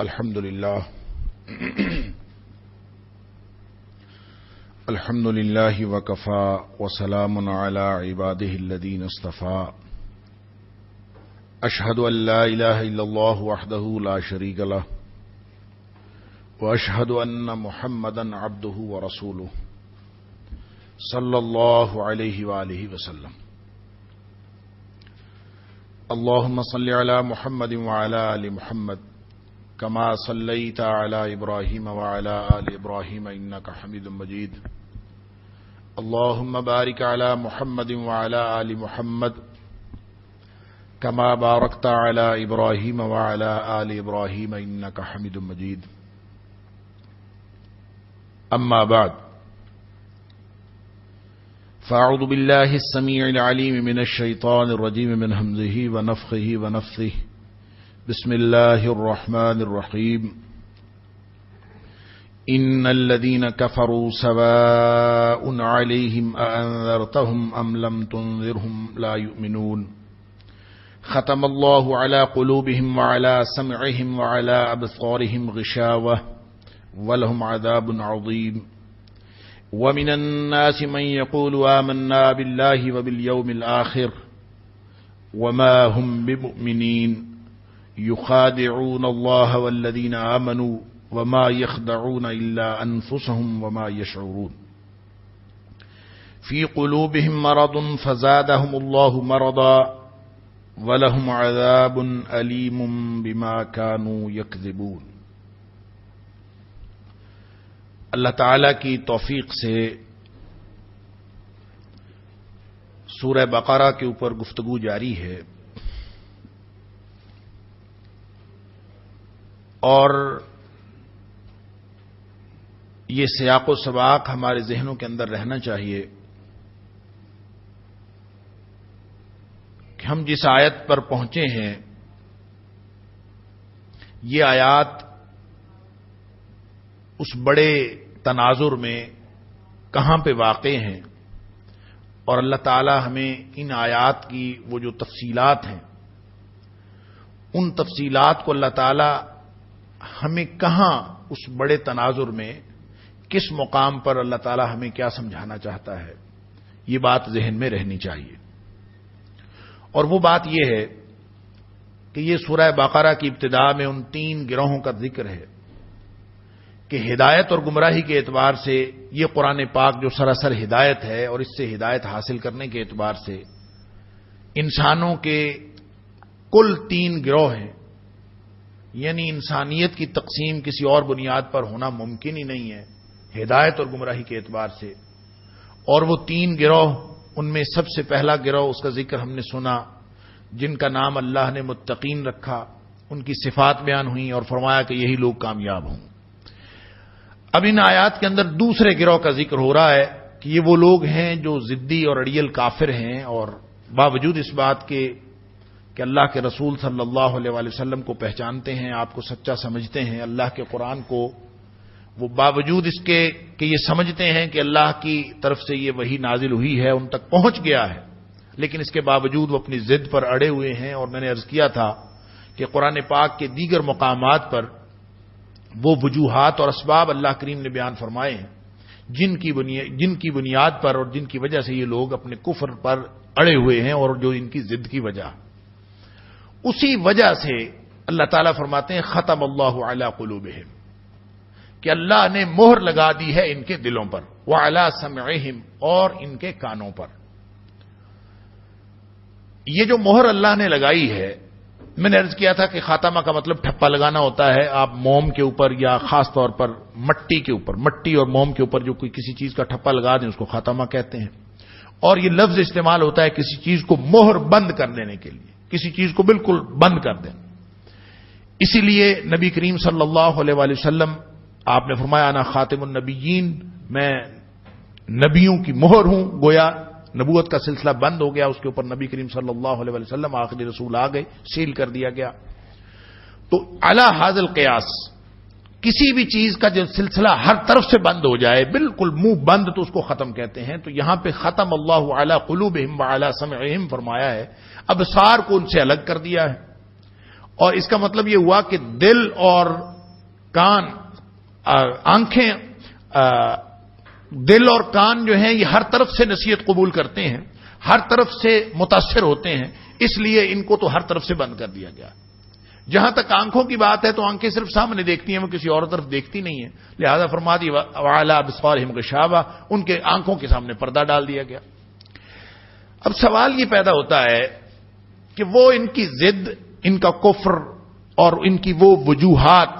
الحمد لله الحمد لله وكفى وسلام على عباده الذين اصطفى أشهد أن لا إله إلا الله وحده لا شريك له وأشهد أن محمدا عبده ورسوله صلى الله عليه وآله وسلم اللهم صل على محمد وعلى آل محمد كما صليت على إبراهيم وعلى آل إبراهيم إنك حميد مجيد اللهم بارك على محمد وعلى آل محمد كما باركت على إبراهيم وعلى آل إبراهيم إنك حميد مجيد أما بعد فأعوذ بالله السميع العليم من الشيطان الرجيم من همزه ونفخه ونفثه بسم الله الرحمن الرحيم إن الذين كفروا سواء عليهم أأنذرتهم أم لم تنذرهم لا يؤمنون ختم الله على قلوبهم وعلى سمعهم وعلى أبصارهم غشاوة ولهم عذاب عظيم ومن الناس من يقول آمنا بالله وباليوم الآخر وما هم بمؤمنين يخادعون الله والذين آمنوا وما يخدعون إلا أنفسهم وما يشعرون في قلوبهم مرض فزادهم الله مرضا ولهم عذاب أليم بما كانوا يكذبون۔ اللہ تعالی کی توفیق سے سورہ بقرہ کے اوپر گفتگو جاری ہے، اور یہ سیاق و سباق ہمارے ذہنوں کے اندر رہنا چاہیے کہ ہم جس آیت پر پہنچے ہیں یہ آیات اس بڑے تناظر میں کہاں پہ واقع ہیں، اور اللہ تعالی ہمیں ان آیات کی وہ جو تفصیلات ہیں ان تفصیلات کو اللہ تعالی ہمیں کہاں اس بڑے تناظر میں کس مقام پر اللہ تعالی ہمیں کیا سمجھانا چاہتا ہے، یہ بات ذہن میں رہنی چاہیے۔ اور وہ بات یہ ہے کہ یہ سورہ بقرہ کی ابتدا میں ان تین گروہوں کا ذکر ہے کہ ہدایت اور گمراہی کے اعتبار سے یہ قرآن پاک جو سراسر ہدایت ہے، اور اس سے ہدایت حاصل کرنے کے اعتبار سے انسانوں کے کل تین گروہ ہیں، یعنی انسانیت کی تقسیم کسی اور بنیاد پر ہونا ممکن ہی نہیں ہے ہدایت اور گمراہی کے اعتبار سے۔ اور وہ تین گروہ، ان میں سب سے پہلا گروہ، اس کا ذکر ہم نے سنا، جن کا نام اللہ نے متقین رکھا، ان کی صفات بیان ہوئی اور فرمایا کہ یہی لوگ کامیاب ہوں۔ اب ان آیات کے اندر دوسرے گروہ کا ذکر ہو رہا ہے کہ یہ وہ لوگ ہیں جو ضدی اور اڑیل کافر ہیں، اور باوجود اس بات کے کہ اللہ کے رسول صلی اللہ علیہ وآلہ وسلم کو پہچانتے ہیں، آپ کو سچا سمجھتے ہیں، اللہ کے قرآن کو وہ باوجود اس کے کہ یہ سمجھتے ہیں کہ اللہ کی طرف سے یہ وحی نازل ہوئی ہے، ان تک پہنچ گیا ہے، لیکن اس کے باوجود وہ اپنی ضد پر اڑے ہوئے ہیں۔ اور میں نے عرض کیا تھا کہ قرآن پاک کے دیگر مقامات پر وہ وجوہات اور اسباب اللہ کریم نے بیان فرمائے ہیں جن کی بنیاد پر اور جن کی وجہ سے یہ لوگ اپنے کفر پر اڑے ہوئے ہیں، اور جو ان کی ضد کی وجہ، اسی وجہ سے اللہ تعالیٰ فرماتے ہیں ختم اللہ علی قلوبہم، کہ اللہ نے مہر لگا دی ہے ان کے دلوں پر، وعلی سمعہم، اور ان کے کانوں پر۔ یہ جو مہر اللہ نے لگائی ہے، میں نے عرض کیا تھا کہ خاتمہ کا مطلب ٹھپا لگانا ہوتا ہے، آپ موم کے اوپر یا خاص طور پر مٹی کے اوپر، مٹی اور موم کے اوپر جو کوئی کسی چیز کا ٹھپا لگا دیں اس کو خاتمہ کہتے ہیں۔ اور یہ لفظ استعمال ہوتا ہے کسی چیز کو مہر بند کر دینے کے لیے، کسی چیز کو بالکل بند کر دیں۔ اسی لیے نبی کریم صلی اللہ علیہ وآلہ وسلم، آپ نے فرمایا انا خاتم النبیین، میں نبیوں کی مہر ہوں، گویا نبوت کا سلسلہ بند ہو گیا، اس کے اوپر نبی کریم صلی اللہ علیہ وآلہ وسلم آخری رسول آ گئے، سیل کر دیا گیا۔ تو علی ھذا القیاس کسی بھی چیز کا جو سلسلہ ہر طرف سے بند ہو جائے، بالکل منہ بند، تو اس کو ختم کہتے ہیں۔ تو یہاں پہ ختم اللہ علی قلوبہم وعلی سمعہم فرمایا ہے، ابصار کو ان سے الگ کر دیا ہے، اور اس کا مطلب یہ ہوا کہ دل اور کان، آنکھیں، دل اور کان جو ہیں یہ ہر طرف سے نصیحت قبول کرتے ہیں، ہر طرف سے متاثر ہوتے ہیں، اس لیے ان کو تو ہر طرف سے بند کر دیا گیا۔ جہاں تک آنکھوں کی بات ہے تو آنکھیں صرف سامنے دیکھتی ہیں، وہ کسی اور طرف دیکھتی نہیں ہیں، لہذا فرما دی وعلی ابصارہم غشاوہ، ان کے آنکھوں کے سامنے پردہ ڈال دیا گیا۔ اب سوال یہ پیدا ہوتا ہے کہ وہ ان کی ضد، ان کا کفر اور ان کی وہ وجوہات،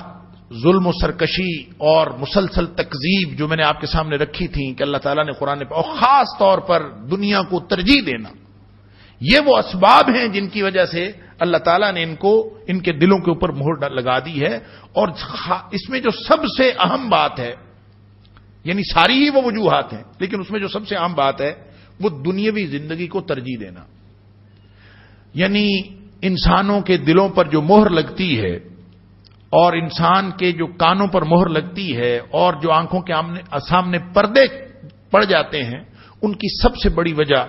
ظلم و سرکشی اور مسلسل تکذیب جو میں نے آپ کے سامنے رکھی تھیں کہ اللہ تعالیٰ نے قرآن پہ، اور خاص طور پر دنیا کو ترجیح دینا، یہ وہ اسباب ہیں جن کی وجہ سے اللہ تعالیٰ نے ان کے دلوں کے اوپر مہر لگا دی ہے۔ اور اس میں جو سب سے اہم بات ہے، یعنی ساری ہی وہ وجوہات ہیں، لیکن اس میں جو سب سے اہم بات ہے وہ دنیاوی زندگی کو ترجیح دینا، یعنی انسانوں کے دلوں پر جو مہر لگتی ہے اور انسان کے جو کانوں پر مہر لگتی ہے اور جو آنکھوں کے سامنے پردے پڑ جاتے ہیں، ان کی سب سے بڑی وجہ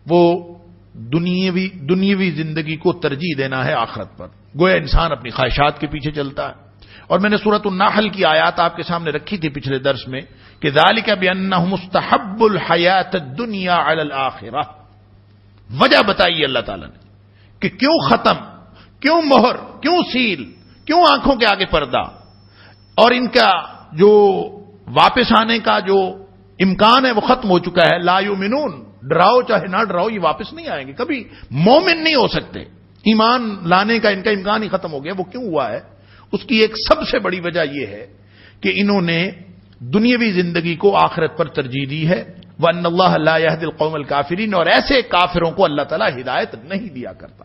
وہ دنیاوی زندگی کو ترجیح دینا ہے آخرت پر۔ گویا انسان اپنی خواہشات کے پیچھے چلتا ہے۔ اور میں نے سورۃ النحل کی آیات آپ کے سامنے رکھی تھی پچھلے درس میں کہ ذالک بانہ مستحب الحیات الدنیا علی الآخرہ، وجہ بتائی اللہ تعالیٰ نے کہ کیوں ختم، کیوں مہر، کیوں سیل، کیوں آنکھوں کے آگے پردہ، اور ان کا جو واپس آنے کا جو امکان ہے وہ ختم ہو چکا ہے۔ لا یؤمنون، ڈراؤ چاہے نہ ڈراؤ یہ واپس نہیں آئیں گے، کبھی مومن نہیں ہو سکتے، ایمان لانے کا ان کا امکان ہی ختم ہو گیا۔ وہ کیوں ہوا ہے؟ اس کی ایک سب سے بڑی وجہ یہ ہے کہ انہوں نے دنیاوی زندگی کو آخرت پر ترجیح دی ہے۔ وَأَنَّ اللَّهَ لَا يَهْدِي الْقَوْمَ الْكَافِرِينَ، اور ایسے کافروں کو اللہ تعالیٰ ہدایت نہیں دیا کرتا۔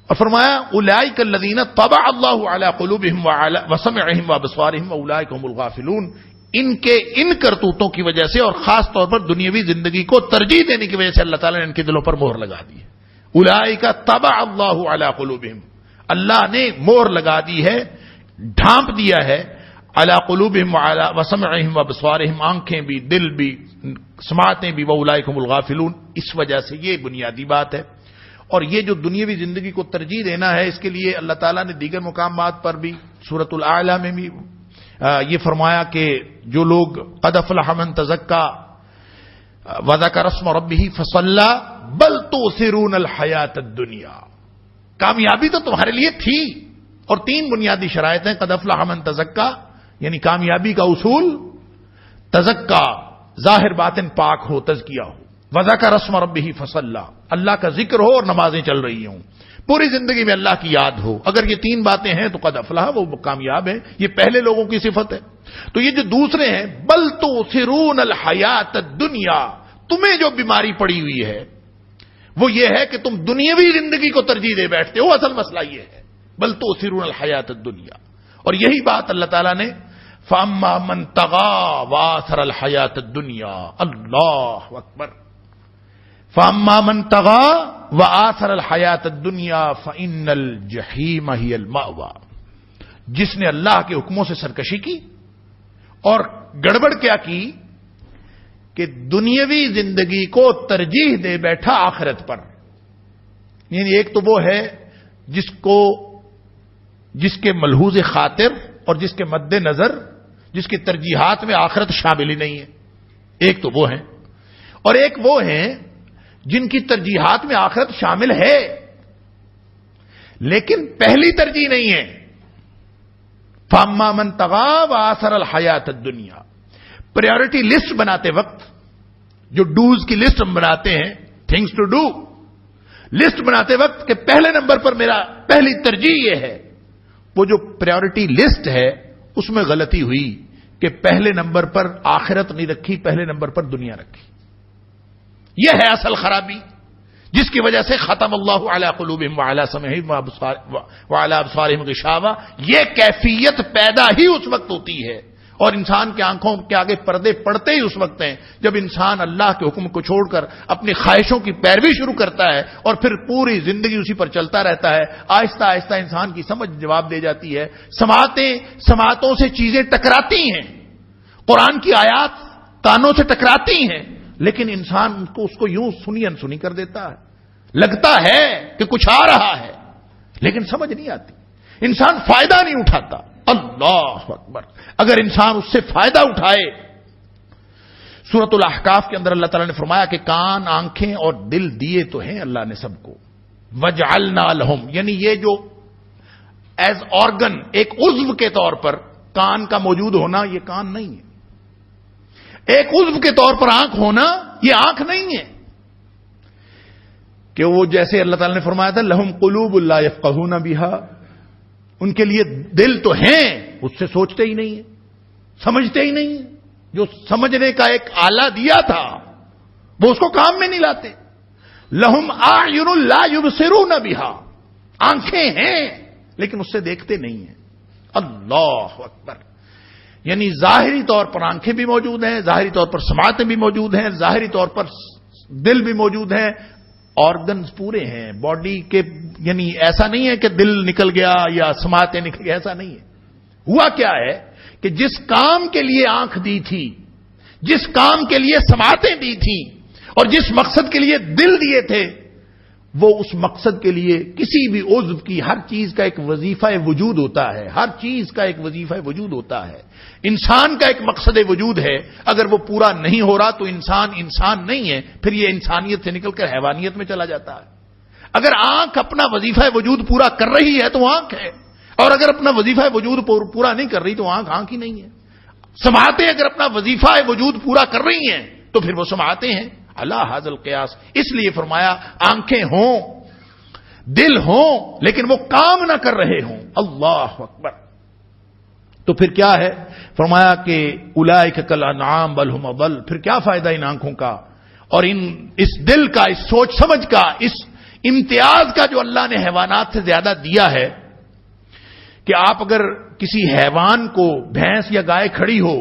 اور فرمایا اولئک الذین طبع اللہ علی قلوبہم وسمعہم وابصارہم واولئک هم الغافلون، ان کے ان کرتوتوں کی وجہ سے اور خاص طور پر دنیاوی زندگی کو ترجیح دینے کی وجہ سے اللہ تعالیٰ نے ان کے دلوں پر مہر لگا دی ہے۔ اولئک طبع اللہ علی قلوبہم، اللہ نے مہر لگا دی ہے، ڈھانپ دیا ہے، علی قلوبہم وسمعہم وابصارہم، آنکھیں بھی، دل بھی، سماعتیں بھی، واولئک هم الغافلون، اس وجہ سے یہ بنیادی بات ہے۔ اور یہ جو دنیاوی زندگی کو ترجیح دینا ہے، اس کے لیے اللہ تعالیٰ نے دیگر مقامات پر بھی سورۃ الاعلی میں بھی یہ فرمایا کہ جو لوگ قد افلح من تزکا وذکر اسم ربہ فصلی بل تؤثرون الحیاۃ الدنیا، کامیابی تو تمہارے لیے تھی، اور تین بنیادی شرائط ہیں۔ قد افلح من تزکا یعنی کامیابی کا اصول، تزکا ظاہر باطن پاک ہو، تزکیہ ہو، وذکر اسم ربہ فصلی اللہ کا ذکر ہو اور نمازیں چل رہی ہوں، پوری زندگی میں اللہ کی یاد ہو۔ اگر یہ تین باتیں ہیں تو قد افلح، وہ کامیاب ہیں، یہ پہلے لوگوں کی صفت ہے۔ تو یہ جو دوسرے ہیں بل تؤثرون الحیات الدنیا، تمہیں جو بیماری پڑی ہوئی ہے وہ یہ ہے کہ تم دنیاوی زندگی کو ترجیح دے بیٹھتے ہو، اصل مسئلہ یہ ہے بل تؤثرون الحیات الدنیا۔ اور یہی بات اللہ تعالیٰ نے فاما من طغى واثر الحیات الدنیا، اللہ اکبر، فاما من طغى وآثر الحیات الدنیا فإن الجحیم هی المأوى، جس نے اللہ کے حکموں سے سرکشی کی اور گڑبڑ کیا کی کہ دنیاوی زندگی کو ترجیح دے بیٹھا آخرت پر۔ یعنی ایک تو وہ ہے جس کے ملحوظ خاطر اور جس کے مد نظر، جس کی ترجیحات میں آخرت شامل ہی نہیں ہے، ایک تو وہ ہیں، اور ایک وہ ہیں جن کی ترجیحات میں آخرت شامل ہے لیکن پہلی ترجیح نہیں ہے۔ فاما من طغى وآثر الحیات الدنیا، پریورٹی لسٹ بناتے وقت جو ڈوز کی لسٹ ہم بناتے ہیں، تھنگس ٹو ڈو لسٹ بناتے وقت کہ پہلے نمبر پر میرا پہلی ترجیح یہ ہے، وہ جو پریورٹی لسٹ ہے اس میں غلطی ہوئی کہ پہلے نمبر پر آخرت نہیں رکھی، پہلے نمبر پر دنیا رکھی۔ یہ ہے اصل خرابی جس کی وجہ سے ختم اللہ علی قلوبہم وعلی سمعہم وعلی ابصارہم غشاوہ، یہ کیفیت پیدا ہی اس وقت ہوتی ہے اور انسان کے آنکھوں کے آگے پردے پڑتے ہی اس وقت ہیں جب انسان اللہ کے حکم کو چھوڑ کر اپنی خواہشوں کی پیروی شروع کرتا ہے اور پھر پوری زندگی اسی پر چلتا رہتا ہے۔ آہستہ آہستہ انسان کی سمجھ جواب دے جاتی ہے، سماعتوں سے چیزیں ٹکراتی ہیں، قرآن کی آیات کانوں سے ٹکراتی ہیں، لیکن انسان اس کو یوں سنی انسنی کر دیتا ہے، لگتا ہے کہ کچھ آ رہا ہے لیکن سمجھ نہیں آتی، انسان فائدہ نہیں اٹھاتا. اللہ اکبر. اگر انسان اس سے فائدہ اٹھائے، سورۃ الاحقاف کے اندر اللہ تعالیٰ نے فرمایا کہ کان، آنکھیں اور دل دیے تو ہیں اللہ نے سب کو. وجعلنا لہم، یعنی یہ جو ایز آرگن، ایک عضو کے طور پر کان کا موجود ہونا، یہ کان نہیں ہے. ایک عضو کے طور پر آنکھ ہونا، یہ آنکھ نہیں ہے. کہ وہ جیسے اللہ تعالیٰ نے فرمایا تھا لہم قلوب لا یفقہون بہا، ان کے لیے دل تو ہیں، اس سے سوچتے ہی نہیں ہیں، سمجھتے ہی نہیں ہیں. جو سمجھنے کا ایک آلہ دیا تھا وہ اس کو کام میں نہیں لاتے. لہم اعین لا یبصرون بہا، آنکھیں ہیں لیکن اس سے دیکھتے نہیں ہیں. اللہ اکبر. یعنی ظاہری طور پر آنکھیں بھی موجود ہیں، ظاہری طور پر سماعتیں بھی موجود ہیں، ظاہری طور پر دل بھی موجود ہیں، آرگنز پورے ہیں باڈی کے. یعنی ایسا نہیں ہے کہ دل نکل گیا یا سماعتیں نکل گیا، ایسا نہیں ہے. ہوا کیا ہے کہ جس کام کے لیے آنکھ دی تھی، جس کام کے لیے سماعتیں دی تھی، اور جس مقصد کے لیے دل دیے تھے، وہ اس مقصد کے لیے کسی بھی عضو کی ہر چیز کا ایک وظیفہ وجود ہوتا ہے. ہر چیز کا ایک وظیفہ وجود ہوتا ہے. انسان کا ایک مقصد وجود ہے، اگر وہ پورا نہیں ہو رہا تو انسان نہیں ہے، پھر یہ انسانیت سے نکل کر حیوانیت میں چلا جاتا ہے. اگر آنکھ اپنا وظیفہ وجود پورا کر رہی ہے تو آنکھ ہے، اور اگر اپنا وظیفہ وجود پورا نہیں کر رہی تو آنکھ ہی نہیں ہے. سماعتیں اگر اپنا وظیفہ وجود پورا کر رہی ہیں تو پھر وہ سماعتیں ہیں. اللہ حاضر القیاس. اس لیے فرمایا آنکھیں ہوں، دل ہوں، لیکن وہ کام نہ کر رہے ہوں. اللہ اکبر. تو پھر کیا ہے؟ فرمایا کہ اولئک کالانعام بل هم اضل. پھر کیا فائدہ ان آنکھوں کا اور اس دل کا، اس سوچ سمجھ کا، اس امتیاز کا جو اللہ نے حیوانات سے زیادہ دیا ہے. کہ آپ اگر کسی حیوان کو، بھینس یا گائے کھڑی ہو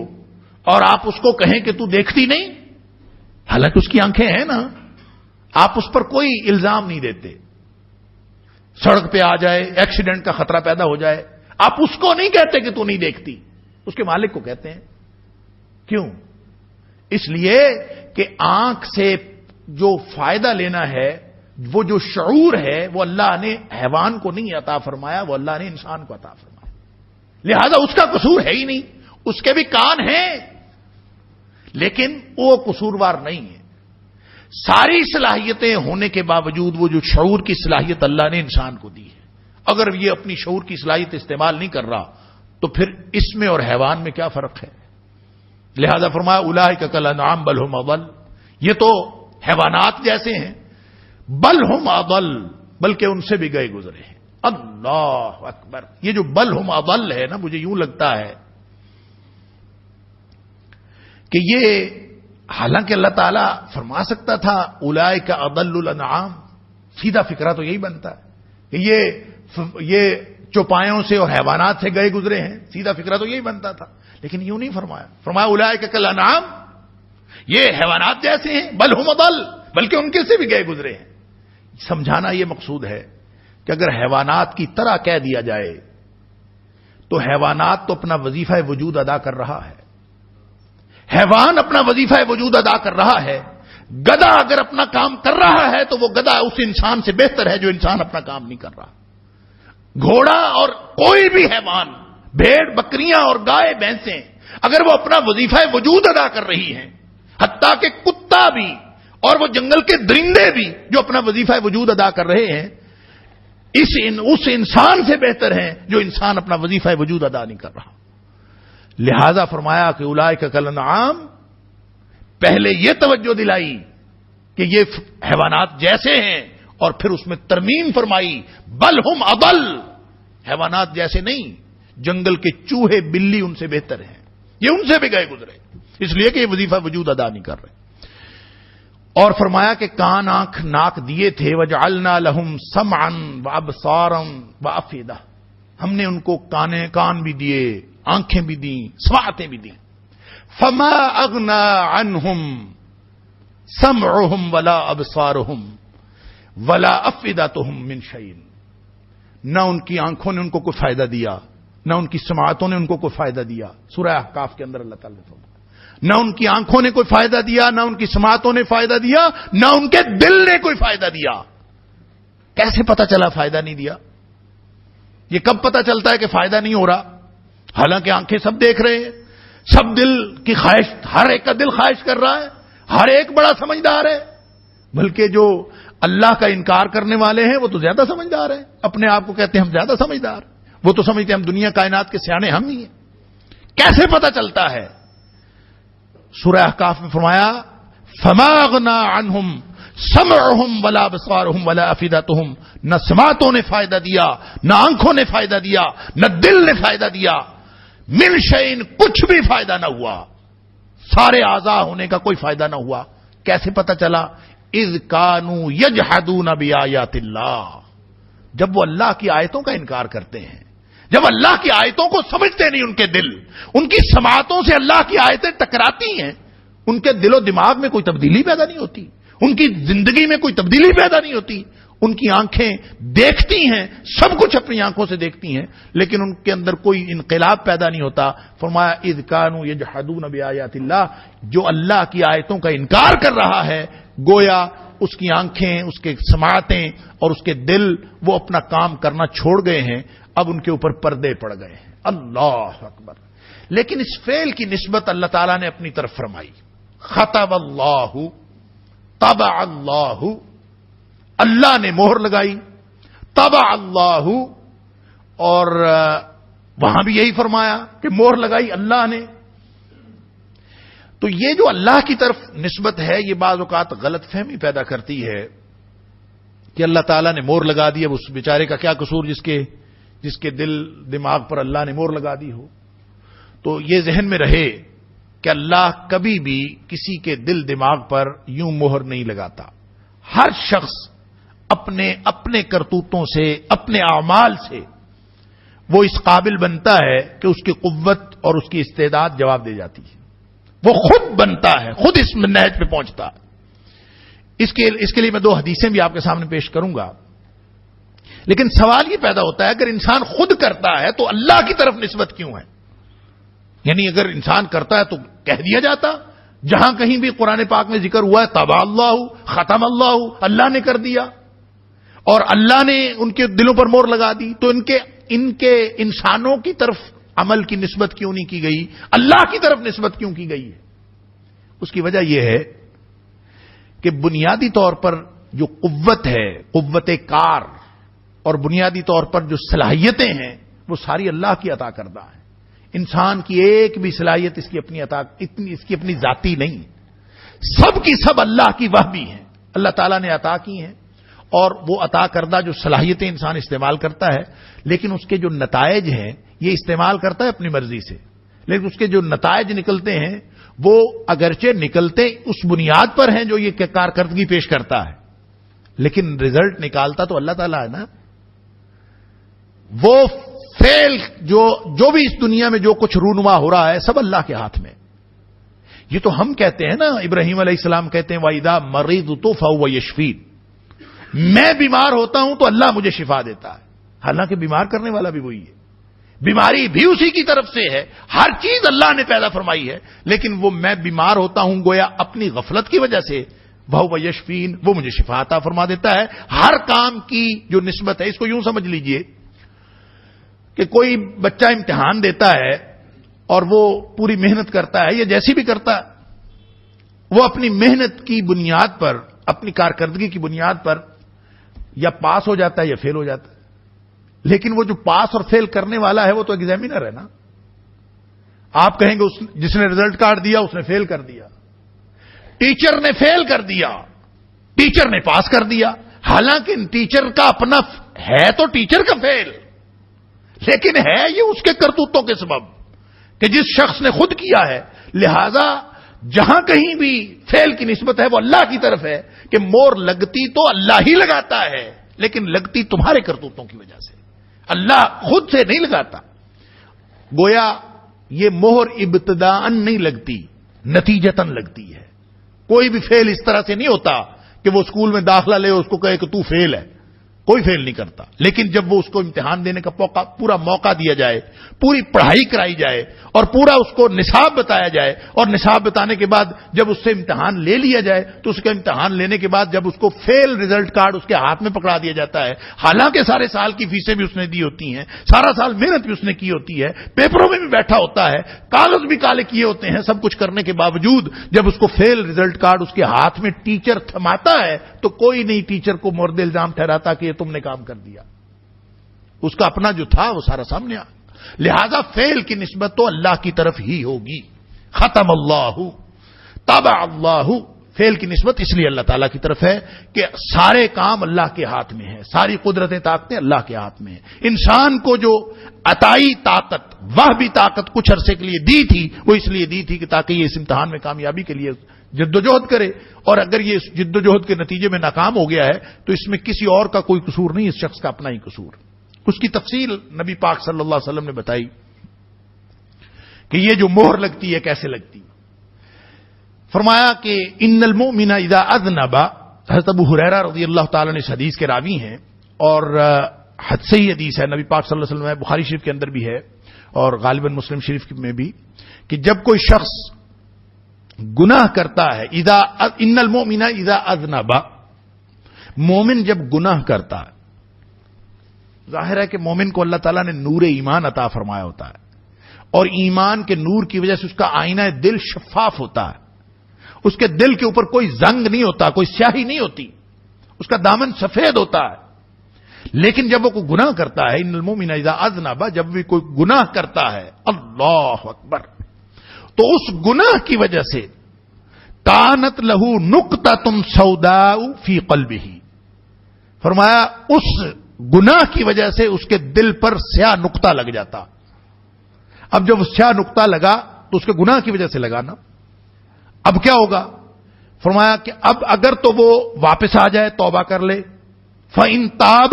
اور آپ اس کو کہیں کہ تو دیکھتی نہیں، حالانکہ اس کی آنکھیں ہیں نا، آپ اس پر کوئی الزام نہیں دیتے. سڑک پہ آ جائے، ایکسیڈنٹ کا خطرہ پیدا ہو جائے، آپ اس کو نہیں کہتے کہ تو نہیں دیکھتی، اس کے مالک کو کہتے ہیں. کیوں؟ اس لیے کہ آنکھ سے جو فائدہ لینا ہے، وہ جو شعور ہے، وہ اللہ نے حیوان کو نہیں عطا فرمایا، وہ اللہ نے انسان کو عطا فرمایا. لہذا اس کا قصور ہے ہی نہیں. اس کے بھی کان ہیں لیکن وہ قصوروار نہیں ہے. ساری صلاحیتیں ہونے کے باوجود وہ جو شعور کی صلاحیت اللہ نے انسان کو دی ہے، اگر یہ اپنی شعور کی صلاحیت استعمال نہیں کر رہا تو پھر اس میں اور حیوان میں کیا فرق ہے؟ لہذا فرمایا اولئک کالانعام بل هم اضل. یہ تو حیوانات جیسے ہیں. بل هم اضل، بلکہ ان سے بھی گئے گزرے ہیں. اللہ اکبر. یہ جو بل هم اضل ہے نا، مجھے یوں لگتا ہے کہ یہ حالانکہ اللہ تعالیٰ فرما سکتا تھا اولئک اضل الانعام. سیدھا فکرہ تو یہی بنتا ہے کہ یہ چوپایوں سے اور حیوانات سے گئے گزرے ہیں. سیدھا فکرہ تو یہی بنتا تھا، لیکن یوں نہیں فرمایا. فرمایا اولئک کالانعام، یہ حیوانات جیسے ہیں. بل هم اضل، بلکہ ان کے سے بھی گئے گزرے ہیں. سمجھانا یہ مقصود ہے کہ اگر حیوانات کی طرح کہہ دیا جائے تو حیوانات تو اپنا وظیفہ وجود ادا کر رہا ہے. حیوان اپنا وظیفہ وجود ادا کر رہا ہے. گدھا اگر اپنا کام کر رہا ہے تو وہ گدھا اس انسان سے بہتر ہے جو انسان اپنا کام نہیں کر رہا. گھوڑا اور کوئی بھی حیوان، بھیڑ بکریاں اور گائے بھینسیں، اگر وہ اپنا وظیفہ وجود ادا کر رہی ہیں، حتیٰ کہ کتا بھی اور وہ جنگل کے درندے بھی جو اپنا وظیفہ وجود ادا کر رہے ہیں، اس انسان سے بہتر ہیں جو انسان اپنا وظیفہ وجود ادا نہیں کر رہا. لہذا فرمایا کہ اولئک کالانعام. پہلے یہ توجہ دلائی کہ یہ حیوانات جیسے ہیں، اور پھر اس میں ترمیم فرمائی بل هم اضل. حیوانات جیسے نہیں، جنگل کے چوہے بلی ان سے بہتر ہیں. یہ ان سے بھی گئے گزرے اس لیے کہ یہ وظیفہ وجود ادا نہیں کر رہے. اور فرمایا کہ کان، آنکھ، ناک دیے تھے. وجعلنا لهم سمعا وابصارا وافئدہ. ہم نے ان کو کان بھی دیے، آنکھیں بھی دیں، سماعتیں بھی دیں. فما اغنى عنهم سمعهم ولا ابصارهم ولا افئدتهم من شيء. نہ ان کی آنکھوں نے ان کو کوئی فائدہ دیا، نہ ان کی سماعتوں نے ان کو کوئی فائدہ دیا. سورہ احقاف کے اندر اللہ تعالیٰ نے فرمایا نہ ان کی آنکھوں نے کوئی فائدہ دیا، نہ ان کی سماعتوں نے فائدہ دیا، نہ ان کے دل نے کوئی فائدہ دیا. کیسے پتا چلا فائدہ نہیں دیا؟ یہ کب پتہ چلتا ہے کہ فائدہ نہیں ہو رہا؟ حالانکہ آنکھیں سب دیکھ رہے ہیں، سب دل کی خواہش، ہر ایک کا دل خواہش کر رہا ہے، ہر ایک بڑا سمجھدار ہے، بلکہ جو اللہ کا انکار کرنے والے ہیں وہ تو زیادہ سمجھدار ہیں، اپنے آپ کو کہتے ہیں ہم زیادہ سمجھدار، وہ تو سمجھتے ہیں ہم دنیا کائنات کے سیانے ہم ہی ہیں۔ کیسے پتہ چلتا ہے؟ سورہ احقاف میں فرمایا فما اغنى عنهم سمعهم ولا ابصارهم ولا افئدتهم، نہ سماعتوں نے فائدہ دیا، نہ آنکھوں نے فائدہ دیا، نہ دل نے فائدہ دیا، من شيء کچھ بھی فائدہ نہ ہوا، سارے اعضاء ہونے کا کوئی فائدہ نہ ہوا۔ کیسے پتہ چلا؟ اذ كانوا يجحدون بآيات اللہ، جب وہ اللہ کی آیتوں کا انکار کرتے ہیں، جب اللہ کی آیتوں کو سمجھتے نہیں ان کے دل، ان کی سماعتوں سے اللہ کی آیتیں ٹکراتی ہیں، ان کے دل و دماغ میں کوئی تبدیلی پیدا نہیں ہوتی، ان کی زندگی میں کوئی تبدیلی پیدا نہیں ہوتی، ان کی آنکھیں دیکھتی ہیں، سب کچھ اپنی آنکھوں سے دیکھتی ہیں، لیکن ان کے اندر کوئی انقلاب پیدا نہیں ہوتا۔ فرمایا اذ كانوا يجحدون بآیات اللہ، جو اللہ کی آیتوں کا انکار کر رہا ہے، گویا اس کی آنکھیں، اس کے سماعتیں اور اس کے دل وہ اپنا کام کرنا چھوڑ گئے ہیں، اب ان کے اوپر پردے پڑ گئے ہیں۔ اللہ اکبر۔ لیکن اس فعل کی نسبت اللہ تعالیٰ نے اپنی طرف فرمائی، ختم اللہ، طبع اللہ، اللہ نے مہر لگائی، طبع اللہ، اور وہاں بھی یہی فرمایا کہ مہر لگائی اللہ نے۔ تو یہ جو اللہ کی طرف نسبت ہے یہ بعض اوقات غلط فہمی پیدا کرتی ہے کہ اللہ تعالیٰ نے مہر لگا دی، اب اس بیچارے کا کیا قصور جس کے دل دماغ پر اللہ نے مہر لگا دی ہو۔ تو یہ ذہن میں رہے کہ اللہ کبھی بھی کسی کے دل دماغ پر یوں مہر نہیں لگاتا۔ ہر شخص اپنے کرتوتوں سے، اپنے اعمال سے وہ اس قابل بنتا ہے کہ اس کی قوت اور اس کی استعداد جواب دے جاتی ہے، وہ خود بنتا ہے، خود اس نہج پہ پہنچتا ہے۔ اس کے لیے میں 2 حدیثیں بھی آپ کے سامنے پیش کروں گا، لیکن سوال یہ پیدا ہوتا ہے اگر انسان خود کرتا ہے تو اللہ کی طرف نسبت کیوں ہے؟ یعنی اگر انسان کرتا ہے تو کہہ دیا جاتا، جہاں کہیں بھی قرآن پاک میں ذکر ہوا ہے طبع اللہ، ختم اللہ، اللہ نے کر دیا اور اللہ نے ان کے دلوں پر مہر لگا دی، تو ان کے انسانوں کی طرف عمل کی نسبت کیوں نہیں کی گئی، اللہ کی طرف نسبت کیوں کی گئی ہے؟ اس کی وجہ یہ ہے کہ بنیادی طور پر جو قوت ہے، قوت کار، اور بنیادی طور پر جو صلاحیتیں ہیں وہ ساری اللہ کی عطا کردہ ہیں۔ انسان کی ایک بھی صلاحیت اس کی اپنی ذاتی نہیں، سب کی سب اللہ کی وہبی ہیں، اللہ تعالیٰ نے عطا کی ہیں، اور وہ عطا کردہ جو صلاحیتیں انسان استعمال کرتا ہے، لیکن اس کے جو نتائج ہیں یہ استعمال کرتا ہے اپنی مرضی سے، لیکن اس کے جو نتائج نکلتے ہیں وہ اگرچہ نکلتے اس بنیاد پر ہیں جو یہ کارکردگی پیش کرتا ہے، لیکن رزلٹ نکالتا تو اللہ تعالیٰ ہے نا۔ وہ فعل جو بھی اس دنیا میں جو کچھ رونما ہو رہا ہے سب اللہ کے ہاتھ میں۔ یہ تو ہم کہتے ہیں نا، ابراہیم علیہ السلام کہتے ہیں وَإِذَا مَرِضْتُ فَهُوَ يَشْفِينِ، میں بیمار ہوتا ہوں تو اللہ مجھے شفا دیتا ہے، حالانکہ بیمار کرنے والا بھی وہی ہے، بیماری بھی اسی کی طرف سے ہے، ہر چیز اللہ نے پیدا فرمائی ہے، لیکن وہ میں بیمار ہوتا ہوں گویا اپنی غفلت کی وجہ سے، وَهُوَ يَشْفِينِ، وہ مجھے شفا عطا فرما دیتا ہے۔ ہر کام کی جو نسبت ہے، اس کو یوں سمجھ لیجئے کہ کوئی بچہ امتحان دیتا ہے اور وہ پوری محنت کرتا ہے یا جیسی بھی کرتا ہے، وہ اپنی محنت کی بنیاد پر، اپنی کارکردگی کی بنیاد پر یا پاس ہو جاتا ہے یا فیل ہو جاتا ہے، لیکن وہ جو پاس اور فیل کرنے والا ہے وہ تو ایگزامینر ہے نا۔ آپ کہیں گے جس نے رزلٹ کارڈ دیا اس نے فیل کر دیا، ٹیچر نے فیل کر دیا، ٹیچر نے پاس کر دیا، حالانکہ ٹیچر کا اپنا ہے تو ٹیچر کا فیل، لیکن ہے یہ اس کے کرتوتوں کے سبب کہ جس شخص نے خود کیا ہے، لہذا جہاں کہیں بھی فیل کی نسبت ہے وہ اللہ کی طرف ہے کہ مور لگتی تو اللہ ہی لگاتا ہے، لیکن لگتی تمہارے کرتوتوں کی وجہ سے، اللہ خود سے نہیں لگاتا۔ گویا یہ مہر ابتداءً نہیں لگتی، نتیجتاً لگتی ہے۔ کوئی بھی فیل اس طرح سے نہیں ہوتا کہ وہ اسکول میں داخلہ لے اس کو کہے کہ تو فیل ہے، کوئی فیل نہیں کرتا. لیکن جب وہ اس کو امتحان دینے کا پورا موقع دیا جائے، پوری پڑھائی کرائی جائے اور پورا اس کو نصاب بتایا جائے، اور نصاب بتانے کے بعد جب اس سے امتحان لے لیا جائے تو اس کا امتحان لینے کے بعد جب اس کو فیل رزلٹ کارڈ اس کے ہاتھ میں پکڑا دیا جاتا ہے، حالانکہ سارے سال کی فیسیں بھی اس نے دی ہوتی ہیں، سارا سال محنت بھی اس نے کی ہوتی ہے، پیپروں میں بھی بیٹھا ہوتا ہے، کاغذ بھی کالے کیے ہوتے ہیں، سب کچھ کرنے کے باوجود جب اس کو فیل رزلٹ کارڈ اس کے ہاتھ میں ٹیچر تھماتا ہے تو کوئی نہیں ٹیچر کو مورد الزام ٹھہراتا کہ تم نے کام کر دیا. اس کا اپنا جو تھا وہ سارا سامنے آ. لہذا فیل کی نسبت تو اللہ کی طرف ہی ہوگی. ختم اللہ تابع اللہ. فیل کی نسبت اس لیے اللہ تعالیٰ کی طرف ہے کہ سارے کام اللہ کے ہاتھ میں ہیں، ساری قدرتیں طاقتیں اللہ کے ہاتھ میں ہیں. انسان کو جو عطائی طاقت، وہ بھی طاقت کچھ عرصے کے لیے دی تھی، وہ اس لیے دی تھی کہ تاکہ یہ اس امتحان میں کامیابی کے لیے جدوجہد کرے، اور اگر یہ اس جدوجہد کے نتیجے میں ناکام ہو گیا ہے تو اس میں کسی اور کا کوئی قصور نہیں، اس شخص کا اپنا ہی قصور. اس کی تفصیل نبی پاک صلی اللہ علیہ وسلم نے بتائی کہ یہ جو مہر لگتی ہے کیسے لگتی. فرمایا کہ ان المؤمن اذا اذنب، حضرت ابو ہریرہ رضی اللہ تعالیٰ نے اس حدیث کے راوی ہیں اور حد سے ہی حدیث ہے، نبی پاک صلی اللہ علیہ وسلم ہے، بخاری شریف کے اندر بھی ہے اور غالباً مسلم شریف میں بھی، کہ جب کوئی شخص گناہ کرتا ہے، ان المؤمن اذا اذنب، مومن جب گناہ کرتا ہے، ظاہر ہے کہ مومن کو اللہ تعالیٰ نے نور ایمان عطا فرمایا ہوتا ہے، اور ایمان کے نور کی وجہ سے اس کا آئینہ دل شفاف ہوتا ہے، اس کے دل کے اوپر کوئی زنگ نہیں ہوتا، کوئی سیاہی نہیں ہوتی، اس کا دامن سفید ہوتا ہے. لیکن جب وہ کوئی گناہ کرتا ہے، ان المؤمن اذا اذنب، جب بھی کوئی گناہ کرتا ہے، اللہ اکبر، تو اس گناہ کی وجہ سے کانت لہو نقطۃ سوداء فی قلبہ، فرمایا اس گناہ کی وجہ سے اس کے دل پر سیاہ نقطہ لگ جاتا. اب جب سیاہ نقطہ لگا تو اس کے گناہ کی وجہ سے لگا نا، اب کیا ہوگا؟ فرمایا کہ اب اگر تو وہ واپس آ جائے، توبہ کر لے، فَإِن تَابَ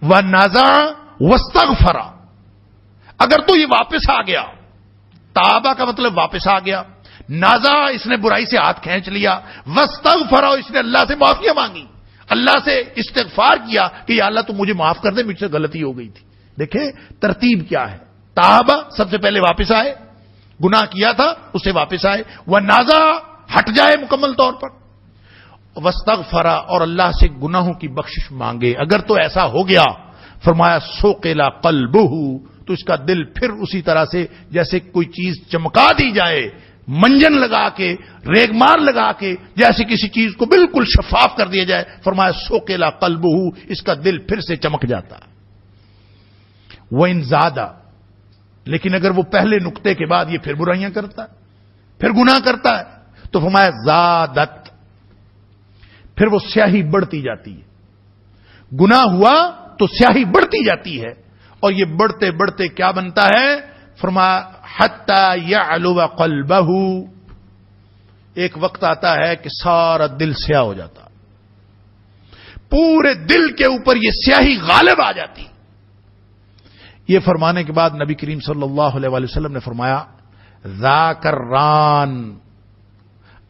وَنَزَعَ وَاسْتَغْفَرَ، اگر تو یہ واپس آ گیا، تابہ کا مطلب واپس آ گیا، نازا اس نے برائی سے ہاتھ کھینچ لیا، واستغفر اس نے اللہ سے معافیاں مانگی، اللہ سے استغفار کیا کہ یا اللہ تو مجھے معاف کر دے، مجھ سے غلطی ہو گئی تھی. دیکھیں ترتیب کیا ہے، تابہ سب سے پہلے واپس آئے، گناہ کیا تھا اس سے واپس آئے، ونازا ہٹ جائے مکمل طور پر، واستغفر اور اللہ سے گناہوں کی بخشش مانگے. اگر تو ایسا ہو گیا، فرمایا سوقلا قلبہ، تو اس کا دل پھر اسی طرح سے جیسے کوئی چیز چمکا دی جائے، منجن لگا کے، ریگمار لگا کے، جیسے کسی چیز کو بالکل شفاف کر دیا جائے. فرمایا سوقلا قلبہ، اس کا دل پھر سے چمک جاتا. وَإِن زَادَ، لیکن اگر وہ پہلے نقطے کے بعد یہ پھر برائیاں کرتا ہے، پھر گناہ کرتا ہے، تو فرمایا زادت، پھر وہ سیاہی بڑھتی جاتی ہے. گناہ ہوا تو سیاہی بڑھتی جاتی ہے، اور یہ بڑھتے بڑھتے کیا بنتا ہے؟ فرمایا حتی یعلو قلبہ، ایک وقت آتا ہے کہ سارا دل سیاہ ہو جاتا، پورے دل کے اوپر یہ سیاہی غالب آ جاتی. یہ فرمانے کے بعد نبی کریم صلی اللہ علیہ وسلم نے فرمایا ذاک الران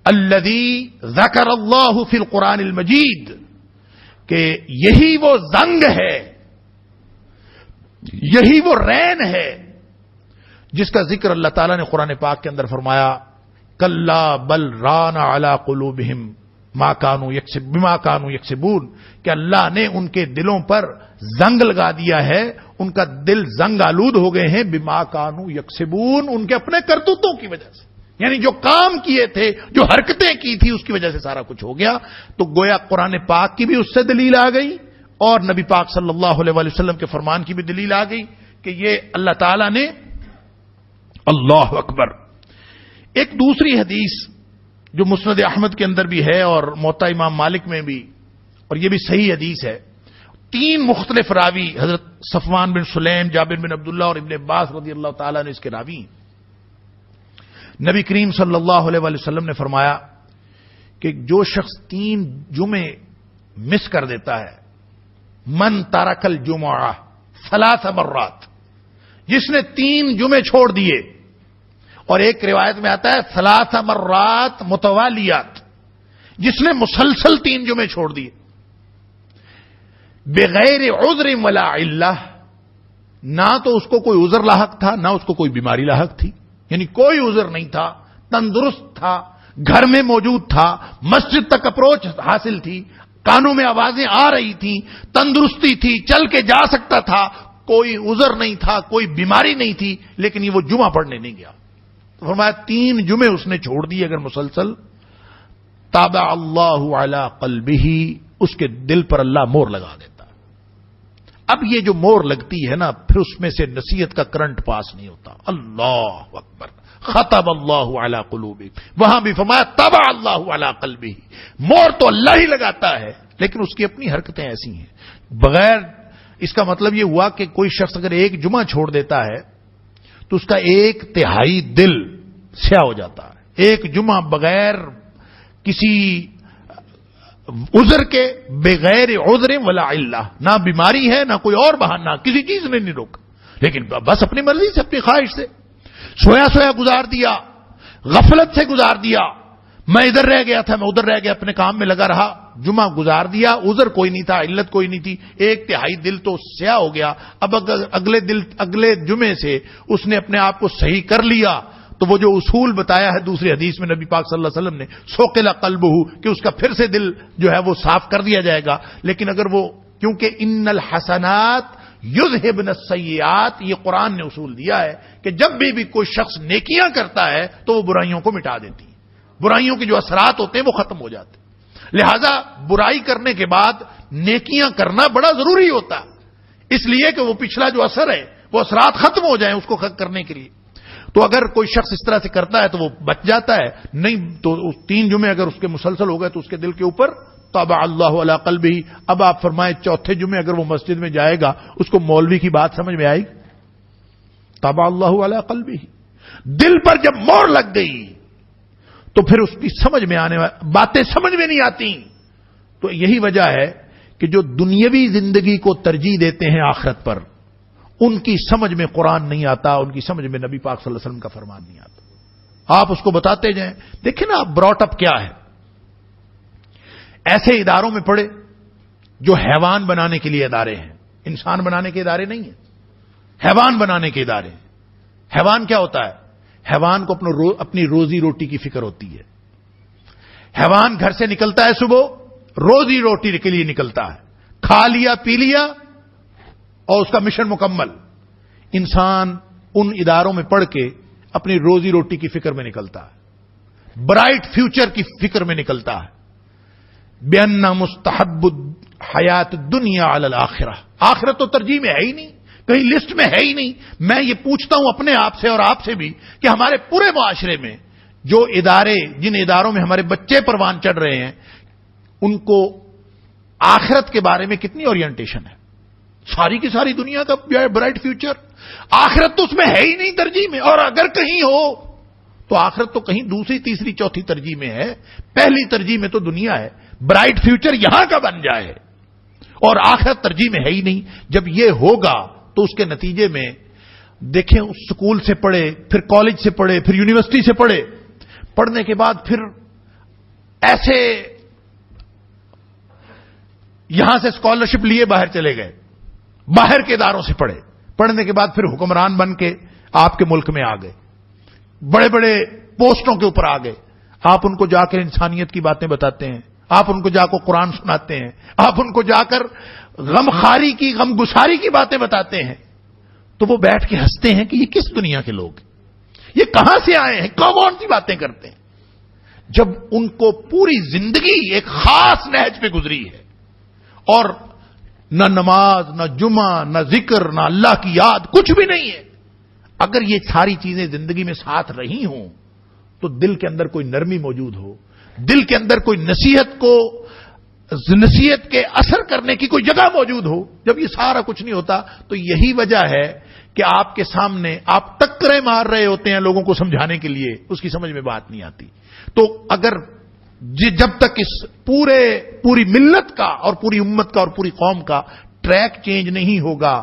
الذی ذکر اللہ فی القرآن المجید، کہ یہی وہ زنگ ہے، یہی وہ رین ہے جس کا ذکر اللہ تعالیٰ نے قرآن پاک کے اندر فرمایا کلا بل ران علی قلوبہم بما کانوا یکسبون، کہ اللہ نے ان کے دلوں پر زنگ لگا دیا ہے، ان کا دل زنگ آلود ہو گئے ہیں، بما کانوا یکسبون، ان کے اپنے کرتوتوں کی وجہ سے، یعنی جو کام کیے تھے، جو حرکتیں کی تھی، اس کی وجہ سے سارا کچھ ہو گیا. تو گویا قرآن پاک کی بھی اس سے دلیل آ گئی اور نبی پاک صلی اللہ علیہ وسلم کے فرمان کی بھی دلیل آ گئی کہ یہ اللہ تعالیٰ نے، اللہ اکبر. ایک دوسری حدیث جو مسند احمد کے اندر بھی ہے اور موطا امام مالک میں بھی، اور یہ بھی صحیح حدیث ہے، 3 مختلف راوی، حضرت صفوان بن سلیم، جابر بن عبداللہ اور ابن عباس رضی اللہ تعالیٰ نے اس کے راوی. نبی کریم صلی اللہ علیہ وسلم نے فرمایا کہ جو شخص 3 جمعے مس کر دیتا ہے، من ترک الجمعہ 3 مرات، جس نے 3 جمعے چھوڑ دیے، اور ایک روایت میں آتا ہے 3 مرات متوالیات، جس نے مسلسل 3 جمعے چھوڑ دیے، بغیر عذر ولا علہ، نہ تو اس کو کوئی عذر لاحق تھا، نہ اس کو کوئی بیماری لاحق تھی، یعنی کوئی عذر نہیں تھا، تندرست تھا، گھر میں موجود تھا، مسجد تک اپروچ حاصل تھی، کانوں میں آوازیں آ رہی تھیں، تندرستی تھی، چل کے جا سکتا تھا، کوئی عذر نہیں تھا، کوئی بیماری نہیں تھی، لیکن یہ وہ جمعہ پڑھنے نہیں گیا۔ تو فرمایا 3 جمعے اس نے چھوڑ دیے اگر مسلسل، تابع اللہ علی قلبہ، اس کے دل پر اللہ مور لگا دیتا۔ اب یہ جو مور لگتی ہے نا، پھر اس میں سے نصیحت کا کرنٹ پاس نہیں ہوتا۔ اللہ اکبر، ختم اللہ علی قلوبہم، وہاں بھی فرمایا طبع اللہ علی قلبہ، مور تو اللہ ہی لگاتا ہے، لیکن اس کی اپنی حرکتیں ایسی ہیں بغیر۔ اس کا مطلب یہ ہوا کہ کوئی شخص اگر ایک جمعہ چھوڑ دیتا ہے تو اس کا 1/3 دل سیاہ ہو جاتا ہے۔ ایک جمعہ بغیر کسی عذر کے، بغیر عذر ولا علہ، نہ بیماری ہے نہ کوئی اور بہانہ، کسی چیز نے نہیں روکا، لیکن بس اپنی مرضی سے، اپنی خواہش سے سویا سویا گزار دیا، غفلت سے گزار دیا، میں ادھر رہ گیا تھا، میں ادھر رہ گیا، اپنے کام میں لگا رہا، جمعہ گزار دیا، عذر کوئی نہیں تھا، علت کوئی نہیں تھی، 1/3 دل تو سیاہ ہو گیا۔ اب اگلے جمعے سے اس نے اپنے آپ کو صحیح کر لیا تو وہ جو اصول بتایا ہے دوسری حدیث میں نبی پاک صلی اللہ علیہ وسلم نے، سوقل قلبہ، کہ اس کا پھر سے دل جو ہے وہ صاف کر دیا جائے گا۔ لیکن اگر وہ، کیونکہ ان الحسنات یذہبن السیئات، یہ قرآن نے اصول دیا ہے کہ جب بھی کوئی شخص نیکیاں کرتا ہے تو وہ برائیوں کو مٹا دیتی ہیں، برائیوں کے جو اثرات ہوتے ہیں وہ ختم ہو جاتے ہیں۔ لہذا برائی کرنے کے بعد نیکیاں کرنا بڑا ضروری ہوتا، اس لیے کہ وہ پچھلا جو اثر ہے وہ اثرات ختم ہو جائیں اس کو کرنے کے لیے۔ تو اگر کوئی شخص اس طرح سے کرتا ہے تو وہ بچ جاتا ہے، نہیں تو 3 جمعے اگر اس کے مسلسل ہو گئے تو اس کے دل کے اوپر طبع اللہ علی قلبہ۔ اب آپ فرمائیں 4تھے جمعے اگر وہ مسجد میں جائے گا، اس کو مولوی کی بات سمجھ میں آئے گی؟ طبع اللہ علی قلبہ، دل پر جب مور لگ گئی تو پھر اس کی سمجھ میں آنے والی باتیں سمجھ میں نہیں آتی۔ تو یہی وجہ ہے کہ جو دنیاوی زندگی کو ترجیح دیتے ہیں آخرت پر، ان کی سمجھ میں قرآن نہیں آتا، ان کی سمجھ میں نبی پاک صلی اللہ علیہ وسلم کا فرمان نہیں آتا۔ آپ اس کو بتاتے جائیں، دیکھیں نا آپ براٹ اپ کیا ہے، ایسے اداروں میں پڑھے جو حیوان بنانے کے لیے ادارے ہیں، انسان بنانے کے ادارے نہیں ہیں، حیوان بنانے کے ادارے ہیں۔ حیوان کیا ہوتا ہے؟ حیوان کو اپنی روزی روٹی کی فکر ہوتی ہے۔ حیوان گھر سے نکلتا ہے صبح، روزی روٹی کے لیے نکلتا ہے، کھا لیا پی لیا اور اس کا مشن مکمل۔ انسان ان اداروں میں پڑھ کے اپنی روزی روٹی کی فکر میں نکلتا ہے، برائٹ فیوچر کی فکر میں نکلتا ہے۔ بِأَنَّ مُسْتَحَبُّ الْحَيَاةِ الدُّنْيَا عَلَى الْآخِرَةِ، آخرت تو ترجیح میں ہے ہی نہیں، کہیں لسٹ میں ہے ہی نہیں۔ میں یہ پوچھتا ہوں اپنے آپ سے اور آپ سے بھی کہ ہمارے پورے معاشرے میں جو ادارے، جن اداروں میں ہمارے بچے پروان چڑھ رہے ہیں، ان کو آخرت کے بارے میں کتنی اورینٹیشن ہے؟ ساری کی ساری دنیا کا برائٹ فیوچر، آخرت تو اس میں ہے ہی نہیں ترجیح میں، اور اگر کہیں ہو تو آخرت تو کہیں دوسری تیسری چوتھی ترجیح میں ہے، پہلی ترجیح میں تو دنیا ہے، برائٹ فیوچر یہاں کا بن جائے اور آخرت ترجیح میں ہے ہی نہیں۔ جب یہ ہوگا تو اس کے نتیجے میں دیکھیں، اسکول سے پڑھے، پھر کالج سے پڑھے، پھر یونیورسٹی سے پڑھے، پڑھنے کے بعد پھر ایسے یہاں سے اسکالرشپ لیے باہر چلے گئے، باہر کے اداروں سے پڑھے، پڑھنے کے بعد پھر حکمران بن کے آپ کے ملک میں آ گئے، بڑے بڑے پوسٹوں کے اوپر آ گئے۔ آپ ان کو جا کر انسانیت کی باتیں بتاتے ہیں، آپ ان کو جا کر قرآن سناتے ہیں، آپ ان کو جا کر غم خاری کی، غم گساری کی باتیں بتاتے ہیں، تو وہ بیٹھ کے ہنستے ہیں کہ یہ کس دنیا کے لوگ ہیں، یہ کہاں سے آئے ہیں، کون سی باتیں کرتے ہیں۔ جب ان کو پوری زندگی ایک خاص نہج پہ گزری ہے اور نہ نماز، نہ جمعہ، نہ ذکر، نہ اللہ کی یاد، کچھ بھی نہیں ہے، اگر یہ ساری چیزیں زندگی میں ساتھ رہی ہوں تو دل کے اندر کوئی نرمی موجود ہو، دل کے اندر کوئی نصیحت کے اثر کرنے کی کوئی جگہ موجود ہو، جب یہ سارا کچھ نہیں ہوتا، تو یہی وجہ ہے کہ آپ کے سامنے آپ ٹکریں مار رہے ہوتے ہیں لوگوں کو سمجھانے کے لیے، اس کی سمجھ میں بات نہیں آتی۔ تو اگر جب تک اس پوری ملت کا اور پوری امت کا اور پوری قوم کا ٹریک چینج نہیں ہوگا،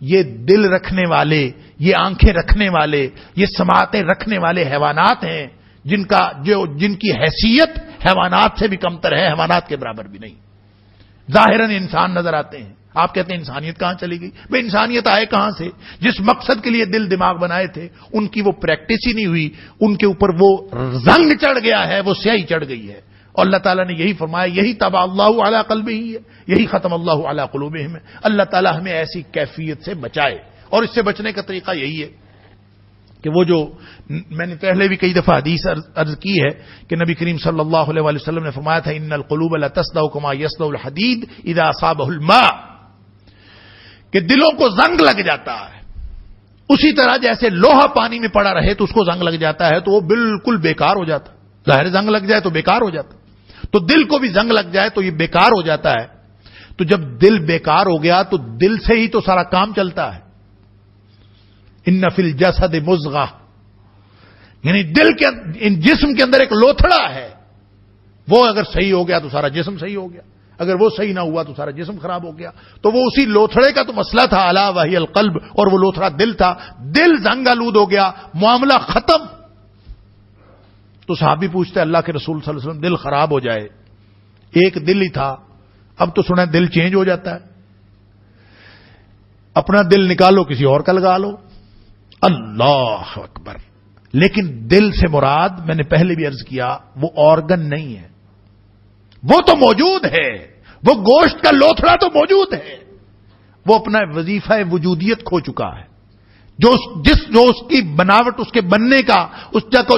یہ دل رکھنے والے، یہ آنکھیں رکھنے والے، یہ سماعتیں رکھنے والے حیوانات ہیں جن کی حیثیت حیوانات سے بھی کمتر ہے، حیوانات کے برابر بھی نہیں۔ ظاہراً انسان نظر آتے ہیں. آپ کہتے ہیں انسانیت کہاں چلی گئی؟ بھئی انسانیت آئے کہاں سے؟ جس مقصد کے لیے دل دماغ بنائے تھے ان کی وہ پریکٹس ہی نہیں ہوئی، ان کے اوپر وہ زنگ چڑھ گیا ہے، وہ سیاہی چڑھ گئی ہے. اور اللہ تعالیٰ نے یہی فرمایا، یہی طبع اللہ علی قلبہ ہی ہے، یہی ختم اللہ علی قلوبہم ہے. اللہ تعالیٰ ہمیں ایسی کیفیت سے بچائے، اور اس سے بچنے کا طریقہ یہی ہے کہ وہ جو میں نے پہلے بھی کئی دفعہ حدیث عرض کی ہے کہ نبی کریم صلی اللہ علیہ وسلم نے فرمایا تھا ان القلوب لتصدع كما يصدع الحديد اذا اصابه الماء، کہ دلوں کو زنگ لگ جاتا ہے اسی طرح جیسے لوہا پانی میں پڑا رہے تو اس کو زنگ لگ جاتا ہے تو وہ بالکل بیکار ہو جاتا. ظاہر زنگ لگ جائے تو بیکار ہو جاتا، تو دل کو بھی زنگ لگ جائے تو یہ بیکار ہو جاتا ہے. تو جب دل بیکار ہو گیا تو دل سے ہی تو سارا کام چلتا ہے. ان فی الجسد مضغہ، یعنی دل کے جسم کے اندر ایک لوتھڑا ہے، وہ اگر صحیح ہو گیا تو سارا جسم صحیح ہو گیا، اگر وہ صحیح نہ ہوا تو سارا جسم خراب ہو گیا. تو وہ اسی لوتھڑے کا تو مسئلہ تھا، الا وہی القلب، اور وہ لوتھڑا دل تھا. دل زنگ آلود ہو گیا، معاملہ ختم. تو صحابی پوچھتے اللہ کے رسول صلی اللہ علیہ وسلم دل خراب ہو جائے، ایک دل ہی تھا، اب تو سنا دل چینج ہو جاتا ہے، اپنا دل نکالو کسی اور کا لگا لو. اللہ اکبر. لیکن دل سے مراد میں نے پہلے بھی عرض کیا وہ آرگن نہیں ہے، وہ تو موجود ہے، وہ گوشت کا لوتھڑا تو موجود ہے، وہ اپنا وظیفہ وجودیت کھو چکا ہے. جو اس کی بناوٹ، اس کے بننے کا،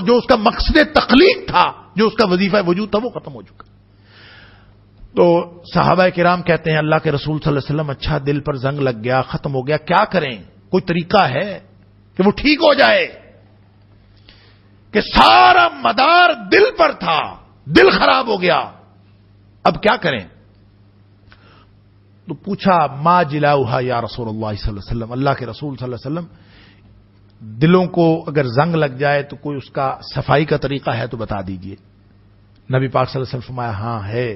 جو اس کا مقصد تخلیق تھا، جو اس کا وظیفہ وجود تھا، وہ ختم ہو چکا. تو صحابہ کرام کہتے ہیں اللہ کے رسول صلی اللہ علیہ وسلم اچھا دل پر زنگ لگ گیا، ختم ہو گیا، کیا کریں؟ کوئی طریقہ ہے کہ وہ ٹھیک ہو جائے؟ کہ سارا مدار دل پر تھا، دل خراب ہو گیا، اب کیا کریں؟ تو پوچھا ما جلاؤہا یا رسول اللہ صلی اللہ علیہ وسلم، اللہ کے رسول صلی اللہ علیہ وسلم دلوں کو اگر زنگ لگ جائے تو کوئی اس کا صفائی کا طریقہ ہے تو بتا دیجئے. نبی پاک صلی اللہ علیہ وسلم فرمایا ہاں ہے.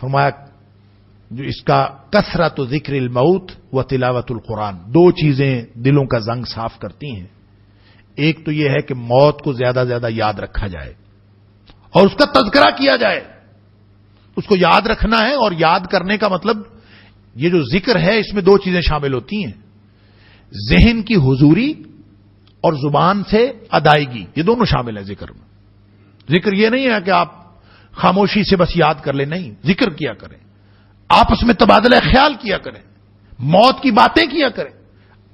فرمایا جو اس کا کثرت ذکر الموت و تلاوت القرآن، دو چیزیں دلوں کا زنگ صاف کرتی ہیں. ایک تو یہ ہے کہ موت کو زیادہ زیادہ یاد رکھا جائے اور اس کا تذکرہ کیا جائے، اس کو یاد رکھنا ہے. اور یاد کرنے کا مطلب یہ جو ذکر ہے اس میں دو چیزیں شامل ہوتی ہیں، ذہن کی حضوری اور زبان سے ادائیگی، یہ دونوں شامل ہیں ذکر میں. ذکر یہ نہیں ہے کہ آپ خاموشی سے بس یاد کر لیں، نہیں، ذکر کیا کریں، آپس میں تبادلہ خیال کیا کریں، موت کی باتیں کیا کریں،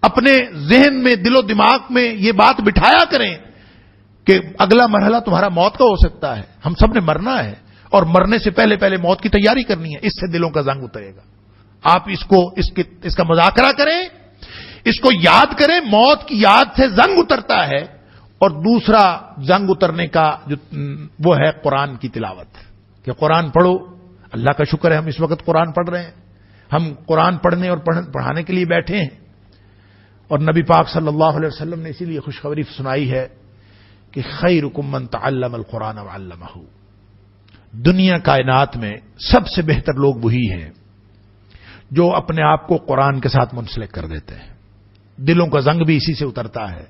اپنے ذہن میں، دل و دماغ میں یہ بات بٹھایا کریں کہ اگلا مرحلہ تمہارا موت کا ہو سکتا ہے، ہم سب نے مرنا ہے اور مرنے سے پہلے پہلے موت کی تیاری کرنی ہے. اس سے دلوں کا زنگ اترے گا. آپ اس کا مذاکرہ کریں، اس کو یاد کریں. موت کی یاد سے زنگ اترتا ہے. اور دوسرا زنگ اترنے کا جو وہ ہے قرآن کی تلاوت، کہ قرآن پڑھو. اللہ کا شکر ہے ہم اس وقت قرآن پڑھ رہے ہیں، ہم قرآن پڑھنے اور پڑھانے کے لیے بیٹھے ہیں. اور نبی پاک صلی اللہ علیہ وسلم نے اسی لیے خوشخبری سنائی ہے کہ خیرکم من تعلم القرآن وعلمہ. دنیا کائنات میں سب سے بہتر لوگ وہی ہیں جو اپنے آپ کو قرآن کے ساتھ منسلک کر دیتے ہیں. دلوں کا زنگ بھی اسی سے اترتا ہے،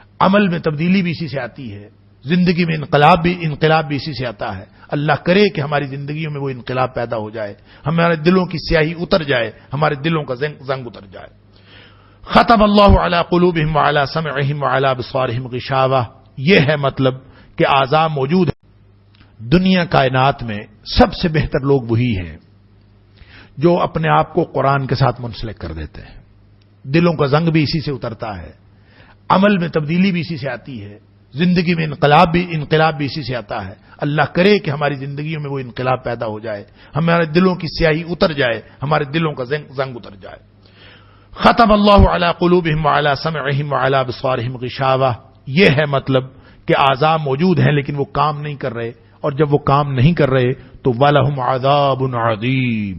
عمل میں تبدیلی بھی اسی سے آتی ہے، زندگی میں انقلاب بھی اسی سے آتا ہے. اللہ کرے کہ ہماری زندگیوں میں وہ انقلاب پیدا ہو جائے، ہمارے دلوں کی سیاہی اتر جائے، ہمارے دلوں کا زنگ اتر جائے. ختم اللہ علی قلوبہم وعلی سمعہم وعلی ابصارہم غشاوہ. یہ ہے مطلب کہ اعضاء موجود ہیں. دنیا کائنات میں سب سے بہتر لوگ وہی ہیں جو اپنے آپ کو قرآن کے ساتھ منسلک کر دیتے ہیں. دلوں کا زنگ بھی اسی سے اترتا ہے، عمل میں تبدیلی بھی اسی سے آتی ہے، زندگی میں انقلاب بھی اسی سے آتا ہے. اللہ کرے کہ ہماری زندگیوں میں وہ انقلاب پیدا ہو جائے، ہمارے دلوں کی سیاہی اتر جائے، ہمارے دلوں کا زنگ اتر جائے. ختم اللہ علی قلوبہم وعلی سمعہم وعلی ابصارہم غشاوہ. یہ ہے مطلب کہ اعضاء موجود ہیں لیکن وہ کام نہیں کر رہے، اور جب وہ کام نہیں کر رہے تو وَلَهُمْ عَذَابٌ عَظِيمٌ.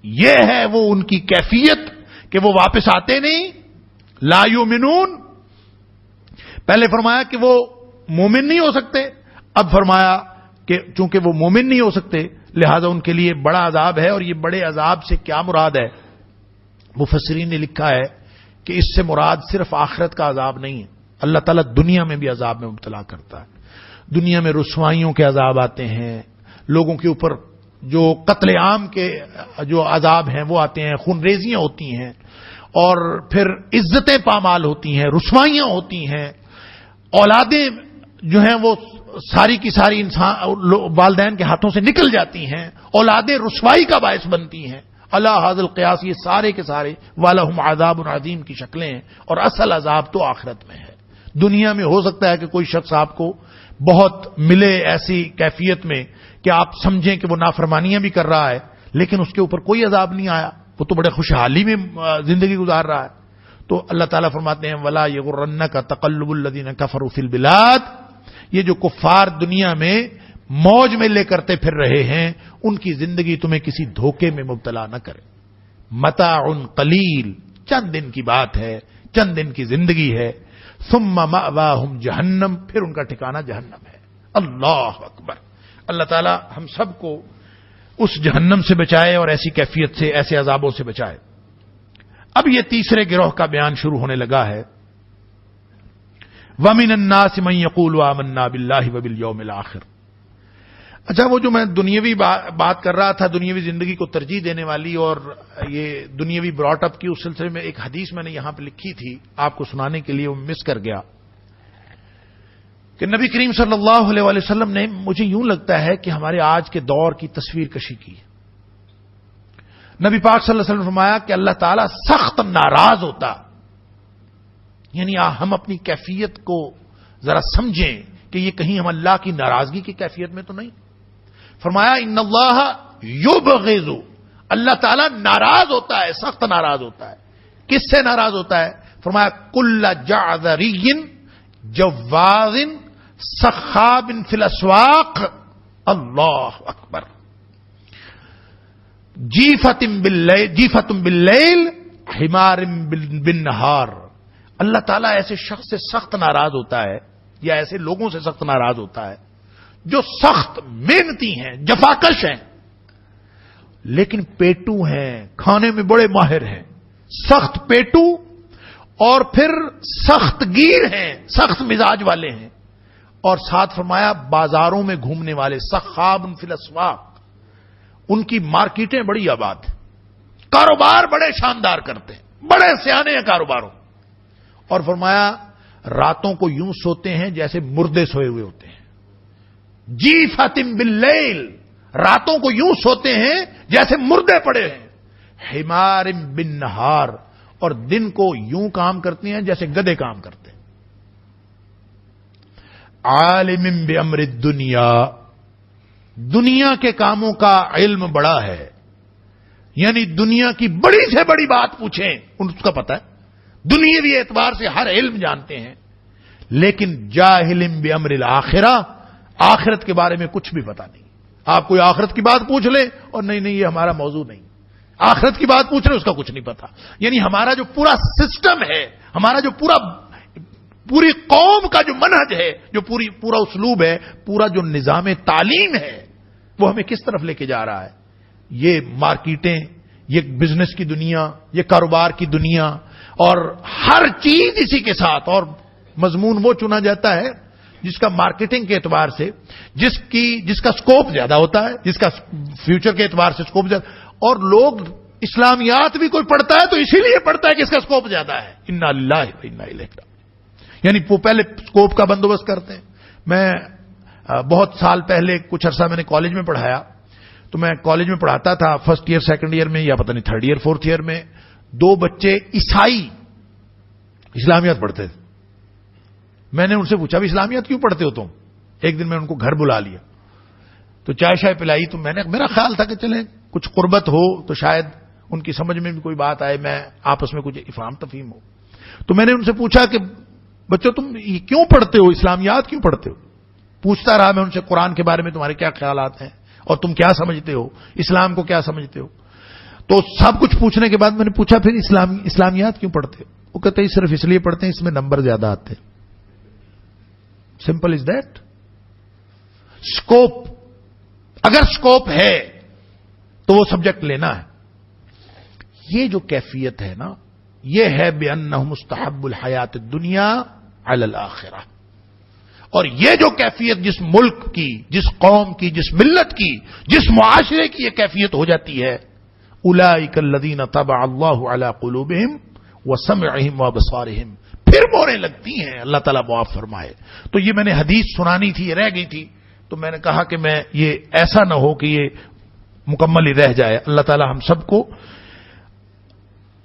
یہ ہے وہ ان کی کیفیت کہ وہ واپس آتے نہیں. لا یؤمنون. پہلے فرمایا کہ وہ مومن نہیں ہو سکتے، اب فرمایا کہ چونکہ وہ مومن نہیں ہو سکتے لہذا ان کے لیے بڑا عذاب ہے. اور یہ بڑے عذاب سے کیا مراد ہے؟ مفسرین نے لکھا ہے کہ اس سے مراد صرف آخرت کا عذاب نہیں ہے، اللہ تعالیٰ دنیا میں بھی عذاب میں مبتلا کرتا ہے. دنیا میں رسوائیوں کے عذاب آتے ہیں، لوگوں کے اوپر جو قتل عام کے جو عذاب ہیں وہ آتے ہیں، خون ریزیاں ہوتی ہیں، اور پھر عزتیں پامال ہوتی ہیں، رسوائیاں ہوتی ہیں، اولادیں جو ہیں وہ ساری کی ساری انسان والدین کے ہاتھوں سے نکل جاتی ہیں، اولادیں رسوائی کا باعث بنتی ہیں. اللہ حاضل قیاس، یہ سارے کے سارے وَلَهُمْ عَذَابٌ عَظِيمٌ کی شکلیں ہیں، اور اصل عذاب تو آخرت میں ہے. دنیا میں ہو سکتا ہے کہ کوئی شخص آپ کو بہت ملے ایسی کیفیت میں کہ آپ سمجھیں کہ وہ نافرمانیاں بھی کر رہا ہے، لیکن اس کے اوپر کوئی عذاب نہیں آیا، وہ تو بڑے خوشحالی میں زندگی گزار رہا ہے. تو اللہ تعالیٰ فرماتے ہیں وَلَا يَغُرَّنَّكَ تَقَلُّبُ الَّذِينَ كَفَرُوا فِي الْبِلَادِ، یہ جو کفار دنیا میں موج میں لے کرتے پھر رہے ہیں، ان کی زندگی تمہیں کسی دھوکے میں مبتلا نہ کرے. متاع قلیل، چند دن کی بات ہے، چند دن کی زندگی ہے. ثم مأواہم جہنم، پھر ان کا ٹھکانہ جہنم ہے. اللہ اکبر. اللہ تعالی ہم سب کو اس جہنم سے بچائے اور ایسی کیفیت سے، ایسے عذابوں سے بچائے. اب یہ تیسرے گروہ کا بیان شروع ہونے لگا ہے. وَمِنَ النَّاسِ مَن يَقُولُ آمَنَّا بِاللَّهِ وَبِالْيَوْمِ الْآخِرِ. اچھا، وہ جو میں دنیاوی بات کر رہا تھا، دنیاوی زندگی کو ترجیح دینے والی اور یہ دنیاوی براٹ اپ کی، اس سلسلے میں ایک حدیث میں نے یہاں پہ لکھی تھی آپ کو سنانے کے لیے، وہ مس کر گیا کہ نبی کریم صلی اللہ علیہ وآلہ وسلم نے، مجھے یوں لگتا ہے کہ ہمارے آج کے دور کی تصویر کشی کی. نبی پاک صلی اللہ علیہ وسلم نے فرمایا کہ اللہ تعالیٰ سخت ناراض ہوتا. یعنی ہم اپنی کیفیت کو ذرا سمجھیں کہ یہ کہیں ہم اللہ کی ناراضگی کی کیفیت میں تو نہیں. فرمایا ان اللہ یبغض، اللہ تعالیٰ ناراض ہوتا ہے، سخت ناراض ہوتا ہے. کس سے ناراض ہوتا ہے؟ فرمایا کل جعذری جواز سخاب فی الاسواق. اللہ اکبر. جیفت باللیل حمار بالنہار. اللہ تعالیٰ ایسے شخص سے سخت ناراض ہوتا ہے، یا ایسے لوگوں سے سخت ناراض ہوتا ہے جو سخت محنتی ہیں، جفاکش ہیں، لیکن پیٹو ہیں، کھانے میں بڑے ماہر ہیں. سخت پیٹو اور پھر سخت گیر ہیں، سخت مزاج والے ہیں. اور ساتھ فرمایا بازاروں میں گھومنے والے، سخاب فی الاسواق، ان کی مارکیٹیں بڑی آباد ہیں، کاروبار بڑے شاندار کرتے ہیں، بڑے سیانے ہیں کاروباروں. اور فرمایا راتوں کو یوں سوتے ہیں جیسے مردے سوئے ہوئے ہوتے ہیں. جی فاتم باللیل، راتوں کو یوں سوتے ہیں جیسے مردے پڑے ہیں. حمار بالنہار، اور دن کو یوں کام کرتے ہیں جیسے گدھے کام کرتے ہیں. عالم بامر الدنیا، دنیا کے کاموں کا علم بڑا ہے، یعنی دنیا کی بڑی سے بڑی بات پوچھیں اس کا پتہ ہے، دنیاوی اعتبار سے ہر علم جانتے ہیں. لیکن جاہل بامر الآخرہ، آخرت کے بارے میں کچھ بھی پتہ نہیں. آپ کوئی آخرت کی بات پوچھ لیں اور نہیں یہ ہمارا موضوع نہیں، آخرت کی بات پوچھ رہے اس کا کچھ نہیں پتا. یعنی ہمارا جو پورا سسٹم ہے، ہمارا جو پوری قوم کا جو منہج ہے، جو پورا اسلوب ہے، پورا جو نظام تعلیم ہے، وہ ہمیں کس طرف لے کے جا رہا ہے؟ یہ مارکیٹیں، یہ بزنس کی دنیا، یہ کاروبار کی دنیا، اور ہر چیز اسی کے ساتھ. اور مضمون وہ چنا جاتا ہے جس کا مارکیٹنگ کے اعتبار سے، جس کا سکوپ زیادہ ہوتا ہے، جس کا فیوچر کے اعتبار سے سکوپ زیادہ. اور لوگ اسلامیات بھی کوئی پڑھتا ہے تو اسی لیے پڑھتا ہے کہ اس کا سکوپ زیادہ ہے. انا للہ و انا الیہ راجعون. یعنی وہ پہلے سکوپ کا بندوبست کرتے ہیں. میں بہت سال پہلے کچھ عرصہ میں نے کالج میں پڑھایا، تو میں کالج میں پڑھاتا تھا فرسٹ ایئر سیکنڈ ایئر میں، یا پتہ نہیں تھرڈ ایئر فورتھ ایئر میں. 2 بچے عیسائی اسلامیات پڑھتے تھے. میں نے ان سے پوچھا بھی اسلامیات کیوں پڑھتے ہو تم؟ ایک دن میں ان کو گھر بلا لیا تو چائے شائے پلائی. تو میرا خیال تھا کہ چلیں کچھ قربت ہو تو شاید ان کی سمجھ میں بھی کوئی بات آئے، میں آپس میں کچھ افہام تفہیم ہو. تو میں نے ان سے پوچھا کہ بچوں تم یہ کیوں پڑھتے ہو، اسلامیات کیوں پڑھتے ہو؟ پوچھتا رہا میں ان سے قرآن کے بارے میں تمہارے کیا خیالات ہیں اور تم کیا سمجھتے ہو، اسلام کو کیا سمجھتے ہو. تو سب کچھ پوچھنے کے بعد میں نے پوچھا پھر اسلامیات کیوں پڑھتے ہو؟ وہ کہتے ہیں صرف اس لیے پڑھتے ہیں اس میں نمبر زیادہ آتے ہیں. Simple is that. سکوپ، اگر سکوپ ہے تو وہ سبجیکٹ لینا ہے. یہ جو کیفیت ہے نا، یہ ہے بِأَنَّهُ مُسْتَحَبُّ الْحَيَاةِ الدُّنْيَا عَلَى الْآخِرَةِ. اور یہ جو کیفیت جس ملک کی، جس قوم کی، جس ملت کی، جس معاشرے کی یہ کیفیت ہو جاتی ہے، اولئک الذین طبع اللہ علی قلوبہم وسمعہم وابصارہم، پھر موریں لگتی ہیں. اللہ تعالیٰ معاف فرمائے. تو یہ میں نے حدیث سنانی تھی، یہ رہ گئی تھی، تو میں نے کہا کہ میں یہ ایسا نہ ہو کہ یہ مکمل ہی رہ جائے. اللہ تعالیٰ ہم سب کو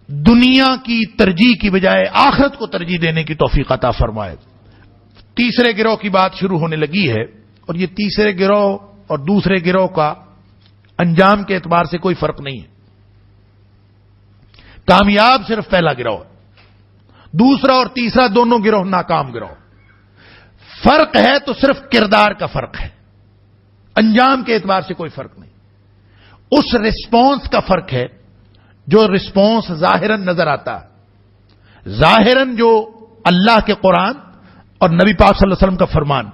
دنیا کی ترجیح کی بجائے آخرت کو ترجیح دینے کی توفیق عطا فرمائے. تیسرے گروہ کی بات شروع ہونے لگی ہے، اور یہ تیسرے گروہ اور دوسرے گروہ کا انجام کے اعتبار سے کوئی فرق نہیں ہے. کامیاب صرف پہلا گروہ، دوسرا اور تیسرا دونوں گروہ ناکام گروہ. فرق ہے تو صرف کردار کا فرق ہے، انجام کے اعتبار سے کوئی فرق نہیں. اس رسپانس کا فرق ہے جو رسپانس ظاہراً نظر آتا ہے. ظاہراً جو اللہ کے قرآن اور نبی پاک صلی اللہ علیہ وسلم کا فرمان،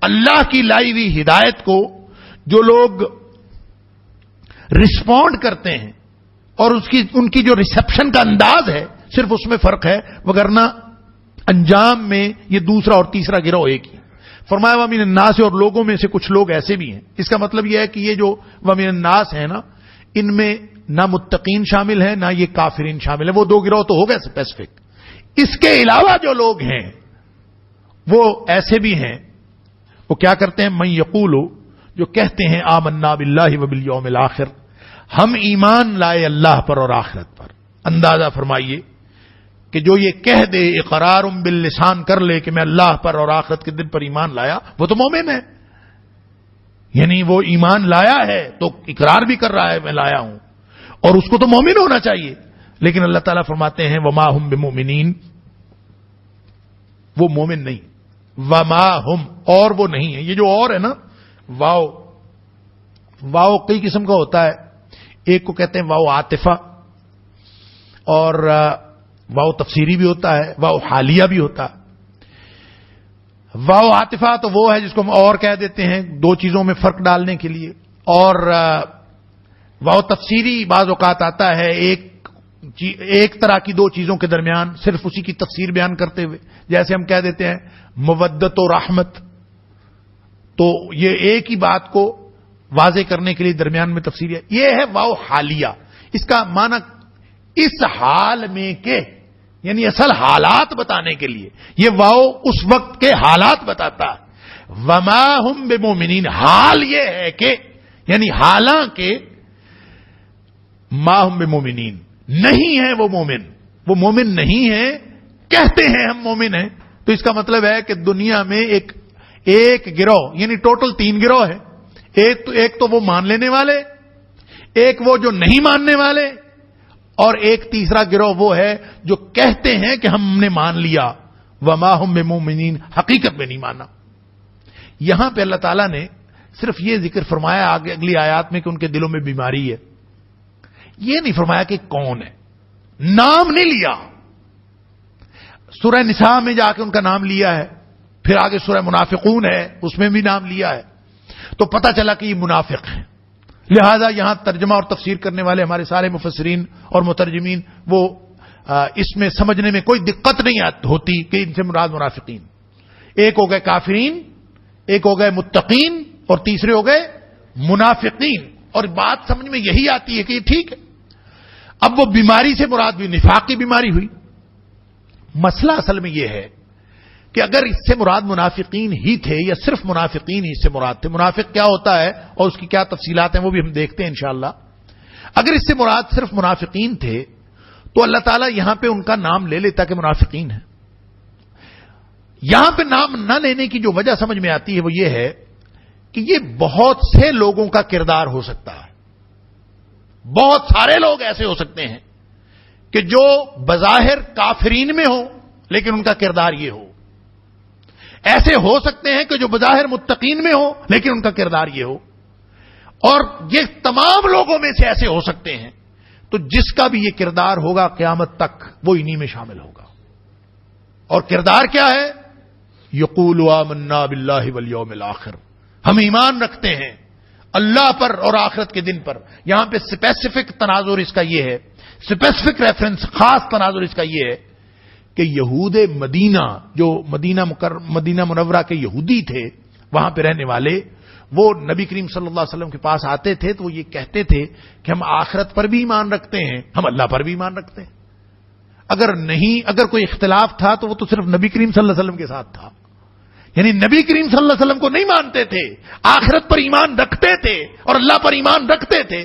اللہ کی لائی ہوئی ہدایت کو جو لوگ رسپونڈ کرتے ہیں اور ان کی جو ریسپشن کا انداز ہے، صرف اس میں فرق ہے، وگرنہ انجام میں یہ دوسرا اور تیسرا گروہ ایک ہی. فرمایا وَمِنَ النَّاسِ، اور لوگوں میں سے کچھ لوگ ایسے بھی ہیں. اس کا مطلب یہ ہے کہ یہ جو وَمِنَ النَّاسِ ہے نا، ان میں نہ متقین شامل ہیں نہ یہ کافرین شامل ہیں. وہ دو گروہ تو ہو گئے اسپیسیفک. اس کے علاوہ جو لوگ ہیں وہ ایسے بھی ہیں. وہ کیا کرتے ہیں؟ من یقول، جو کہتے ہیں آمنا باللہ وبالیوم الآخر، ہم ایمان لائے اللہ پر اور آخرت پر. اندازہ فرمائیے کہ جو یہ کہہ دے، اقرار باللسان کر لے کہ میں اللہ پر اور آخرت کے دن پر ایمان لایا، وہ تو مومن ہے. یعنی وہ ایمان لایا ہے تو اقرار بھی کر رہا ہے میں لایا ہوں، اور اس کو تو مومن ہونا چاہیے. لیکن اللہ تعالیٰ فرماتے ہیں وما ہم بمؤمنین، وہ مومن نہیں. وما ہم، اور وہ نہیں ہے. یہ جو اور ہے نا، واو کئی قسم کا ہوتا ہے. ایک کو کہتے ہیں واو عاطفہ، اور واو تفسیری بھی ہوتا ہے، واو حالیہ بھی ہوتا ہے. واو عاطفہ تو وہ ہے جس کو ہم اور کہہ دیتے ہیں دو چیزوں میں فرق ڈالنے کے لیے. اور واو تفسیری بعض اوقات آتا ہے ایک طرح کی دو چیزوں کے درمیان صرف اسی کی تفسیر بیان کرتے ہوئے. جیسے ہم کہہ دیتے ہیں مودت و رحمت، تو یہ ایک ہی بات کو واضح کرنے کے لیے درمیان میں تفسیر ہے. یہ ہے واو حالیہ. اس کا معنی اس حال میں کہ، یعنی اصل حالات بتانے کے لیے. یہ واو اس وقت کے حالات بتاتا ہے. وما ہم بمؤمنین، حال یہ ہے کہ، یعنی حالانکہ ما ہم بمؤمنین، نہیں ہے وہ مومن. وہ مومن نہیں ہے، کہتے ہیں ہم مومن ہیں. تو اس کا مطلب ہے کہ دنیا میں ایک گروہ، یعنی ٹوٹل 3 گروہ ہے. ایک تو وہ مان لینے والے، ایک وہ جو نہیں ماننے والے، اور ایک تیسرا گروہ وہ ہے جو کہتے ہیں کہ ہم نے مان لیا. وما ہم بمؤمنین، حقیقت میں نہیں مانا. یہاں پہ اللہ تعالیٰ نے صرف یہ ذکر فرمایا آگے اگلی آیات میں کہ ان کے دلوں میں بیماری ہے. یہ نہیں فرمایا کہ کون ہے، نام نہیں لیا. سورہ نساء میں جا کے ان کا نام لیا ہے، پھر آگے سورہ منافقون ہے اس میں بھی نام لیا ہے. تو پتہ چلا کہ یہ منافق ہیں. لہذا یہاں ترجمہ اور تفسیر کرنے والے ہمارے سارے مفسرین اور مترجمین وہ اس میں سمجھنے میں کوئی دقت نہیں ہوتی کہ ان سے مراد منافقین. ایک ہو گئے کافرین، ایک ہو گئے متقین، اور تیسرے ہو گئے منافقین. اور بات سمجھ میں یہی آتی ہے کہ یہ ٹھیک ہے. اب وہ بیماری سے مراد بھی نفاق کی بیماری ہوئی. مسئلہ اصل میں یہ ہے کہ اگر اس سے مراد منافقین ہی تھے یا صرف منافقین ہی اس سے مراد تھے، منافق کیا ہوتا ہے اور اس کی کیا تفصیلات ہیں وہ بھی ہم دیکھتے ہیں انشاءاللہ. اگر اس سے مراد صرف منافقین تھے تو اللہ تعالیٰ یہاں پہ ان کا نام لے لیتا کہ منافقین ہیں. یہاں پہ نام نہ لینے کی جو وجہ سمجھ میں آتی ہے وہ یہ ہے کہ یہ بہت سے لوگوں کا کردار ہو سکتا ہے. بہت سارے لوگ ایسے ہو سکتے ہیں کہ جو بظاہر کافرین میں ہو لیکن ان کا کردار یہ ہو. ایسے ہو سکتے ہیں کہ جو بظاہر متقین میں ہو لیکن ان کا کردار یہ ہو. اور یہ تمام لوگوں میں سے ایسے ہو سکتے ہیں. تو جس کا بھی یہ کردار ہوگا قیامت تک وہ انہی میں شامل ہوگا. اور کردار کیا ہے؟ یقول آمنا باللہ والیوم الآخر، ہم ایمان رکھتے ہیں اللہ پر اور آخرت کے دن پر. یہاں پہ اسپیسیفک تناظر اس کا یہ ہے، اسپیسیفک ریفرنس، خاص تناظر اس کا یہ ہے کہ یہود مدینہ جو مدینہ منورہ کے یہودی تھے، وہاں پہ رہنے والے، وہ نبی کریم صلی اللہ علیہ وسلم کے پاس آتے تھے تو وہ یہ کہتے تھے کہ ہم آخرت پر بھی ایمان رکھتے ہیں، ہم اللہ پر بھی ایمان رکھتے ہیں. اگر کوئی اختلاف تھا تو وہ تو صرف نبی کریم صلی اللہ علیہ وسلم کے ساتھ تھا. یعنی نبی کریم صلی اللہ علیہ وسلم کو نہیں مانتے تھے، آخرت پر ایمان رکھتے تھے اور اللہ پر ایمان رکھتے تھے.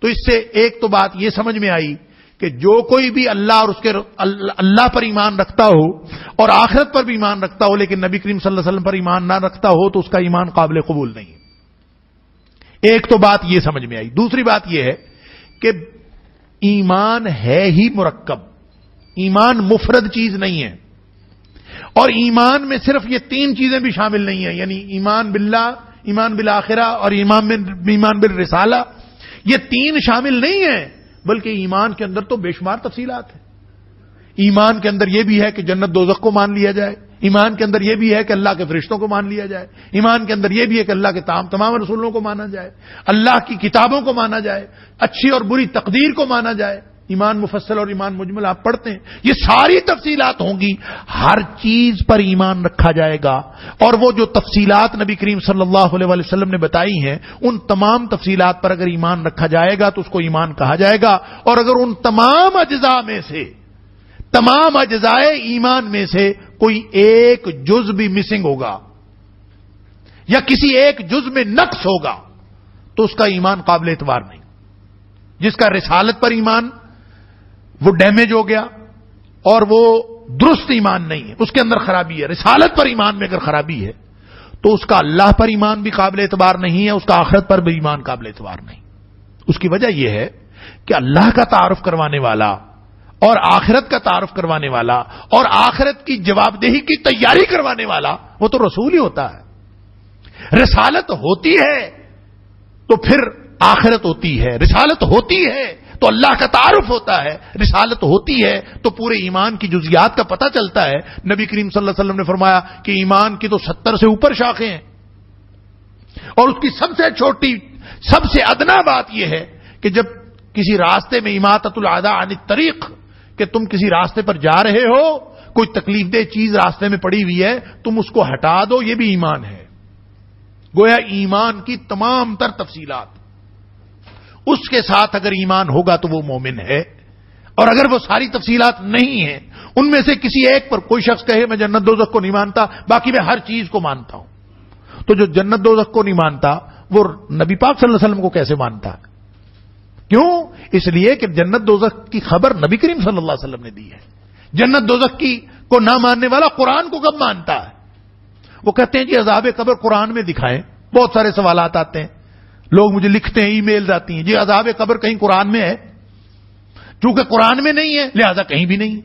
تو اس سے ایک تو بات یہ سمجھ میں آئی کہ جو کوئی بھی اللہ اور اس کے اللہ پر ایمان رکھتا ہو اور آخرت پر بھی ایمان رکھتا ہو لیکن نبی کریم صلی اللہ علیہ وسلم پر ایمان نہ رکھتا ہو تو اس کا ایمان قابل قبول نہیں. ایک تو بات یہ سمجھ میں آئی. دوسری بات یہ ہے کہ ایمان ہے ہی مرکب، ایمان مفرد چیز نہیں ہے، اور ایمان میں صرف یہ تین چیزیں بھی شامل نہیں ہیں، یعنی ایمان باللہ، ایمان بالآخرہ اور ایمان بالرسالہ، یہ تین شامل نہیں ہیں، بلکہ ایمان کے اندر تو بے شمار تفصیلات ہیں. ایمان کے اندر یہ بھی ہے کہ جنت دوزخ کو مان لیا جائے، ایمان کے اندر یہ بھی ہے کہ اللہ کے فرشتوں کو مان لیا جائے، ایمان کے اندر یہ بھی ہے کہ اللہ کے تمام رسولوں کو مانا جائے، اللہ کی کتابوں کو مانا جائے، اچھی اور بری تقدیر کو مانا جائے. ایمان مفصل اور ایمان مجمل آپ پڑھتے ہیں، یہ ساری تفصیلات ہوں گی، ہر چیز پر ایمان رکھا جائے گا. اور وہ جو تفصیلات نبی کریم صلی اللہ علیہ وسلم نے بتائی ہیں ان تمام تفصیلات پر اگر ایمان رکھا جائے گا تو اس کو ایمان کہا جائے گا. اور اگر ان تمام اجزاء میں سے، تمام اجزائے ایمان میں سے کوئی ایک جز بھی مسنگ ہوگا یا کسی ایک جز میں نقص ہوگا تو اس کا ایمان قابل اعتبار نہیں. جس کا رسالت پر ایمان وہ ڈیمیج ہو گیا اور وہ درست ایمان نہیں ہے، اس کے اندر خرابی ہے. رسالت پر ایمان میں اگر خرابی ہے تو اس کا اللہ پر ایمان بھی قابل اعتبار نہیں ہے، اس کا آخرت پر بھی ایمان قابل اعتبار نہیں. اس کی وجہ یہ ہے کہ اللہ کا تعارف کروانے والا اور آخرت کا تعارف کروانے والا اور آخرت کی جواب دہی کی تیاری کروانے والا وہ تو رسول ہی ہوتا ہے. رسالت ہوتی ہے تو پھر آخرت ہوتی ہے، رسالت ہوتی ہے تو اللہ کا تعارف ہوتا ہے، رسالت ہوتی ہے تو پورے ایمان کی جزیات کا پتہ چلتا ہے. نبی کریم صلی اللہ علیہ وسلم نے فرمایا کہ ایمان کی تو 70 سے اوپر شاخیں ہیں، اور اس کی سب سے چھوٹی، سب سے ادنا بات یہ ہے کہ جب کسی راستے میں اماطۃ الاذى عن الطریق، کہ تم کسی راستے پر جا رہے ہو، کوئی تکلیف دہ چیز راستے میں پڑی ہوئی ہے، تم اس کو ہٹا دو، یہ بھی ایمان ہے. گویا ایمان کی تمام تر تفصیلات، اس کے ساتھ اگر ایمان ہوگا تو وہ مومن ہے. اور اگر وہ ساری تفصیلات نہیں ہیں، ان میں سے کسی ایک پر کوئی شخص کہے میں جنت دوزخ کو نہیں مانتا، باقی میں ہر چیز کو مانتا ہوں، تو جو جنت دوزخ کو نہیں مانتا وہ نبی پاک صلی اللہ علیہ وسلم کو کیسے مانتا ہے؟ کیوں؟ اس لیے کہ جنت دوزخ کی خبر نبی کریم صلی اللہ علیہ وسلم نے دی ہے. جنت دوزخ کی کو نہ ماننے والا قرآن کو کب مانتا ہے؟ وہ کہتے ہیں جی عذاب قبر قرآن میں دکھائیں. بہت سارے سوالات آتے ہیں، لوگ مجھے لکھتے ہیں، ای میلز آتی ہیں، جی عذاب قبر کہیں قرآن میں ہے؟ چونکہ قرآن میں نہیں ہے لہذا کہیں بھی نہیں.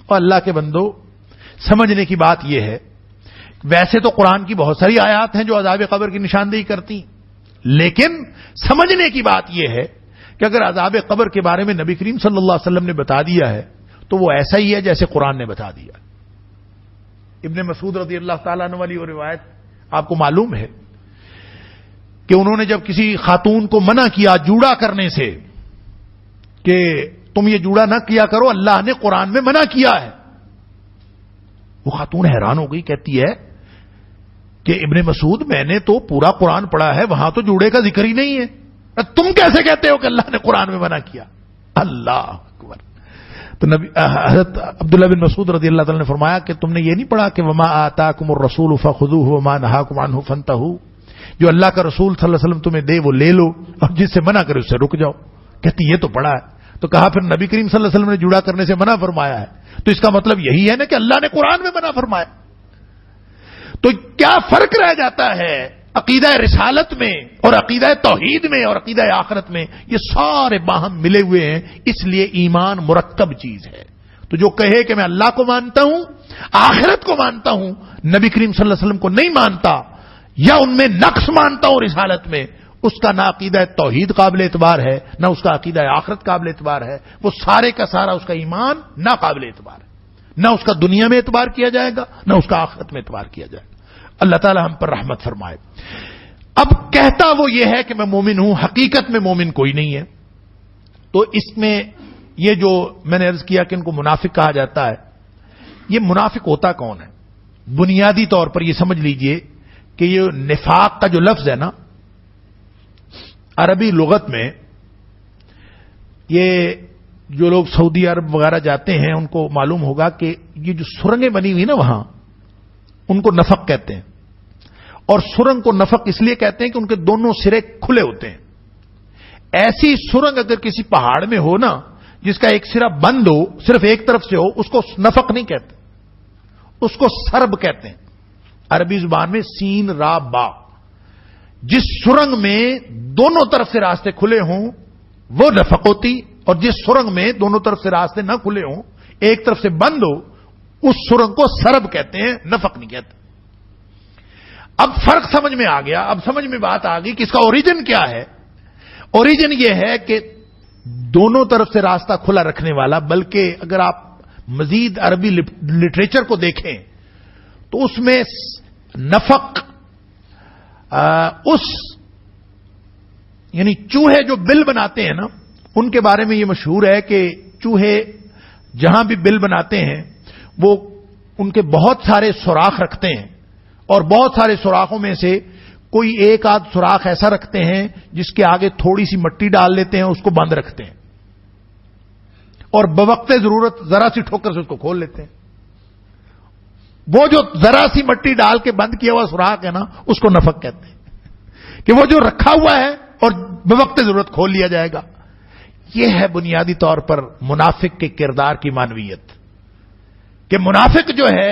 اور اللہ کے بندو، سمجھنے کی بات یہ ہے، ویسے تو قرآن کی بہت ساری آیات ہیں جو عذاب قبر کی نشاندہی کرتی، لیکن سمجھنے کی بات یہ ہے کہ اگر عذاب قبر کے بارے میں نبی کریم صلی اللہ علیہ وسلم نے بتا دیا ہے تو وہ ایسا ہی ہے جیسے قرآن نے بتا دیا. ابن مسعود رضی اللہ تعالیٰ عنہ والی وہ روایت آپ کو معلوم ہے کہ انہوں نے جب کسی خاتون کو منع کیا جوڑا کرنے سے کہ تم یہ جوڑا نہ کیا کرو، اللہ نے قرآن میں منع کیا ہے. وہ خاتون حیران ہو گئی، کہتی ہے کہ ابن مسعود میں نے تو پورا قرآن پڑھا ہے، وہاں تو جوڑے کا ذکر ہی نہیں ہے، تم کیسے کہتے ہو کہ اللہ نے قرآن میں منع کیا؟ اللہ اکبر. تو نبی حضرت عبداللہ بن مسعود رضی اللہ تعالی نے فرمایا کہ تم نے یہ نہیں پڑھا کہ وما آتاکم الرسول فخذوہ وما نہاکم عنہ فانتہوا، جو اللہ کا رسول صلی اللہ علیہ وسلم تمہیں دے وہ لے لو اور جس سے منع کرے اس سے رک جاؤ. کہتی یہ تو پڑھا ہے. تو کہا پھر نبی کریم صلی اللہ علیہ وسلم نے جڑا کرنے سے منع فرمایا ہے تو اس کا مطلب یہی ہے نا کہ اللہ نے قرآن میں منع فرمایا. تو کیا فرق رہ جاتا ہے عقیدہ رسالت میں اور عقیدہ توحید میں اور عقیدہ آخرت میں؟ یہ سارے باہم ملے ہوئے ہیں، اس لیے ایمان مرکب چیز ہے. تو جو کہے کہ میں اللہ کو مانتا ہوں، آخرت کو مانتا ہوں، نبی کریم صلی اللہ علیہ وسلم کو نہیں مانتا یا ان میں نقص مانتا ہوں رسالت میں، اس کا نہ عقیدہ توحید قابل اعتبار ہے نہ اس کا عقیدہ آخرت قابل اعتبار ہے. وہ سارے کا سارا اس کا ایمان نہ قابل اعتبار ہے، نہ اس کا دنیا میں اعتبار کیا جائے گا نہ اس کا آخرت میں اعتبار کیا جائے گا. اللہ تعالی ہم پر رحمت فرمائے. اب کہتا وہ یہ ہے کہ میں مومن ہوں، حقیقت میں مومن کوئی نہیں ہے. تو اس میں یہ جو میں نے عرض کیا کہ ان کو منافق کہا جاتا ہے، یہ منافق ہوتا کون ہے؟ بنیادی طور پر یہ سمجھ لیجئے کہ یہ نفاق کا جو لفظ ہے نا، عربی لغت میں یہ جو لوگ سعودی عرب وغیرہ جاتے ہیں ان کو معلوم ہوگا کہ یہ جو سرنگیں بنی ہوئی نا وہاں، ان کو نفق کہتے ہیں. اور سرنگ کو نفق اس لیے کہتے ہیں کہ ان کے دونوں سرے کھلے ہوتے ہیں. ایسی سرنگ اگر کسی پہاڑ میں ہو نا جس کا ایک سرا بند ہو، صرف ایک طرف سے ہو، اس کو نفق نہیں کہتے، اس کو سرب کہتے ہیں. عربی زبان میں سین را با. جس سرنگ میں دونوں طرف سے راستے کھلے ہوں وہ نفق ہوتی، اور جس سرنگ میں دونوں طرف سے راستے نہ کھلے ہوں، ایک طرف سے بند ہو، اس سرنگ کو سرب کہتے ہیں، نفق نہیں کہتے. اب فرق سمجھ میں آ گیا. اب سمجھ میں بات آ گئی کہ اس کا اوریجن کیا ہے. اوریجن یہ ہے کہ دونوں طرف سے راستہ کھلا رکھنے والا، بلکہ اگر آپ مزید عربی لٹریچر کو دیکھیں تو اس میں نفق یعنی چوہے جو بل بناتے ہیں نا، ان کے بارے میں یہ مشہور ہے کہ چوہے جہاں بھی بل بناتے ہیں وہ ان کے بہت سارے سوراخ رکھتے ہیں، اور بہت سارے سوراخوں میں سے کوئی ایک آدھ سوراخ ایسا رکھتے ہیں جس کے آگے تھوڑی سی مٹی ڈال لیتے ہیں، اس کو بند رکھتے ہیں، اور بوقت ضرورت ذرا سی ٹھوکر سے اس کو کھول لیتے ہیں. وہ جو ذرا سی مٹی ڈال کے بند کیا ہوا سوراخ ہے نا، اس کو نفق کہتے ہیں کہ وہ جو رکھا ہوا ہے اور بوقت ضرورت کھول لیا جائے گا. یہ ہے بنیادی طور پر منافق کے کردار کی معنویت، کہ منافق جو ہے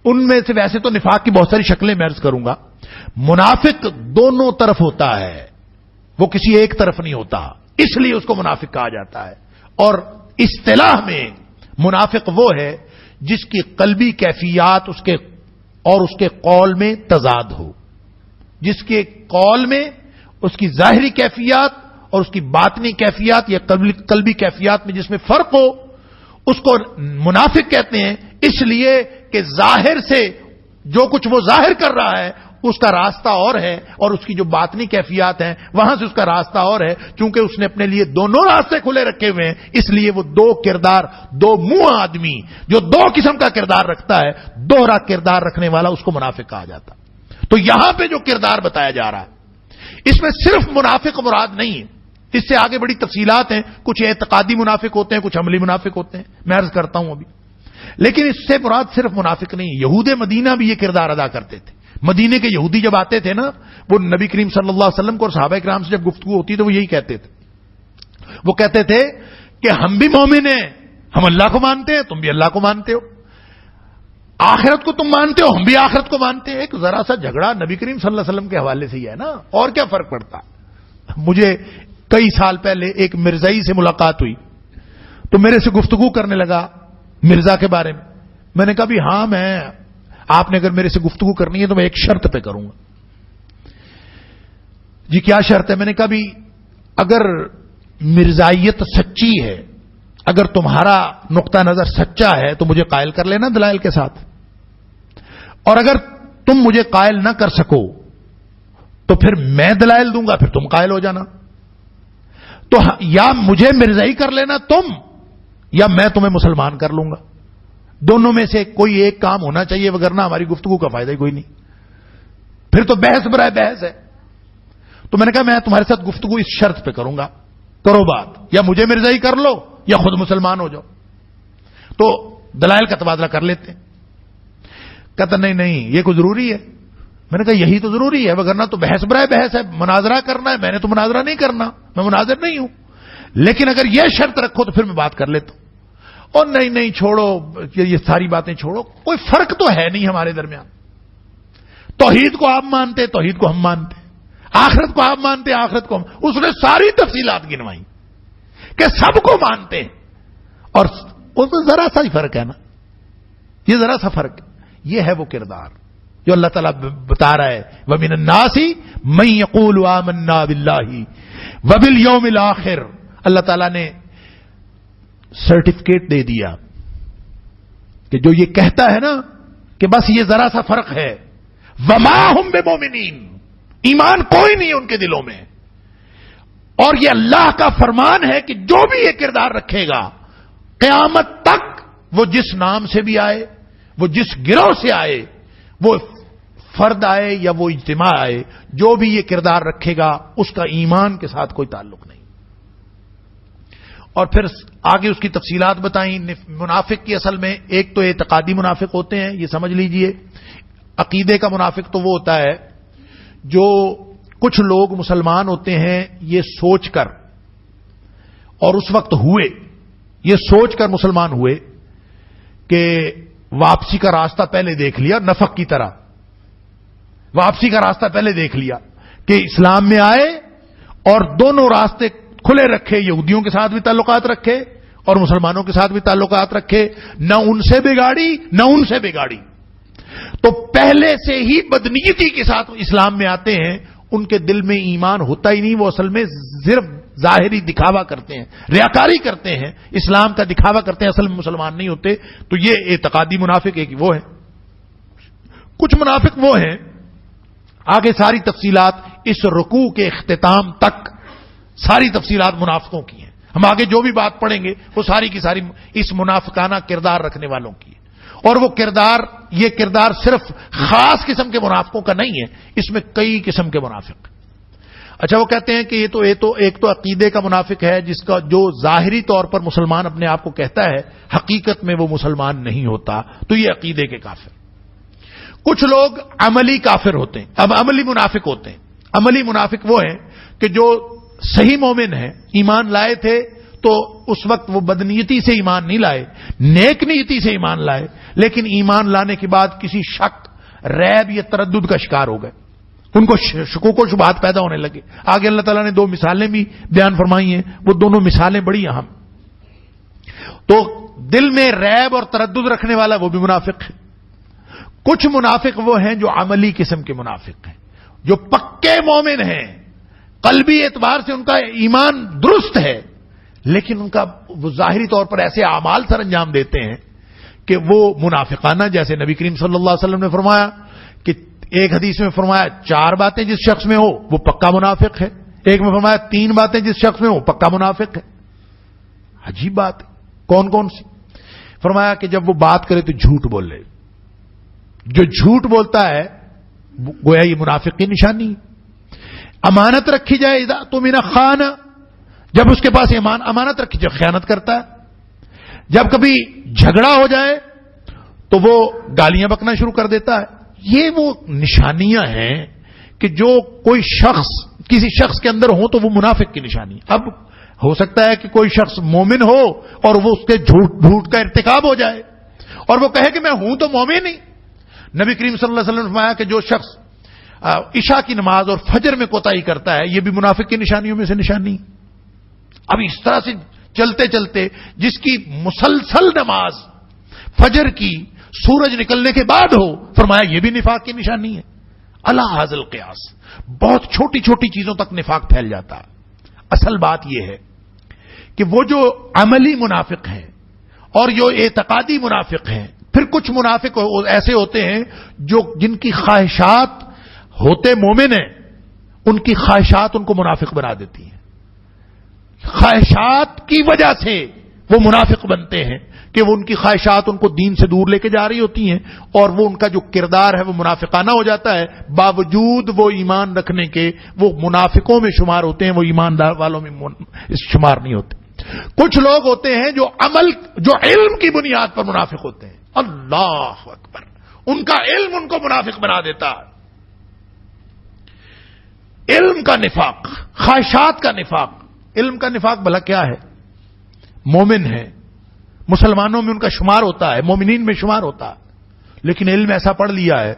ان میں سے، ویسے تو نفاق کی بہت ساری شکلیں میں عرض کروں گا، منافق دونوں طرف ہوتا ہے، وہ کسی ایک طرف نہیں ہوتا، اس لیے اس کو منافق کہا جاتا ہے. اور اصطلاح میں منافق وہ ہے جس کی قلبی کیفیات اس کے قول میں تضاد ہو، جس کے قول میں اس کی ظاہری کیفیات اور اس کی باطنی کیفیات یا قلبی کیفیات میں جس میں فرق ہو، اس کو منافق کہتے ہیں. اس لیے کہ ظاہر سے جو کچھ وہ ظاہر کر رہا ہے اس کا راستہ اور ہے، اور اس کی جو باطنی کیفیات ہیں وہاں سے اس کا راستہ اور ہے. چونکہ اس نے اپنے لیے دونوں راستے کھلے رکھے ہوئے ہیں، اس لیے وہ دو کردار، دو منہ آدمی جو دو قسم کا کردار رکھتا ہے، دوہرا کردار رکھنے والا، اس کو منافق کہا جاتا. تو یہاں پہ جو کردار بتایا جا رہا ہے اس میں صرف منافق مراد نہیں ہے، اس سے آگے بڑی تفصیلات ہیں. کچھ اعتقادی منافق ہوتے ہیں، کچھ عملی منافق ہوتے ہیں، میں عرض کرتا ہوں ابھی. لیکن اس سے مراد صرف منافق نہیں. یہود مدینہ بھی یہ کردار ادا کرتے تھے. مدینے کے یہودی جب آتے تھے نا، وہ نبی کریم صلی اللہ علیہ وسلم کو اور صحابہ کرام سے جب گفتگو ہوتی تو وہ یہی کہتے تھے. وہ کہتے تھے کہ ہم بھی مومن ہیں، ہم اللہ کو مانتے ہیں، تم بھی اللہ کو مانتے ہو، آخرت کو تم مانتے ہو، ہم بھی آخرت کو مانتے ہیں. ایک ذرا سا جھگڑا نبی کریم صلی اللہ علیہ وسلم کے حوالے سے ہی ہے نا، اور کیا فرق پڑتا. مجھے کئی سال پہلے ایک مرزائی سے ملاقات ہوئی تو میرے سے گفتگو کرنے لگا مرزا کے بارے میں. میں نے کہا بھی ہاں، آپ نے اگر میرے سے گفتگو کرنی ہے تو میں ایک شرط پہ کروں گا. جی کیا شرط ہے؟ میں نے کہا بھی اگر مرزائیت سچی ہے، اگر تمہارا نقطہ نظر سچا ہے تو مجھے قائل کر لینا دلائل کے ساتھ، اور اگر تم مجھے قائل نہ کر سکو تو پھر میں دلائل دوں گا، پھر تم قائل ہو جانا. تو یا مجھے مرزائی کر لینا تم، یا میں تمہیں مسلمان کر لوں گا. دونوں میں سے کوئی ایک کام ہونا چاہیے، وگرنہ ہماری گفتگو کا فائدہ ہی کوئی نہیں، پھر تو بحث برائے بحث ہے. تو میں نے کہا میں تمہارے ساتھ گفتگو اس شرط پہ کروں گا، کرو بات، یا مجھے مرزائی کر لو یا خود مسلمان ہو جاؤ. تو دلائل کا تبادلہ کر لیتے ہیں. کہتا نہیں یہ کوئی ضروری ہے. میں نے کہا یہی تو ضروری ہے، وگرنہ تو بحث برائے بحث ہے، مناظرہ کرنا ہے. میں نے تو مناظرہ نہیں کرنا، میں مناظر نہیں ہوں، لیکن اگر یہ شرط رکھو تو پھر میں بات کر لیتا ہوں. اور نہیں چھوڑو، یہ ساری باتیں چھوڑو، کوئی فرق تو ہے نہیں ہمارے درمیان. توحید کو آپ مانتے، توحید کو ہم مانتے، آخرت کو آپ مانتے، آخرت کو ہم. اس نے ساری تفصیلات گنوائی کہ سب کو مانتے ہیں، اور اس میں ذرا سا ہی فرق ہے نا، یہ ذرا سا فرق. یہ ہے وہ کردار جو اللہ تعالیٰ بتا رہا ہے. وَمِنَ النَّاسِ مَن يَقُولُ آمَنَّا بِاللَّهِ وَبِالْيَوْمِ الْآخِرِ. اللہ تعالیٰ نے سرٹیفکیٹ دے دیا کہ جو یہ کہتا ہے نا کہ بس یہ ذرا سا فرق ہے، وَمَا هُمْ بِمُؤْمِنِينَ، ایمان کوئی نہیں ان کے دلوں میں. اور یہ اللہ کا فرمان ہے کہ جو بھی یہ کردار رکھے گا قیامت تک وہ جس نام سے بھی آئے، وہ جس گروہ سے آئے، وہ فرد آئے یا وہ اجتماع آئے، جو بھی یہ کردار رکھے گا اس کا ایمان کے ساتھ کوئی تعلق نہیں۔ اور پھر آگے اس کی تفصیلات بتائیں۔ منافق کی اصل میں ایک تو اعتقادی منافق ہوتے ہیں، یہ سمجھ لیجئے۔ عقیدے کا منافق تو وہ ہوتا ہے جو کچھ لوگ مسلمان ہوتے ہیں یہ سوچ کر، اور اس وقت ہوئے، یہ سوچ کر مسلمان ہوئے کہ واپسی کا راستہ پہلے دیکھ لیا، نفق کی طرح واپسی کا راستہ پہلے دیکھ لیا کہ اسلام میں آئے اور دونوں راستے کھلے رکھے، یہودیوں کے ساتھ بھی تعلقات رکھے اور مسلمانوں کے ساتھ بھی تعلقات رکھے، نہ ان سے بگاڑی نہ ان سے بگاڑی۔ تو پہلے سے ہی بدنیتی کے ساتھ اسلام میں آتے ہیں، ان کے دل میں ایمان ہوتا ہی نہیں، وہ اصل میں صرف ظاہری دکھاوا کرتے ہیں، ریاکاری کرتے ہیں، اسلام کا دکھاوا کرتے ہیں، اصل میں مسلمان نہیں ہوتے۔ تو یہ اعتقادی منافق ایک وہ ہیں۔ کچھ منافق وہ ہیں، آگے ساری تفصیلات اس رکوع کے اختتام تک ساری تفصیلات منافقوں کی ہیں، ہم آگے جو بھی بات پڑھیں گے وہ ساری کی ساری اس منافقانہ کردار رکھنے والوں کی ہے۔ اور وہ کردار، یہ کردار صرف خاص قسم کے منافقوں کا نہیں ہے، اس میں کئی قسم کے منافق۔ اچھا، وہ کہتے ہیں کہ ایک تو عقیدے کا منافق ہے، جس کا جو ظاہری طور پر مسلمان اپنے آپ کو کہتا ہے، حقیقت میں وہ مسلمان نہیں ہوتا، تو یہ عقیدے کے کافر۔ کچھ لوگ عملی کافر ہوتے ہیں، اب عملی منافق ہوتے ہیں۔ عملی منافق وہ ہیں کہ جو صحیح مومن ہیں، ایمان لائے تھے تو اس وقت وہ بدنیتی سے ایمان نہیں لائے، نیک نیتی سے ایمان لائے، لیکن ایمان لانے کے بعد کسی شک، ریب یا تردد کا شکار ہو گئے، ان کو شکوک و شبہات پیدا ہونے لگے۔ آگے اللہ تعالیٰ نے دو مثالیں بھی بیان فرمائی ہیں، وہ دونوں مثالیں بڑی اہم۔ تو دل میں ریب اور تردد رکھنے والا وہ بھی منافق ہے۔ کچھ منافق وہ ہیں جو عملی قسم کے منافق ہیں، جو پکے مومن ہیں، قلبی اعتبار سے ان کا ایمان درست ہے، لیکن ان کا وہ ظاہری طور پر ایسے اعمال سر انجام دیتے ہیں کہ وہ منافقانہ، جیسے نبی کریم صلی اللہ علیہ وسلم نے فرمایا کہ ایک حدیث میں فرمایا 4 باتیں جس شخص میں ہو وہ پکا منافق ہے، ایک میں فرمایا 3 باتیں جس شخص میں ہو پکا منافق ہے۔ عجیب بات ہے، کون کون سی؟ فرمایا کہ جب وہ بات کرے تو جھوٹ بول لے، جو جھوٹ بولتا ہے گویا یہ منافق کی نشانی ہے۔ امانت رکھی جائے اذا تمن خان، جب اس کے پاس امانت رکھی جائے خیانت کرتا ہے۔ جب کبھی جھگڑا ہو جائے تو وہ گالیاں بکنا شروع کر دیتا ہے۔ یہ وہ نشانیاں ہیں کہ جو کوئی شخص کسی شخص کے اندر ہو تو وہ منافق کی نشانی۔ اب ہو سکتا ہے کہ کوئی شخص مومن ہو اور وہ اس کے جھوٹ کا ارتکاب ہو جائے اور وہ کہے کہ میں ہوں تو مومن ہی۔ نبی کریم صلی اللہ علیہ وسلم نے فرمایا کہ جو شخص عشاء کی نماز اور فجر میں کوتاہی کرتا ہے یہ بھی منافق کی نشانیوں میں سے نشانی۔ اب اس طرح سے چلتے چلتے جس کی مسلسل نماز فجر کی سورج نکلنے کے بعد ہو، فرمایا یہ بھی نفاق کی نشانی ہے۔ اللہ حاضل قیاس، بہت چھوٹی چھوٹی چیزوں تک نفاق پھیل جاتا ہے۔ اصل بات یہ ہے کہ وہ جو عملی منافق ہیں اور جو اعتقادی منافق ہیں، پھر کچھ منافق ایسے ہوتے ہیں جو جن کی خواہشات ہوتے مومن ہیں، ان کی خواہشات ان کو منافق بنا دیتی ہیں۔ خواہشات کی وجہ سے وہ منافق بنتے ہیں کہ وہ ان کی خواہشات ان کو دین سے دور لے کے جا رہی ہوتی ہیں اور وہ ان کا جو کردار ہے وہ منافقانہ ہو جاتا ہے، باوجود وہ ایمان رکھنے کے وہ منافقوں میں شمار ہوتے ہیں، وہ ایماندار والوں میں شمار نہیں ہوتے۔ کچھ لوگ ہوتے ہیں جو علم کی بنیاد پر منافق ہوتے ہیں۔ اللہ اکبر، ان کا علم ان کو منافق بنا دیتا ہے۔ علم کا نفاق، خواہشات کا نفاق۔ علم کا نفاق بھلا کیا ہے؟ مومن ہے، مسلمانوں میں ان کا شمار ہوتا ہے، مومنین میں شمار ہوتا ہے، لیکن علم ایسا پڑھ لیا ہے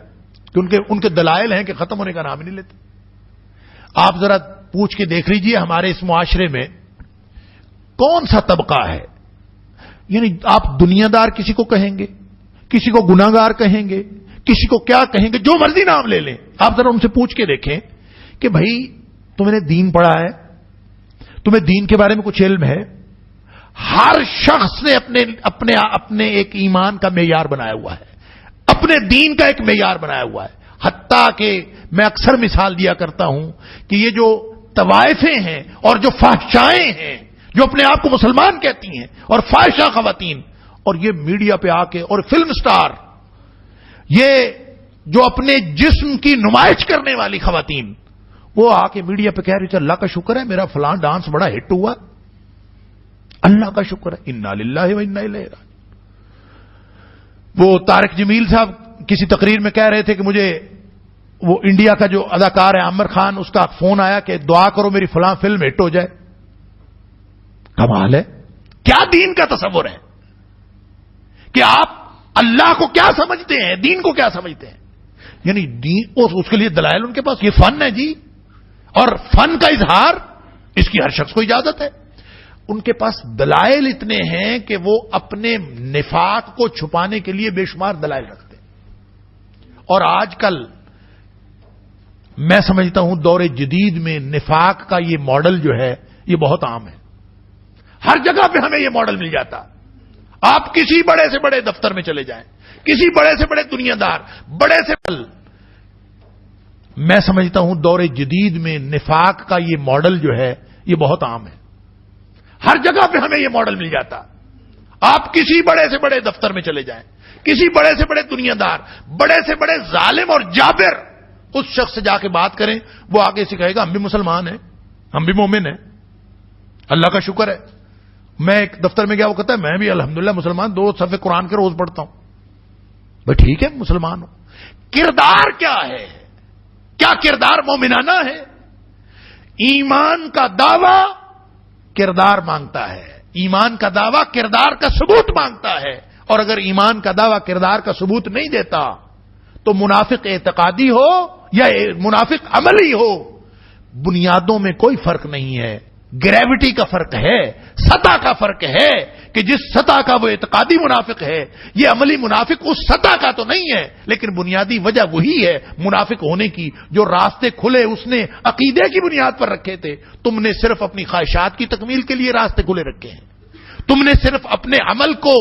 کہ ان کے دلائل ہیں کہ ختم ہونے کا نام ہی نہیں لیتے۔ آپ ذرا پوچھ کے دیکھ لیجئے ہمارے اس معاشرے میں کون سا طبقہ ہے، یعنی آپ دنیا دار کسی کو کہیں گے، کسی کو گناہگار کہیں گے، کسی کو کیا کہیں گے، جو مرضی نام لے لیں، آپ ذرا ان سے پوچھ کے دیکھیں کہ بھائی تم نے دین پڑھا ہے، تمہیں دین کے بارے میں کچھ علم ہے؟ ہر شخص نے اپنے ایک ایمان کا معیار بنایا ہوا ہے، اپنے دین کا ایک معیار بنایا ہوا ہے۔ حتیٰ کہ میں اکثر مثال دیا کرتا ہوں کہ یہ جو طوائفیں ہیں اور جو فحشائیں ہیں، جو اپنے آپ کو مسلمان کہتی ہیں اور فاحشہ خواتین، اور یہ میڈیا پہ آ کے، اور فلم سٹار، یہ جو اپنے جسم کی نمائش کرنے والی خواتین، وہ آ کے میڈیا پہ کہہ رہی تھی اللہ کا شکر ہے میرا فلاں ڈانس بڑا ہٹ ہوا، اللہ کا شکر ہے، انا للہ و انا الیہ راجعون۔ وہ طارق جمیل صاحب کسی تقریر میں کہہ رہے تھے کہ مجھے وہ انڈیا کا جو اداکار ہے عامر خان، اس کا فون آیا کہ دعا کرو میری فلاں فلم ہٹ ہو جائے۔ کمال ہے، کیا دین کا تصور ہے کہ آپ اللہ کو کیا سمجھتے ہیں، دین کو کیا سمجھتے ہیں؟ یعنی دین اس کے لیے دلائل ان کے پاس، یہ فن ہے جی، اور فن کا اظہار اس کی ہر شخص کو اجازت ہے۔ ان کے پاس دلائل اتنے ہیں کہ وہ اپنے نفاق کو چھپانے کے لیے بے شمار دلائل رکھتے ہیں۔ اور آج کل میں سمجھتا ہوں دور جدید میں نفاق کا یہ ماڈل جو ہے یہ بہت عام ہے، ہر جگہ پہ ہمیں یہ ماڈل مل جاتا۔ آپ کسی بڑے سے بڑے دفتر میں چلے جائیں، کسی بڑے سے بڑے دنیا دار، بڑے سے میں سمجھتا ہوں دور جدید میں نفاق کا یہ ماڈل جو ہے یہ بہت عام ہے، ہر جگہ پہ ہمیں یہ ماڈل مل جاتا۔ آپ کسی بڑے سے بڑے دفتر میں چلے جائیں، کسی بڑے سے بڑے دنیا دار، بڑے سے بڑے ظالم اور جابر اس شخص سے جا کے بات کریں، وہ آگے سے کہے گا ہم بھی مسلمان ہیں، ہم بھی مومن ہیں، اللہ کا شکر ہے۔ میں ایک دفتر میں گیا، وہ کہتا ہے میں بھی الحمدللہ مسلمان، 2 صفحے قرآن کے روز پڑھتا ہوں۔ بھائی ٹھیک ہے، مسلمان ہو، کردار کیا ہے؟ کیا کردار مومنانہ ہے؟ ایمان کا دعویٰ کردار مانگتا ہے، ایمان کا دعویٰ کردار کا ثبوت مانگتا ہے، اور اگر ایمان کا دعویٰ کردار کا ثبوت نہیں دیتا تو منافق اعتقادی ہو یا منافق عملی ہو، بنیادوں میں کوئی فرق نہیں ہے، گریوٹی کا فرق ہے، سطح کا فرق ہے کہ جس سطح کا وہ اعتقادی منافق ہے، یہ عملی منافق اس سطح کا تو نہیں ہے، لیکن بنیادی وجہ وہی ہے منافق ہونے کی۔ جو راستے کھلے اس نے عقیدے کی بنیاد پر رکھے تھے، تم نے صرف اپنی خواہشات کی تکمیل کے لیے راستے کھلے رکھے ہیں، تم نے صرف اپنے عمل کو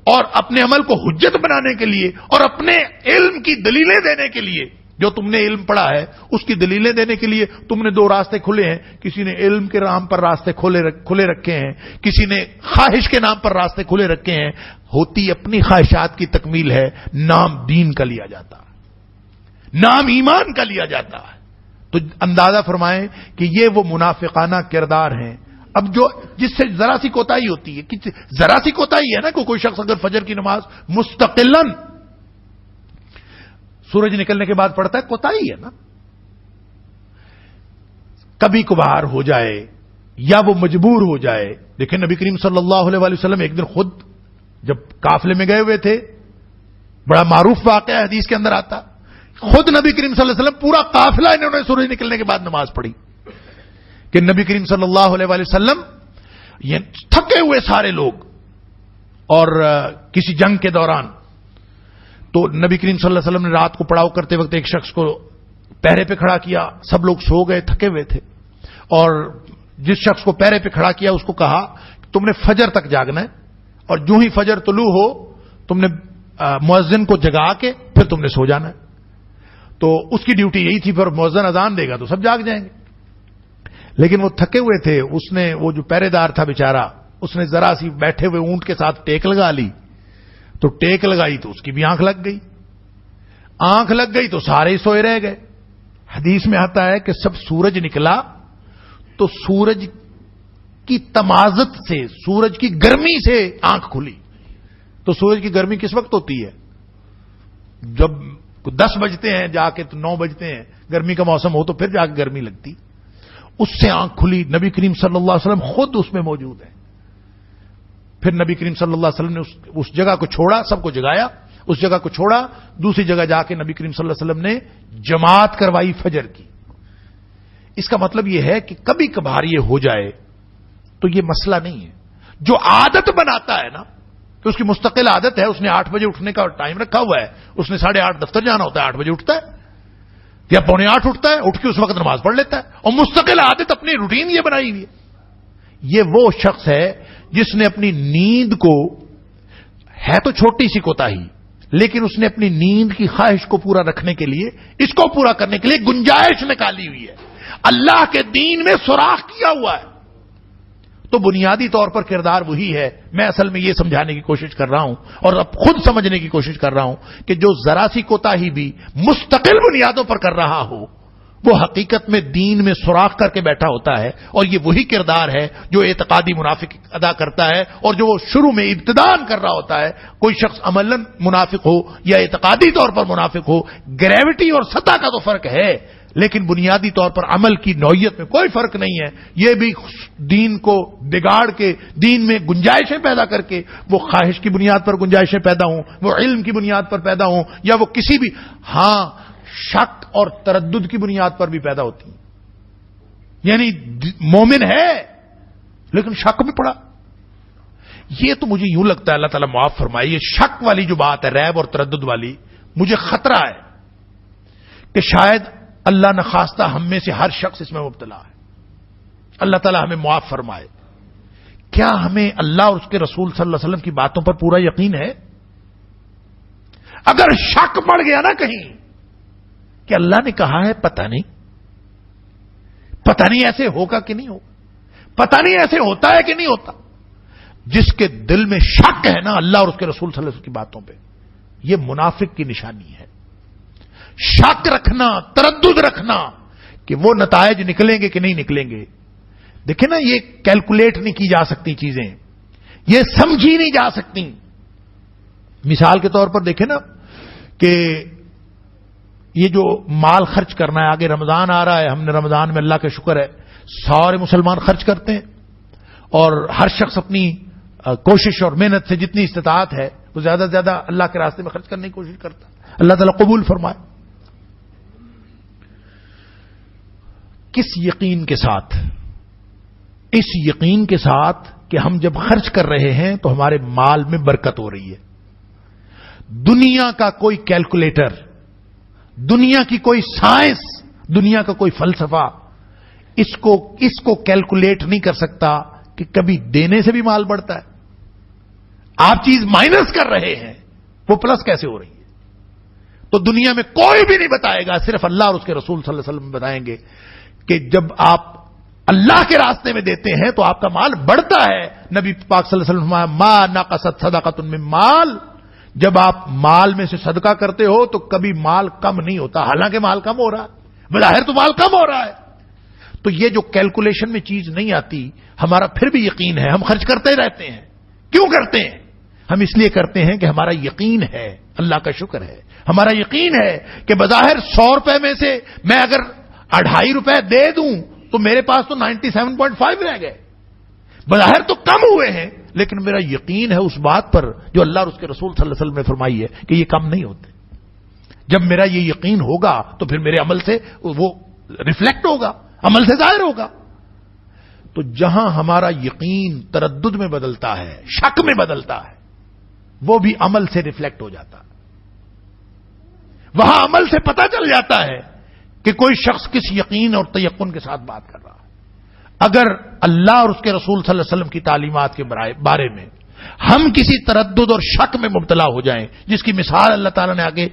اور اپنے عمل کو حجت بنانے کے لیے اور اپنے علم کی دلیلیں دینے کے لیے، جو تم نے علم پڑھا ہے اس کی دلیلیں دینے کے لیے تم نے 2 راستے کھلے ہیں۔ کسی نے علم کے نام پر راستے کھلے رکھے ہیں، کسی نے خواہش کے نام پر راستے کھلے رکھے ہیں۔ ہوتی اپنی خواہشات کی تکمیل ہے، نام دین کا لیا جاتا ہے، نام ایمان کا لیا جاتا ہے۔ تو اندازہ فرمائیں کہ یہ وہ منافقانہ کردار ہیں۔ اب جو جس سے ذرا سی کوتاہی ہوتی ہے، ذرا سی کوتاہی ہے نا، کوئی شخص اگر فجر کی نماز مستقلاً سورج نکلنے کے بعد پڑھتا ہے، کوتاہی ہے نا، کبھی کبھار ہو جائے یا وہ مجبور ہو جائے۔ دیکھیں نبی کریم صلی اللہ علیہ وسلم ایک دن خود جب قافلے میں گئے ہوئے تھے، بڑا معروف واقعہ حدیث کے اندر آتا، خود نبی کریم صلی اللہ علیہ وسلم پورا قافلہ انہوں نے سورج نکلنے کے بعد نماز پڑھی کہ نبی کریم صلی اللہ علیہ وسلم یہ تھکے ہوئے سارے لوگ، اور کسی جنگ کے دوران تو نبی کریم صلی اللہ علیہ وسلم نے رات کو پڑاؤ کرتے وقت ایک شخص کو پہرے پہ کھڑا کیا، سب لوگ سو گئے، تھکے ہوئے تھے، اور جس شخص کو پہرے پہ کھڑا کیا اس کو کہا کہ تم نے فجر تک جاگنا ہے، اور جو ہی فجر طلوع ہو تم نے مؤذن کو جگا کے پھر تم نے سو جانا ہے۔ تو اس کی ڈیوٹی یہی تھی، پھر مؤذن اذان دے گا تو سب جاگ جائیں گے۔ لیکن وہ تھکے ہوئے تھے، اس نے وہ جو پہرے دار تھا بیچارہ، اس نے ذرا سی بیٹھے ہوئے اونٹ کے ساتھ ٹیک لگا لی، تو ٹیک لگائی تو اس کی بھی آنکھ لگ گئی، آنکھ لگ گئی تو سارے سوئے رہ گئے۔ حدیث میں آتا ہے کہ سب سورج نکلا تو سورج کی تمازت سے، سورج کی گرمی سے آنکھ کھلی۔ تو سورج کی گرمی کس وقت ہوتی ہے؟ جب 10 بجتے ہیں جا کے، تو 9 بجتے ہیں، گرمی کا موسم ہو تو پھر جا کے گرمی لگتی۔ اس سے آنکھ کھلی، نبی کریم صلی اللہ علیہ وسلم خود اس میں موجود ہے۔ پھر نبی کریم صلی اللہ علیہ وسلم نے اس جگہ کو چھوڑا، سب کو جگایا، اس جگہ کو چھوڑا، دوسری جگہ جا کے نبی کریم صلی اللہ علیہ وسلم نے جماعت کروائی فجر کی۔ اس کا مطلب یہ ہے کہ کبھی کبھار یہ ہو جائے تو یہ مسئلہ نہیں ہے۔ جو عادت بناتا ہے نا، کہ اس کی مستقل عادت ہے، اس نے 8 بجے اٹھنے کا ٹائم رکھا ہوا ہے، اس نے 8:30 دفتر جانا ہوتا ہے، 8 بجے اٹھتا ہے یا 7:45 اٹھتا ہے، اٹھ کے اس وقت نماز پڑھ لیتا ہے، اور مستقل عادت اپنی روٹین یہ بنائی ہوئی ہے۔ یہ وہ شخص ہے جس نے اپنی نیند کو، ہے تو چھوٹی سی کوتاہی، لیکن اس نے اپنی نیند کی خواہش کو پورا رکھنے کے لیے، اس کو پورا کرنے کے لیے گنجائش نکالی ہوئی ہے، اللہ کے دین میں سوراخ کیا ہوا ہے۔ تو بنیادی طور پر کردار وہی ہے. میں اصل میں یہ سمجھانے کی کوشش کر رہا ہوں اور اب خود سمجھنے کی کوشش کر رہا ہوں کہ جو ذرا سی کوتاہی بھی مستقل بنیادوں پر کر رہا ہو وہ حقیقت میں دین میں سوراخ کر کے بیٹھا ہوتا ہے, اور یہ وہی کردار ہے جو اعتقادی منافق ادا کرتا ہے, اور جو وہ شروع میں ابتداءً کر رہا ہوتا ہے. کوئی شخص عملاً منافق ہو یا اعتقادی طور پر منافق ہو, گریوٹی اور سطح کا تو فرق ہے, لیکن بنیادی طور پر عمل کی نوعیت میں کوئی فرق نہیں ہے. یہ بھی دین کو بگاڑ کے, دین میں گنجائشیں پیدا کر کے, وہ خواہش کی بنیاد پر گنجائشیں پیدا ہوں, وہ علم کی بنیاد پر پیدا ہوں, یا وہ کسی بھی شک اور تردد کی بنیاد پر بھی پیدا ہوتی ہیں. یعنی مومن ہے لیکن شک میں پڑا. یہ تو مجھے یوں لگتا ہے, اللہ تعالیٰ معاف فرمائے, یہ شک والی جو بات ہے, ریب اور تردد والی, مجھے خطرہ ہے کہ شاید اللہ نخواستہ ہم میں سے ہر شخص اس میں مبتلا ہے. اللہ تعالیٰ ہمیں معاف فرمائے. کیا ہمیں اللہ اور اس کے رسول صلی اللہ علیہ وسلم کی باتوں پر پورا یقین ہے؟ اگر شک پڑ گیا نا کہیں کہ اللہ نے کہا ہے, پتہ نہیں ایسے ہوگا کہ نہیں ہوگا, پتہ نہیں ایسے ہوتا ہے کہ نہیں ہوتا. جس کے دل میں شک ہے نا اللہ اور اس کے رسول صلی اللہ علیہ وسلم کی باتوں پہ, یہ منافق کی نشانی ہے. شک رکھنا, تردد رکھنا کہ وہ نتائج نکلیں گے کہ نہیں نکلیں گے. دیکھیں نا, یہ کیلکولیٹ نہیں کی جا سکتی چیزیں, یہ سمجھی نہیں جا سکتی. مثال کے طور پر دیکھیں نا کہ یہ جو مال خرچ کرنا ہے, آگے رمضان آ رہا ہے, ہم نے رمضان میں اللہ کا شکر ہے سارے مسلمان خرچ کرتے ہیں, اور ہر شخص اپنی کوشش اور محنت سے جتنی استطاعت ہے وہ زیادہ سے زیادہ اللہ کے راستے میں خرچ کرنے کی کوشش کرتا ہے. اللہ تعالیٰ قبول فرمائے. کس یقین کے ساتھ؟ اس یقین کے ساتھ کہ ہم جب خرچ کر رہے ہیں تو ہمارے مال میں برکت ہو رہی ہے. دنیا کا کوئی کیلکولیٹر, دنیا کی کوئی سائنس, دنیا کا کوئی فلسفہ اس کو کیلکولیٹ نہیں کر سکتا کہ کبھی دینے سے بھی مال بڑھتا ہے. آپ چیز مائنس کر رہے ہیں, وہ پلس کیسے ہو رہی ہے؟ تو دنیا میں کوئی بھی نہیں بتائے گا, صرف اللہ اور اس کے رسول صلی اللہ علیہ وسلم بتائیں گے کہ جب آپ اللہ کے راستے میں دیتے ہیں تو آپ کا مال بڑھتا ہے. نبی پاک صلی اللہ علیہ وسلم ما نقصت صدقۃ من مال, جب آپ مال میں سے صدقہ کرتے ہو تو کبھی مال کم نہیں ہوتا, حالانکہ مال کم ہو رہا ہے, بظاہر تو مال کم ہو رہا ہے. تو یہ جو کیلکولیشن میں چیز نہیں آتی, ہمارا پھر بھی یقین ہے, ہم خرچ کرتے رہتے ہیں. کیوں کرتے ہیں؟ ہم اس لیے کرتے ہیں کہ ہمارا یقین ہے, اللہ کا شکر ہے, ہمارا یقین ہے کہ بظاہر 100 روپے میں سے میں اگر 2.5 روپے دے دوں تو میرے پاس تو 97.5 رہ گئے. بظاہر تو کم ہوئے ہیں, لیکن میرا یقین ہے اس بات پر جو اللہ اور اس کے رسول صلی اللہ علیہ وسلم نے فرمائی ہے کہ یہ کم نہیں ہوتے. جب میرا یہ یقین ہوگا تو پھر میرے عمل سے وہ ریفلیکٹ ہوگا, عمل سے ظاہر ہوگا. تو جہاں ہمارا یقین تردد میں بدلتا ہے, شک میں بدلتا ہے, وہ بھی عمل سے ریفلیکٹ ہو جاتا ہے. وہاں عمل سے پتہ چل جاتا ہے کہ کوئی شخص کس یقین اور تیقن کے ساتھ بات کر رہا ہے. اگر اللہ اور اس کے رسول صلی اللہ علیہ وسلم کی تعلیمات کے بارے میں ہم کسی تردد اور شک میں مبتلا ہو جائیں, جس کی مثال اللہ تعالیٰ نے آگے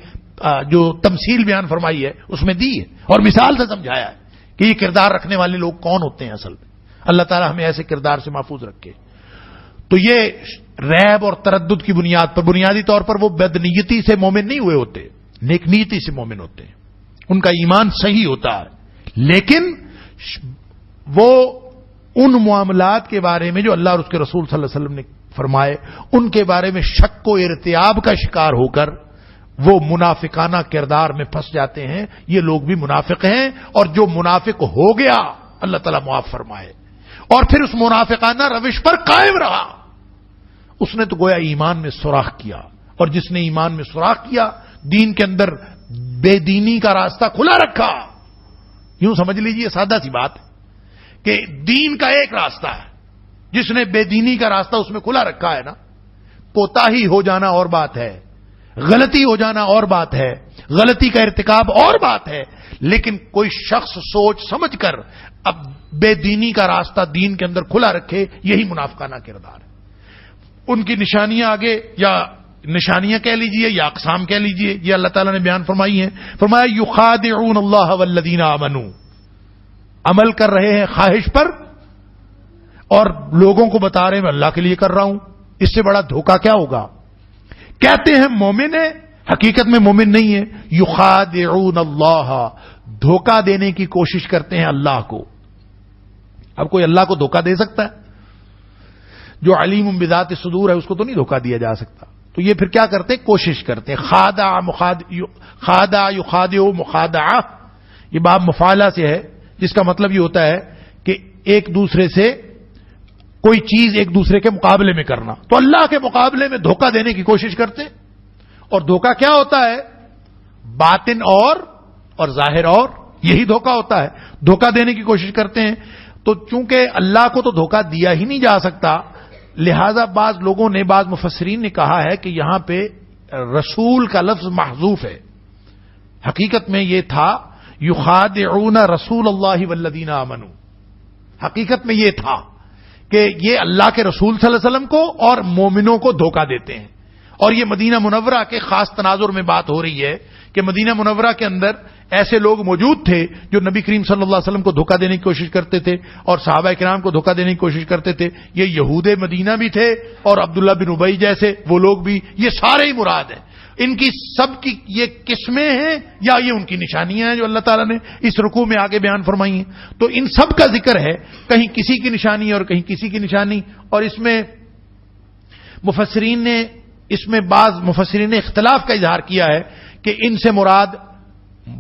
جو تمثیل بیان فرمائی ہے اس میں دی ہے اور مثال سے سمجھایا ہے کہ یہ کردار رکھنے والے لوگ کون ہوتے ہیں اصل میں. اللہ تعالیٰ ہمیں ایسے کردار سے محفوظ رکھے. تو یہ ریب اور تردد کی بنیاد پر, بنیادی طور پر وہ بدنیتی سے مومن نہیں ہوئے ہوتے, نیک نیتی سے مومن ہوتے ہیں, ان کا ایمان صحیح ہوتا ہے, لیکن وہ ان معاملات کے بارے میں جو اللہ اور اس کے رسول صلی اللہ علیہ وسلم نے فرمائے, ان کے بارے میں شک و ارتیاب کا شکار ہو کر وہ منافقانہ کردار میں پھنس جاتے ہیں. یہ لوگ بھی منافق ہیں, اور جو منافق ہو گیا اللہ تعالیٰ معاف فرمائے اور پھر اس منافقانہ روش پر قائم رہا, اس نے تو گویا ایمان میں سوراخ کیا, اور جس نے ایمان میں سوراخ کیا دین کے اندر بے دینی کا راستہ کھلا رکھا. یوں سمجھ لیجئے, سادہ سی بات ہے کہ دین کا ایک راستہ ہے, جس نے بے دینی کا راستہ اس میں کھلا رکھا ہے نا, کوتاہی ہو جانا اور بات ہے, غلطی ہو جانا اور بات ہے, غلطی کا ارتکاب اور بات ہے, لیکن کوئی شخص سوچ سمجھ کر اب بے دینی کا راستہ دین کے اندر کھلا رکھے, یہی منافقانہ کردار ہے. ان کی نشانیاں آگے, یا نشانیاں کہہ لیجئے یا اقسام کہہ لیجئے, یہ اللہ تعالیٰ نے بیان فرمائی ہیں. فرمایا یخادعون اللہ والذین آمنوا, عمل کر رہے ہیں خواہش پر اور لوگوں کو بتا رہے ہیں میں اللہ کے لیے کر رہا ہوں. اس سے بڑا دھوکہ کیا ہوگا؟ کہتے ہیں مومن ہے، حقیقت میں مومن نہیں ہے. یخادعون اللہ، دھوکہ دینے کی کوشش کرتے ہیں اللہ کو. اب کوئی اللہ کو دھوکہ دے سکتا ہے؟ جو علیم بذات الصدور ہے اس کو تو نہیں دھوکہ دیا جا سکتا. تو یہ پھر کیا کرتے ہیں؟ کوشش کرتے ہیں. خادع یخادع مخادعہ، یہ باب مفعلہ سے ہے، جس کا مطلب یہ ہوتا ہے کہ ایک دوسرے سے کوئی چیز ایک دوسرے کے مقابلے میں کرنا. تو اللہ کے مقابلے میں دھوکہ دینے کی کوشش کرتے. اور دھوکہ کیا ہوتا ہے؟ باطن اور ظاہر، اور یہی دھوکہ ہوتا ہے. دھوکہ دینے کی کوشش کرتے ہیں. تو چونکہ اللہ کو تو دھوکہ دیا ہی نہیں جا سکتا، لہذا بعض لوگوں نے، بعض مفسرین نے کہا ہے کہ یہاں پہ رسول کا لفظ محذوف ہے. حقیقت میں یہ تھا یخادعون رسول اللہ والذین آمنوا. حقیقت میں یہ تھا کہ یہ اللہ کے رسول صلی اللہ علیہ وسلم کو اور مومنوں کو دھوکہ دیتے ہیں. اور یہ مدینہ منورہ کے خاص تناظر میں بات ہو رہی ہے کہ مدینہ منورہ کے اندر ایسے لوگ موجود تھے جو نبی کریم صلی اللہ علیہ وسلم کو دھوکہ دینے کی کوشش کرتے تھے اور صحابہ کرام کو دھوکہ دینے کی کوشش کرتے تھے. یہ یہود مدینہ بھی تھے اور عبداللہ بن ابی جیسے وہ لوگ بھی. یہ سارے ہی مراد ہیں. ان کی سب کی یہ قسمیں ہیں یا یہ ان کی نشانیاں ہیں جو اللہ تعالیٰ نے اس رکوع میں آگے بیان فرمائی ہیں. تو ان سب کا ذکر ہے، کہیں کسی کی نشانی اور کہیں کسی کی نشانی. اور اس میں بعض مفسرین نے اختلاف کا اظہار کیا ہے کہ ان سے مراد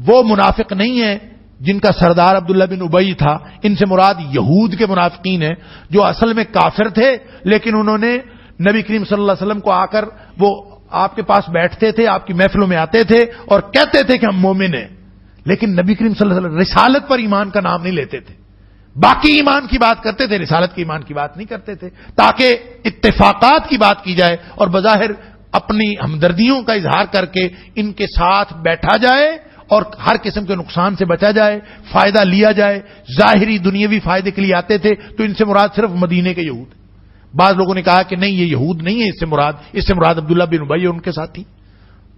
وہ منافق نہیں ہے جن کا سردار عبداللہ بن ابی تھا. ان سے مراد یہود کے منافقین ہیں جو اصل میں کافر تھے، لیکن انہوں نے نبی کریم صلی اللہ علیہ وسلم کو آ کر وہ آپ کے پاس بیٹھتے تھے، آپ کی محفلوں میں آتے تھے اور کہتے تھے کہ ہم مومن ہیں، لیکن نبی کریم صلی اللہ علیہ وسلم رسالت پر ایمان کا نام نہیں لیتے تھے. باقی ایمان کی بات کرتے تھے، رسالت کے ایمان کی بات نہیں کرتے تھے، تاکہ اتفاقات کی بات کی جائے اور بظاہر اپنی ہمدردیوں کا اظہار کر کے ان کے ساتھ بیٹھا جائے اور ہر قسم کے نقصان سے بچا جائے، فائدہ لیا جائے. ظاہری دنیاوی فائدے کے لیے آتے تھے. تو ان سے مراد صرف مدینے کے یہود. بعض لوگوں نے کہا کہ نہیں، یہ یہود نہیں ہے اس سے مراد عبداللہ بن ابی اور ان کے ساتھی.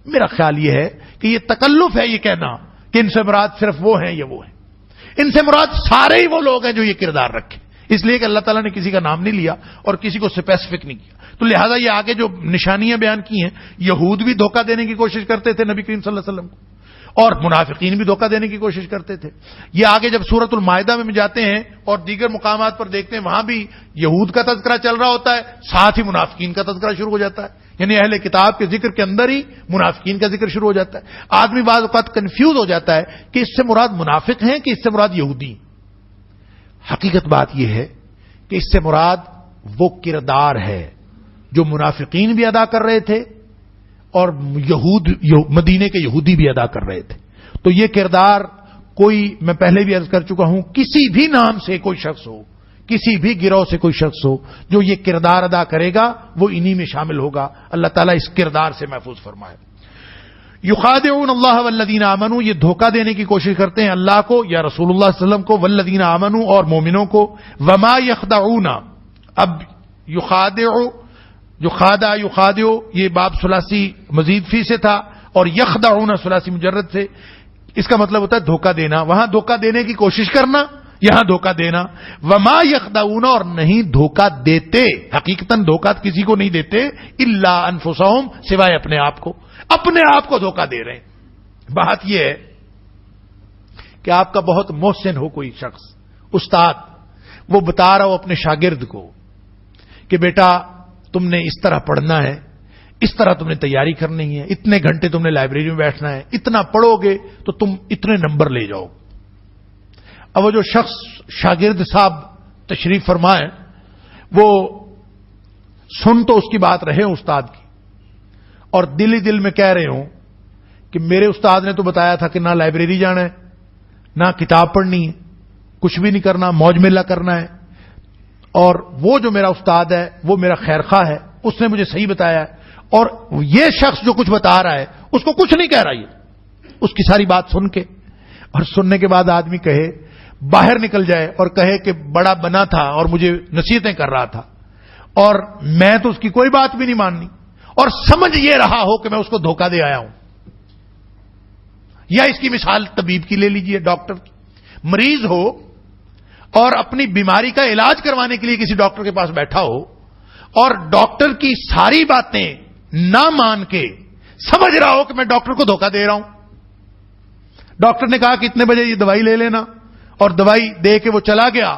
میرا خیال یہ ہے کہ یہ تکلف ہے یہ کہنا کہ ان سے مراد صرف وہ ہیں یا وہ ہیں. ان سے مراد سارے ہی وہ لوگ ہیں جو یہ کردار رکھے، اس لیے کہ اللہ تعالیٰ نے کسی کا نام نہیں لیا اور کسی کو اسپیسیفک نہیں کیا. تو لہذا یہ آگے جو نشانیاں بیان کی ہیں، یہود بھی دھوکہ دینے کی کوشش کرتے تھے نبی کریم صلی اللہ علیہ وسلم کو، اور منافقین بھی دھوکہ دینے کی کوشش کرتے تھے. یہ آگے جب سورۃ المائدہ میں جاتے ہیں اور دیگر مقامات پر دیکھتے ہیں، وہاں بھی یہود کا تذکرہ چل رہا ہوتا ہے، ساتھ ہی منافقین کا تذکرہ شروع ہو جاتا ہے. یعنی اہل کتاب کے ذکر کے اندر ہی منافقین کا ذکر شروع ہو جاتا ہے. آدمی بعض اوقات کنفیوز ہو جاتا ہے کہ اس سے مراد منافق ہیں کہ اس سے مراد یہودی. حقیقت بات یہ ہے کہ اس سے مراد وہ کردار ہے جو منافقین بھی ادا کر رہے تھے اور مدینے کے یہودی بھی ادا کر رہے تھے. تو یہ کردار کوئی، میں پہلے بھی عرض کر چکا ہوں، کسی بھی نام سے کوئی شخص ہو، کسی بھی گروہ سے کوئی شخص ہو، جو یہ کردار ادا کرے گا وہ انہی میں شامل ہوگا. اللہ تعالیٰ اس کردار سے محفوظ فرمائے. یخادعون اللہ والذین آمنوا، یہ دھوکہ دینے کی کوشش کرتے ہیں اللہ کو یا رسول اللہ صلی اللہ علیہ وسلم کو، والذین آمنوا اور مومنوں کو. وما یخدعون، اب یخادع یہ باب ثلاثی مزید فی سے تھا اور یخدعون ثلاثی مجرد سے. اس کا مطلب ہوتا ہے دھوکہ دینا. وہاں دھوکہ دینے کی کوشش کرنا، یہاں دھوکہ دینا. وما یخدعون، اور نہیں دھوکہ دیتے، حقیقتاً دھوکہ کسی کو نہیں دیتے، الا انفسہم، سوائے اپنے آپ کو. اپنے آپ کو دھوکہ دے رہے ہیں. بات یہ ہے کہ آپ کا بہت محسن ہو کوئی شخص، استاد، وہ بتا رہا ہو اپنے شاگرد کو کہ بیٹا تم نے اس طرح پڑھنا ہے، اس طرح تم نے تیاری کرنی ہے، اتنے گھنٹے تم نے لائبریری میں بیٹھنا ہے، اتنا پڑھو گے تو تم اتنے نمبر لے جاؤ. اب وہ جو شخص شاگرد صاحب تشریف فرمائے، وہ سن تو اس کی بات رہے استاد کی، اور دل ہی دل میں کہہ رہے ہوں کہ میرے استاد نے تو بتایا تھا کہ نہ لائبریری جانا ہے، نہ کتاب پڑھنی ہے، کچھ بھی نہیں کرنا، موج میلہ کرنا ہے. اور وہ جو میرا استاد ہے وہ میرا خیر خواہ ہے، اس نے مجھے صحیح بتایا ہے. اور یہ شخص جو کچھ بتا رہا ہے اس کو کچھ نہیں کہہ رہا. یہ اس کی ساری بات سن کے، اور سننے کے بعد آدمی کہے، باہر نکل جائے اور کہے کہ بڑا بنا تھا اور مجھے نصیحتیں کر رہا تھا اور میں تو اس کی کوئی بات بھی نہیں ماننی، اور سمجھ یہ رہا ہو کہ میں اس کو دھوکہ دے آیا ہوں. یا اس کی مثال طبیب کی لے لیجئے، ڈاکٹر کی. مریض ہو، اور اپنی بیماری کا علاج کروانے کے لیے کسی ڈاکٹر کے پاس بیٹھا ہو اور ڈاکٹر کی ساری باتیں نہ مان کے سمجھ رہا ہو کہ میں ڈاکٹر کو دھوکہ دے رہا ہوں. ڈاکٹر نے کہا کہ اتنے بجے یہ دوائی لے لینا اور دوائی دے کے وہ چلا گیا,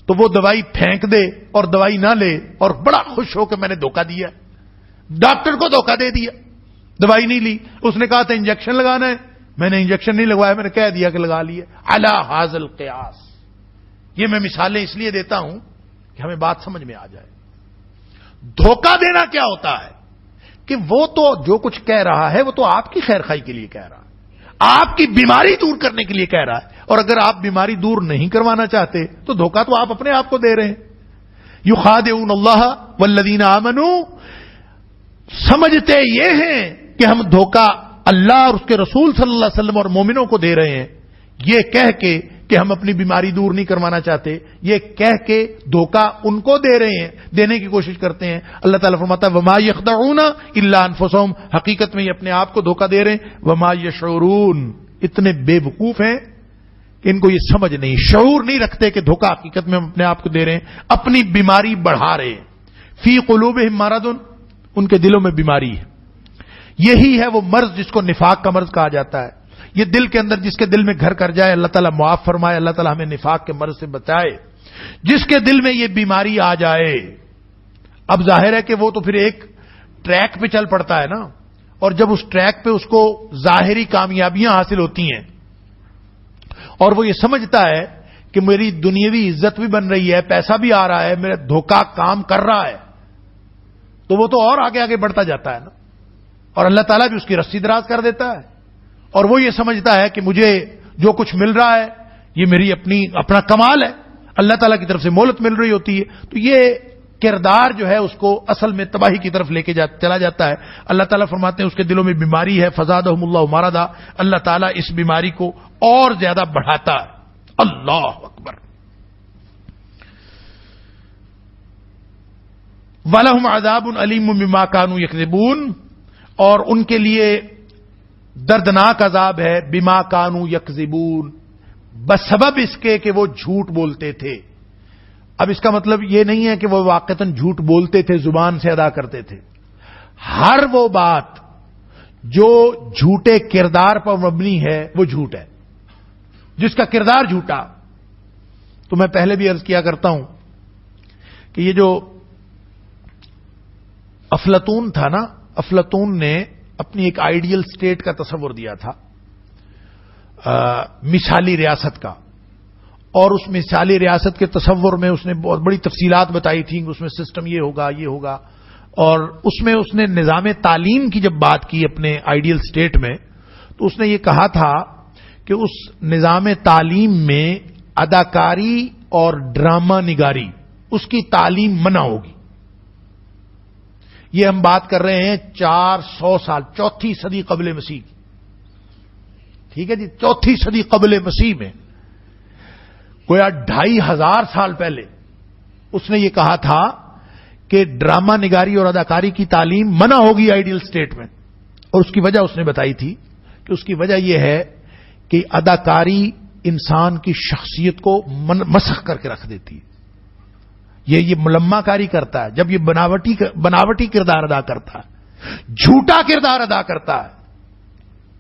تو وہ دوائی پھینک دے اور دوائی نہ لے اور بڑا خوش ہو کہ میں نے دھوکہ دیا, ڈاکٹر کو دھوکہ دے دیا, دوائی نہیں لی. اس نے کہا تھا انجیکشن لگانا ہے, میں نے انجیکشن نہیں لگوایا, میں نے کہہ دیا کہ لگا لیے. علی ھذا القیاس. یہ میں مثالیں اس لیے دیتا ہوں کہ ہمیں بات سمجھ میں آ جائے. دھوکہ دینا کیا ہوتا ہے کہ وہ تو جو کچھ کہہ رہا ہے وہ تو آپ کی خیر خواہی کے لیے کہہ رہا ہے, آپ کی بیماری دور کرنے کے لیے کہہ رہا ہے, اور اگر آپ بیماری دور نہیں کروانا چاہتے تو دھوکہ تو آپ اپنے آپ کو دے رہے ہیں. یخادعون اللہ والذین آمنوا, سمجھتے یہ ہیں کہ ہم دھوکہ اللہ اور اس کے رسول صلی اللہ علیہ وسلم اور مومنوں کو دے رہے ہیں, یہ کہہ کے کہ ہم اپنی بیماری دور نہیں کروانا چاہتے, یہ کہہ کے دھوکہ ان کو دے رہے ہیں, دینے کی کوشش کرتے ہیں. اللہ تعالیٰ فرماتا ہے وما یخدعون الا انفسهم, حقیقت میں یہ اپنے آپ کو دھوکہ دے رہے ہیں. وما یشعرون, اتنے بے وقوف ہیں کہ ان کو یہ سمجھ نہیں, شعور نہیں رکھتے کہ دھوکہ حقیقت میں ہم اپنے آپ کو دے رہے ہیں, اپنی بیماری بڑھا رہے ہیں. فی قلوبہم مرض, ان کے دلوں میں بیماری ہے. یہی ہے وہ مرض جس کو نفاق کا مرض کہا جاتا ہے. یہ دل کے اندر جس کے دل میں گھر کر جائے, اللہ تعالیٰ معاف فرمائے, اللہ تعالیٰ ہمیں نفاق کے مرض سے بچائے. جس کے دل میں یہ بیماری آ جائے, اب ظاہر ہے کہ وہ تو پھر ایک ٹریک پہ چل پڑتا ہے نا, اور جب اس ٹریک پہ اس کو ظاہری کامیابیاں حاصل ہوتی ہیں اور وہ یہ سمجھتا ہے کہ میری دنیاوی عزت بھی بن رہی ہے, پیسہ بھی آ رہا ہے, میرا دھوکہ کام کر رہا ہے, تو وہ تو اور آگے آگے بڑھتا جاتا ہے نا, اور اللہ تعالیٰ بھی اس کی رسی دراز کر دیتا ہے. اور وہ یہ سمجھتا ہے کہ مجھے جو کچھ مل رہا ہے یہ میری اپنا کمال ہے, اللہ تعالیٰ کی طرف سے مہلت مل رہی ہوتی ہے. تو یہ کردار جو ہے اس کو اصل میں تباہی کی طرف لے کے چلا جاتا ہے. اللہ تعالیٰ فرماتے ہیں اس کے دلوں میں بیماری ہے, فزادہم اللہ مرضا, اللہ تعالیٰ اس بیماری کو اور زیادہ بڑھاتا ہے. اللہ اکبر. وَلَهُمْ عَذَابٌ أَلِيمٌ بِمَا كَانُوا يَكْذِبُونَ, اور ان کے لیے دردناک عذاب ہے, بما کانوا یکذبون, بسبب اس کے کہ وہ جھوٹ بولتے تھے. اب اس کا مطلب یہ نہیں ہے کہ وہ واقعتاً جھوٹ بولتے تھے, زبان سے ادا کرتے تھے. ہر وہ بات جو جھوٹے کردار پر مبنی ہے وہ جھوٹ ہے, جس کا کردار جھوٹا. تو میں پہلے بھی عرض کیا کرتا ہوں کہ یہ جو افلاطون تھا نا, افلاطون نے اپنی ایک آئیڈیل سٹیٹ کا تصور دیا تھا, مثالی ریاست کا, اور اس مثالی ریاست کے تصور میں اس نے بہت بڑی تفصیلات بتائی تھیں کہ اس میں سسٹم یہ ہوگا یہ ہوگا, اور اس میں اس نے نظام تعلیم کی جب بات کی اپنے آئیڈیل سٹیٹ میں, تو اس نے یہ کہا تھا کہ اس نظام تعلیم میں اداکاری اور ڈرامہ نگاری اس کی تعلیم منع ہوگی. یہ ہم بات کر رہے ہیں 400 سال, چوتھی صدی قبل مسیح کی, ٹھیک ہے جی, چوتھی صدی قبل مسیح میں, گویا 2500 سال پہلے اس نے یہ کہا تھا کہ ڈرامہ نگاری اور اداکاری کی تعلیم منع ہوگی آئیڈیل سٹیٹ میں. اور اس کی وجہ اس نے بتائی تھی کہ اس کی وجہ یہ ہے کہ اداکاری انسان کی شخصیت کو مسخ کر کے رکھ دیتی ہے. یہ ملما کاری کرتا ہے جب یہ بناوٹی کردار ادا کرتا ہے, جھوٹا کردار ادا کرتا ہے.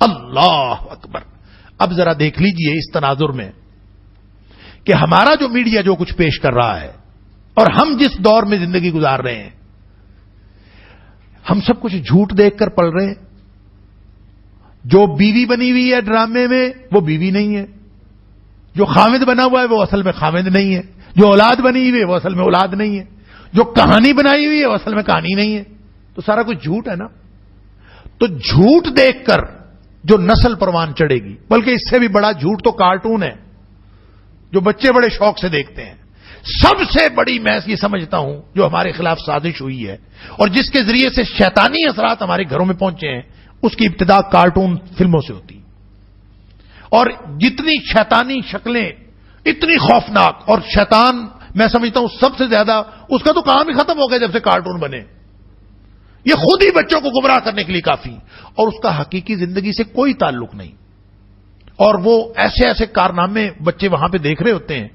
اللہ اکبر. اب ذرا دیکھ لیجئے اس تناظر میں کہ ہمارا جو میڈیا جو کچھ پیش کر رہا ہے اور ہم جس دور میں زندگی گزار رہے ہیں, ہم سب کچھ جھوٹ دیکھ کر پل رہے ہیں. جو بیوی بنی ہوئی ہے ڈرامے میں وہ بیوی نہیں ہے, جو خامد بنا ہوا ہے وہ اصل میں خامد نہیں ہے, جو اولاد بنی ہوئی ہے وہ اصل میں اولاد نہیں ہے, جو کہانی بنائی ہوئی ہے وہ اصل میں کہانی نہیں ہے. تو سارا کچھ جھوٹ ہے نا. تو جھوٹ دیکھ کر جو نسل پروان چڑھے گی, بلکہ اس سے بھی بڑا جھوٹ تو کارٹون ہے جو بچے بڑے شوق سے دیکھتے ہیں. سب سے بڑی میں یہ سمجھتا ہوں جو ہمارے خلاف سازش ہوئی ہے اور جس کے ذریعے سے شیطانی اثرات ہمارے گھروں میں پہنچے ہیں, اس کی ابتدا کارٹون فلموں سے ہوتی. اور جتنی شیطانی شکلیں اتنی خوفناک, اور شیطان میں سمجھتا ہوں سب سے زیادہ اس کا تو کام ہی ختم ہو گیا جب سے کارٹون بنے. یہ خود ہی بچوں کو گمراہ کرنے کے لیے کافی, اور اس کا حقیقی زندگی سے کوئی تعلق نہیں. اور وہ ایسے ایسے کارنامے بچے وہاں پہ دیکھ رہے ہوتے ہیں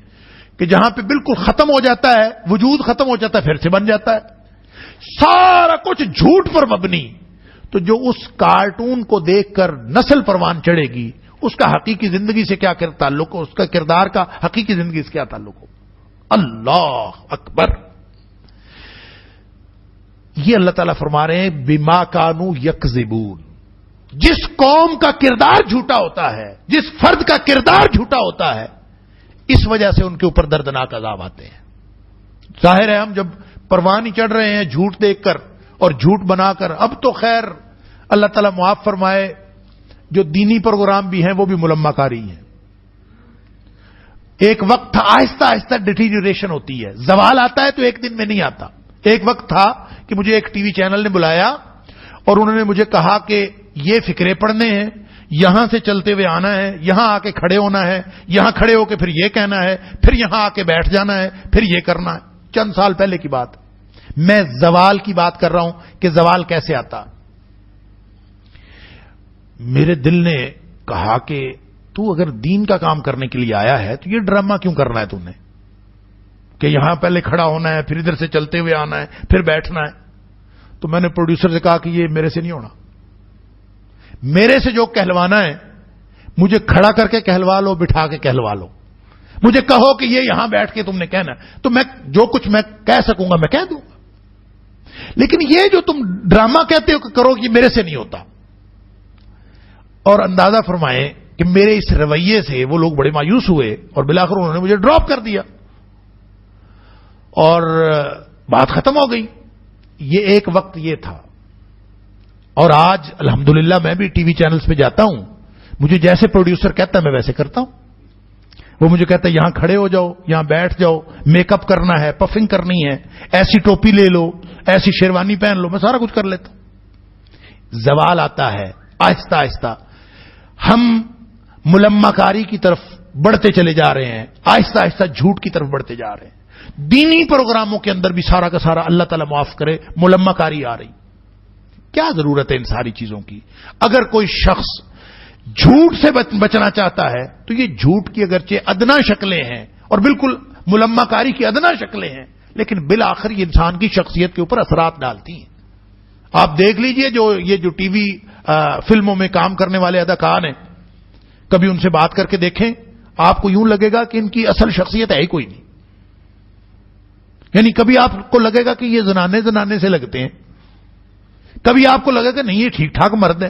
کہ جہاں پہ بالکل ختم ہو جاتا ہے، وجود ختم ہو جاتا ہے، پھر سے بن جاتا ہے، سارا کچھ جھوٹ پر مبنی. تو جو اس کارٹون کو دیکھ کر نسل پروان چڑھے گی، اس کا حقیقی زندگی سے کیا تعلق ہو، اس کا کردار کا حقیقی زندگی سے کیا تعلق ہو. اللہ اکبر. یہ اللہ تعالیٰ فرما رہے ہیں بما کانوا یکذبون. جس قوم کا کردار جھوٹا ہوتا ہے، جس فرد کا کردار جھوٹا ہوتا ہے، اس وجہ سے ان کے اوپر دردناک عذاب آتے ہیں. ظاہر ہے ہم جب پروان ہی چڑھ رہے ہیں جھوٹ دیکھ کر اور جھوٹ بنا کر. اب تو خیر اللہ تعالیٰ معاف فرمائے، جو دینی پروگرام بھی ہیں وہ بھی ملمہ کاری ہیں. ایک وقت تھا آہستہ آہستہ ڈیٹیریوریشن ہوتی ہے، زوال آتا ہے تو ایک دن میں نہیں آتا. ایک وقت تھا کہ مجھے ایک ٹی وی چینل نے بلایا اور انہوں نے مجھے کہا کہ یہ فقرے پڑھنے ہیں، یہاں سے چلتے ہوئے آنا ہے، یہاں آ کے کھڑے ہونا ہے، یہاں کھڑے ہو کے پھر یہ کہنا ہے، پھر یہاں آ کے بیٹھ جانا ہے، پھر یہ کرنا ہے. چند سال پہلے کی بات. میں زوال کی بات کر رہا ہوں کہ زوال کیسے آتا. میرے دل نے کہا کہ تو اگر دین کا کام کرنے کے لیے آیا ہے تو یہ ڈرامہ کیوں کرنا ہے تم نے، کہ یہاں پہلے کھڑا ہونا ہے، پھر ادھر سے چلتے ہوئے آنا ہے، پھر بیٹھنا ہے. تو میں نے پروڈیوسر سے کہا کہ یہ میرے سے نہیں ہونا. میرے سے جو کہلوانا ہے مجھے کھڑا کر کے کہلوا لو، بٹھا کے کہلوا لو. مجھے کہو کہ یہ یہاں بیٹھ کے تم نے کہنا ہے تو میں جو کچھ میں کہہ سکوں گا میں کہہ دوں گا. لیکن یہ جو تم ڈرامہ کہتے ہو کہ کرو کہ میرے سے نہیں ہوتا. اور اندازہ فرمائیں کہ میرے اس رویے سے وہ لوگ بڑے مایوس ہوئے اور بالآخر انہوں نے مجھے ڈراپ کر دیا اور بات ختم ہو گئی. یہ ایک وقت یہ تھا. اور آج الحمدللہ میں بھی ٹی وی چینلز پہ جاتا ہوں، مجھے جیسے پروڈیوسر کہتا ہے میں ویسے کرتا ہوں. وہ مجھے کہتا ہے یہاں کھڑے ہو جاؤ، یہاں بیٹھ جاؤ، میک اپ کرنا ہے، پفنگ کرنی ہے، ایسی ٹوپی لے لو، ایسی شیروانی پہن لو، میں سارا کچھ کر لیتا ہوں. زوال آتا ہے آہستہ آہستہ. ہم ملمہ کاری کی طرف بڑھتے چلے جا رہے ہیں، آہستہ آہستہ جھوٹ کی طرف بڑھتے جا رہے ہیں. دینی پروگراموں کے اندر بھی سارا کا سارا اللہ تعالیٰ معاف کرے ملمہ کاری آ رہی. کیا ضرورت ہے ان ساری چیزوں کی؟ اگر کوئی شخص جھوٹ سے بچنا چاہتا ہے تو یہ جھوٹ کی اگرچہ ادنا شکلیں ہیں اور بالکل ملمہ کاری کی ادنا شکلیں ہیں، لیکن بالآخر یہ انسان کی شخصیت کے اوپر اثرات ڈالتی ہیں. آپ دیکھ لیجئے یہ جو ٹی وی فلموں میں کام کرنے والے اداکار ہیں، کبھی ان سے بات کر کے دیکھیں، آپ کو یوں لگے گا کہ ان کی اصل شخصیت ہے ہی کوئی نہیں. یعنی کبھی آپ کو لگے گا کہ یہ زنانے سے لگتے ہیں، کبھی آپ کو لگے گا نہیں یہ ٹھیک ٹھاک مرد ہے،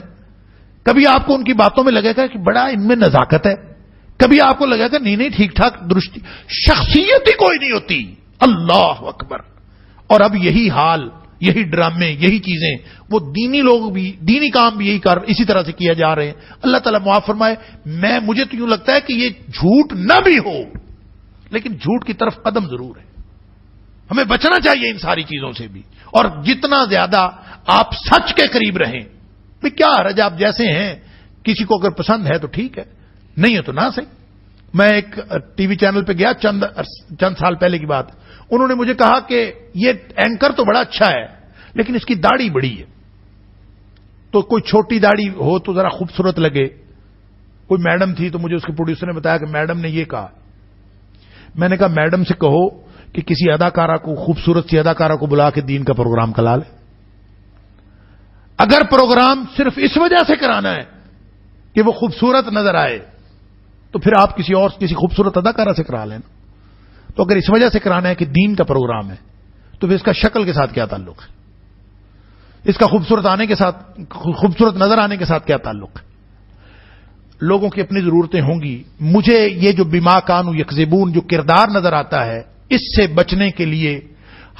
کبھی آپ کو ان کی باتوں میں لگے گا کہ بڑا ان میں نزاکت ہے، کبھی آپ کو لگے گا نہیں ٹھیک ٹھاک درستی، شخصیت ہی کوئی نہیں ہوتی. اللہ اکبر. اور اب یہی حال، یہی ڈرامے، یہی چیزیں، وہ دینی لوگ بھی، دینی کام بھی اسی طرح سے کیا جا رہے ہیں. اللہ تعالیٰ معاف فرمائے. مجھے تو یوں لگتا ہے کہ یہ جھوٹ نہ بھی ہو لیکن جھوٹ کی طرف قدم ضرور ہے. ہمیں بچنا چاہیے ان ساری چیزوں سے بھی، اور جتنا زیادہ آپ سچ کے قریب رہیں. کیا حرج، آپ جیسے ہیں، کسی کو اگر پسند ہے تو ٹھیک ہے، نہیں ہے تو نہ صحیح. میں ایک ٹی وی چینل پہ گیا چند سال پہلے کی بات. انہوں نے مجھے کہا کہ یہ اینکر تو بڑا اچھا ہے لیکن اس کی داڑھی بڑی ہے. تو کوئی چھوٹی داڑھی ہو تو ذرا خوبصورت لگے. کوئی میڈم تھی تو مجھے اس کے پروڈیوسر نے بتایا کہ میڈم نے یہ کہا. میں نے کہا میڈم سے کہو کہ کسی اداکارہ کو، خوبصورت سی اداکارہ کو بلا کے دین کا پروگرام کرا لے. اگر پروگرام صرف اس وجہ سے کرانا ہے کہ وہ خوبصورت نظر آئے تو پھر آپ کسی خوبصورت اداکارہ سے کرا لینا. تو اگر اس وجہ سے کرانا ہے کہ دین کا پروگرام ہے تو پھر اس کا شکل کے ساتھ کیا تعلق ہے؟ اس کا خوبصورت نظر آنے کے ساتھ کیا تعلق ہے؟ لوگوں کی اپنی ضرورتیں ہوں گی. مجھے یہ جو بما کانوا یکذبون جو کردار نظر آتا ہے، اس سے بچنے کے لیے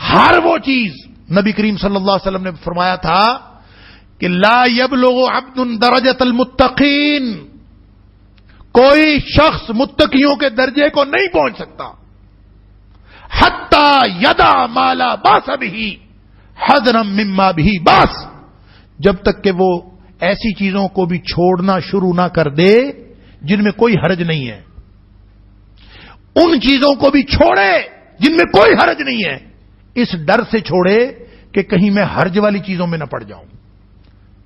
ہر وہ چیز نبی کریم صلی اللہ علیہ وسلم نے فرمایا تھا کہ لا یبلغ عبد درجۃ المتقین، کوئی شخص متقیوں کے درجے کو نہیں پہنچ سکتا. حتی یدع ما لا باس بہ حذرا مما بہ باس، جب تک کہ وہ ایسی چیزوں کو بھی چھوڑنا شروع نہ کر دے جن میں کوئی حرج نہیں ہے. ان چیزوں کو بھی چھوڑے جن میں کوئی حرج نہیں ہے، اس ڈر سے چھوڑے کہ کہیں میں حرج والی چیزوں میں نہ پڑ جاؤں.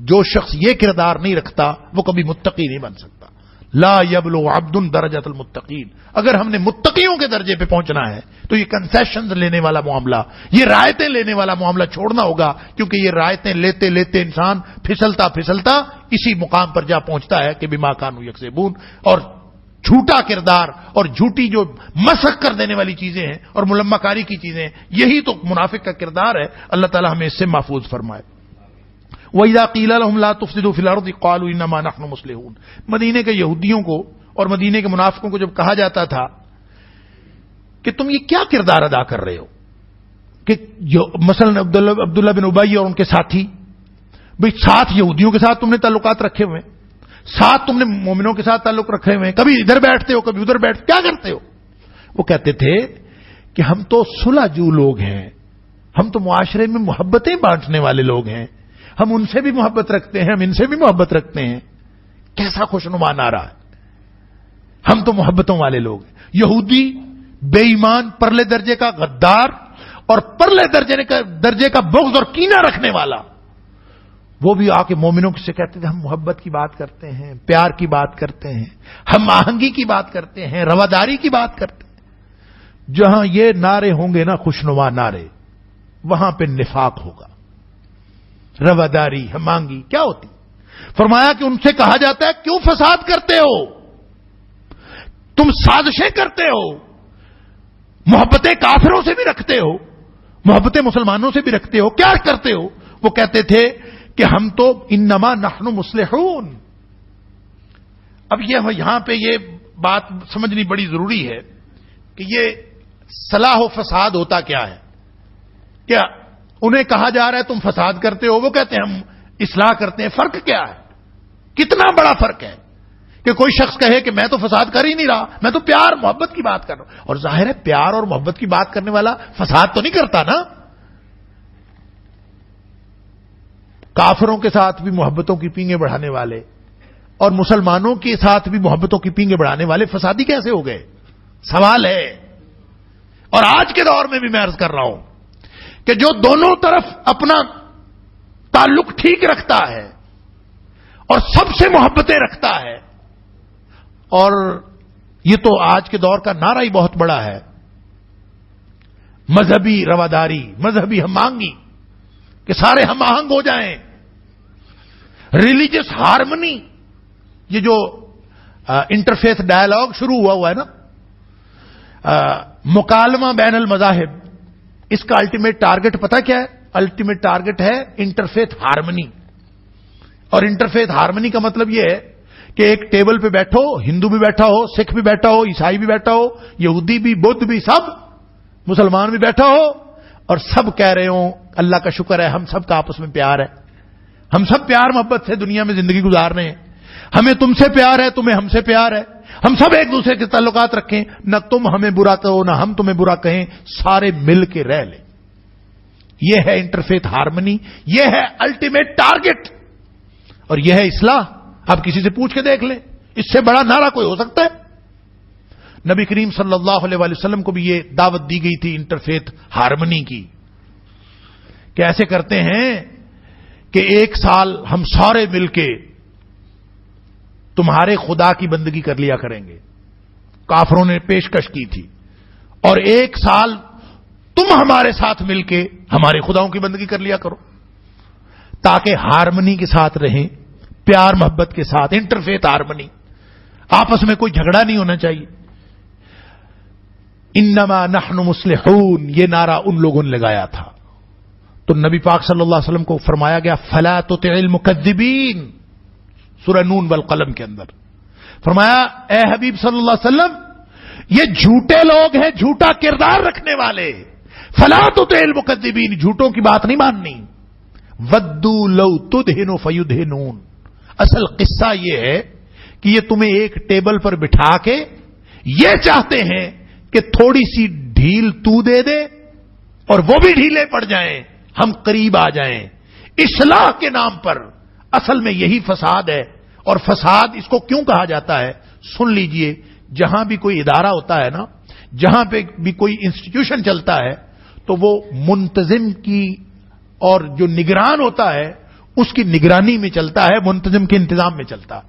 جو شخص یہ کردار نہیں رکھتا وہ کبھی متقی نہیں بن سکتا. لا یبلغ عبد درجۃ المتقین. اگر ہم نے متقیوں کے درجے پہ پہنچنا ہے تو یہ کنسیشنز لینے والا معاملہ، یہ رعایتیں لینے والا معاملہ چھوڑنا ہوگا، کیونکہ یہ رعایتیں لیتے لیتے انسان پھسلتا پھسلتا اسی مقام پر جا پہنچتا ہے کہ بما کانوا یکسبون. اور جھوٹا کردار اور جھوٹی جو مسخ کر دینے والی چیزیں ہیں اور ملمہ کاری کی چیزیں ہیں، یہی تو منافق کا کردار ہے. اللہ تعالی ہمیں اس سے محفوظ فرمائے. وَإِذَا قِيلَ لَهُمْ لَا تُفْسِدُوا فِي الْأَرْضِ قَالُوا إِنَّمَا نَحْنُ مُصْلِحُونَ. مدینے کے یہودیوں کو اور مدینے کے منافقوں کو جب کہا جاتا تھا کہ تم یہ کیا کردار ادا کر رہے ہو، کہ مثلا عبداللہ بن ابی اور ان کے ساتھی، بھئی ساتھ یہودیوں کے ساتھ تم نے تعلقات رکھے ہوئے ہیں، ساتھ تم نے مومنوں کے ساتھ تعلق رکھے ہوئے ہیں، کبھی ادھر بیٹھتے ہو کبھی ادھر بیٹھتے، کیا کرتے ہو؟ وہ کہتے تھے کہ ہم تو صلح جو لوگ ہیں، ہم تو معاشرے میں محبتیں بانٹنے والے لوگ ہیں، ہم ان سے بھی محبت رکھتے ہیں، ہم ان سے بھی محبت رکھتے ہیں. کیسا خوشنما نعرہ ہے، ہم تو محبتوں والے لوگ ہیں. یہودی بے ایمان، پرلے درجے کا غدار اور پرلے درجے کا بغض اور کینہ رکھنے والا، وہ بھی آ کے مومنوں سے کہتے تھے ہم محبت کی بات کرتے ہیں، پیار کی بات کرتے ہیں، ہم آہنگی کی بات کرتے ہیں، رواداری کی بات کرتے ہیں. جہاں یہ نعرے ہوں گے نا خوشنما نعرے، وہاں پہ نفاق ہوگا. رواداری، ہمانگی کیا ہوتی؟ فرمایا کہ ان سے کہا جاتا ہے کیوں فساد کرتے ہو، تم سازشیں کرتے ہو، محبتیں کافروں سے بھی رکھتے ہو، محبتیں مسلمانوں سے بھی رکھتے ہو، کیا کرتے ہو؟ وہ کہتے تھے کہ ہم تو انما نحن مصلحون. اب یہاں پہ یہ بات سمجھنی بڑی ضروری ہے کہ یہ صلاح و فساد ہوتا کیا ہے. کیا انہیں کہا جا رہا ہے تم فساد کرتے ہو، وہ کہتے ہیں ہم اصلاح کرتے ہیں. فرق کیا ہے؟ کتنا بڑا فرق ہے کہ کوئی شخص کہے کہ میں تو فساد کر ہی نہیں رہا، میں تو پیار محبت کی بات کر رہا ہوں. اور ظاہر ہے پیار اور محبت کی بات کرنے والا فساد تو نہیں کرتا نا. کافروں کے ساتھ بھی محبتوں کی پینگیں بڑھانے والے اور مسلمانوں کے ساتھ بھی محبتوں کی پینگیں بڑھانے والے فسادی کیسے ہو گئے؟ سوال ہے. اور آج کے دور میں بھی میں عرض کر رہا ہوں کہ جو دونوں طرف اپنا تعلق ٹھیک رکھتا ہے اور سب سے محبتیں رکھتا ہے، اور یہ تو آج کے دور کا نعرہ ہی بہت بڑا ہے، مذہبی رواداری، مذہبی ہم آہنگی، کہ سارے ہم آہنگ ہو جائیں، ریلیجس ہارمنی. یہ جو انٹرفیتھ ڈائلاگ شروع ہوا ہے نا، مکالمہ بین المذاہب، اس کا الٹیمیٹ ٹارگٹ پتہ کیا ہے؟ الٹیمیٹ ٹارگٹ ہے انٹرفیتھ ہارمنی. اور انٹرفیتھ ہارمنی کا مطلب یہ ہے کہ ایک ٹیبل پہ بیٹھو، ہندو بھی بیٹھا ہو، سکھ بھی بیٹھا ہو، عیسائی بھی بیٹھا ہو، یہودی بھی، بدھ بھی، سب مسلمان بھی بیٹھا ہو، اور سب کہہ رہے ہوں اللہ کا شکر ہے ہم سب کا آپس میں پیار ہے، ہم سب پیار محبت سے دنیا میں زندگی گزار رہے ہیں، ہمیں تم سے پیار ہے، تمہیں ہم سے پیار ہے، ہم سب ایک دوسرے کے تعلقات رکھیں، نہ تم ہمیں برا کہو نہ ہم تمہیں برا کہیں، سارے مل کے رہ لیں. یہ ہے انٹرفیتھ ہارمنی، یہ ہے الٹیمیٹ ٹارگٹ، اور یہ ہے اصلاح. آپ کسی سے پوچھ کے دیکھ لیں، اس سے بڑا نعرہ کوئی ہو سکتا ہے؟ نبی کریم صلی اللہ علیہ وسلم کو بھی یہ دعوت دی گئی تھی انٹرفیتھ ہارمنی کی، کہ ایسے کرتے ہیں کہ ایک سال ہم سارے مل کے تمہارے خدا کی بندگی کر لیا کریں گے. کافروں نے پیشکش کی تھی. اور ایک سال تم ہمارے ساتھ مل کے ہمارے خداؤں کی بندگی کر لیا کرو، تاکہ ہارمنی کے ساتھ رہیں، پیار محبت کے ساتھ، انٹرفیتھ ہارمنی، آپس میں کوئی جھگڑا نہیں ہونا چاہیے. انما نحن مصلحون، یہ نعرہ ان لوگوں نے لگایا تھا. تو نبی پاک صلی اللہ علیہ وسلم کو فرمایا گیا فلا تطع المکذبین، سورہ نون والقلم کے اندر فرمایا اے حبیب صلی اللہ علیہ وسلم یہ جھوٹے لوگ ہیں، جھوٹا کردار رکھنے والے، فلا تطع المکذبین، جھوٹوں کی بات نہیں ماننی. ودوا لو تدہن فیدہنون، اصل قصہ یہ ہے کہ یہ تمہیں ایک ٹیبل پر بٹھا کے یہ چاہتے ہیں کہ تھوڑی سی ڈھیل تو دے دے اور وہ بھی ڈھیلے پڑ جائیں، ہم قریب آ جائیں. اصلاح کے نام پر اصل میں یہی فساد ہے. اور فساد اس کو کیوں کہا جاتا ہے؟ سن لیجئے، جہاں بھی کوئی ادارہ ہوتا ہے نا، جہاں پہ بھی کوئی انسٹیٹیوشن چلتا ہے، تو وہ منتظم کی اور جو نگران ہوتا ہے اس کی نگرانی میں چلتا ہے، منتظم کے انتظام میں چلتا ہے.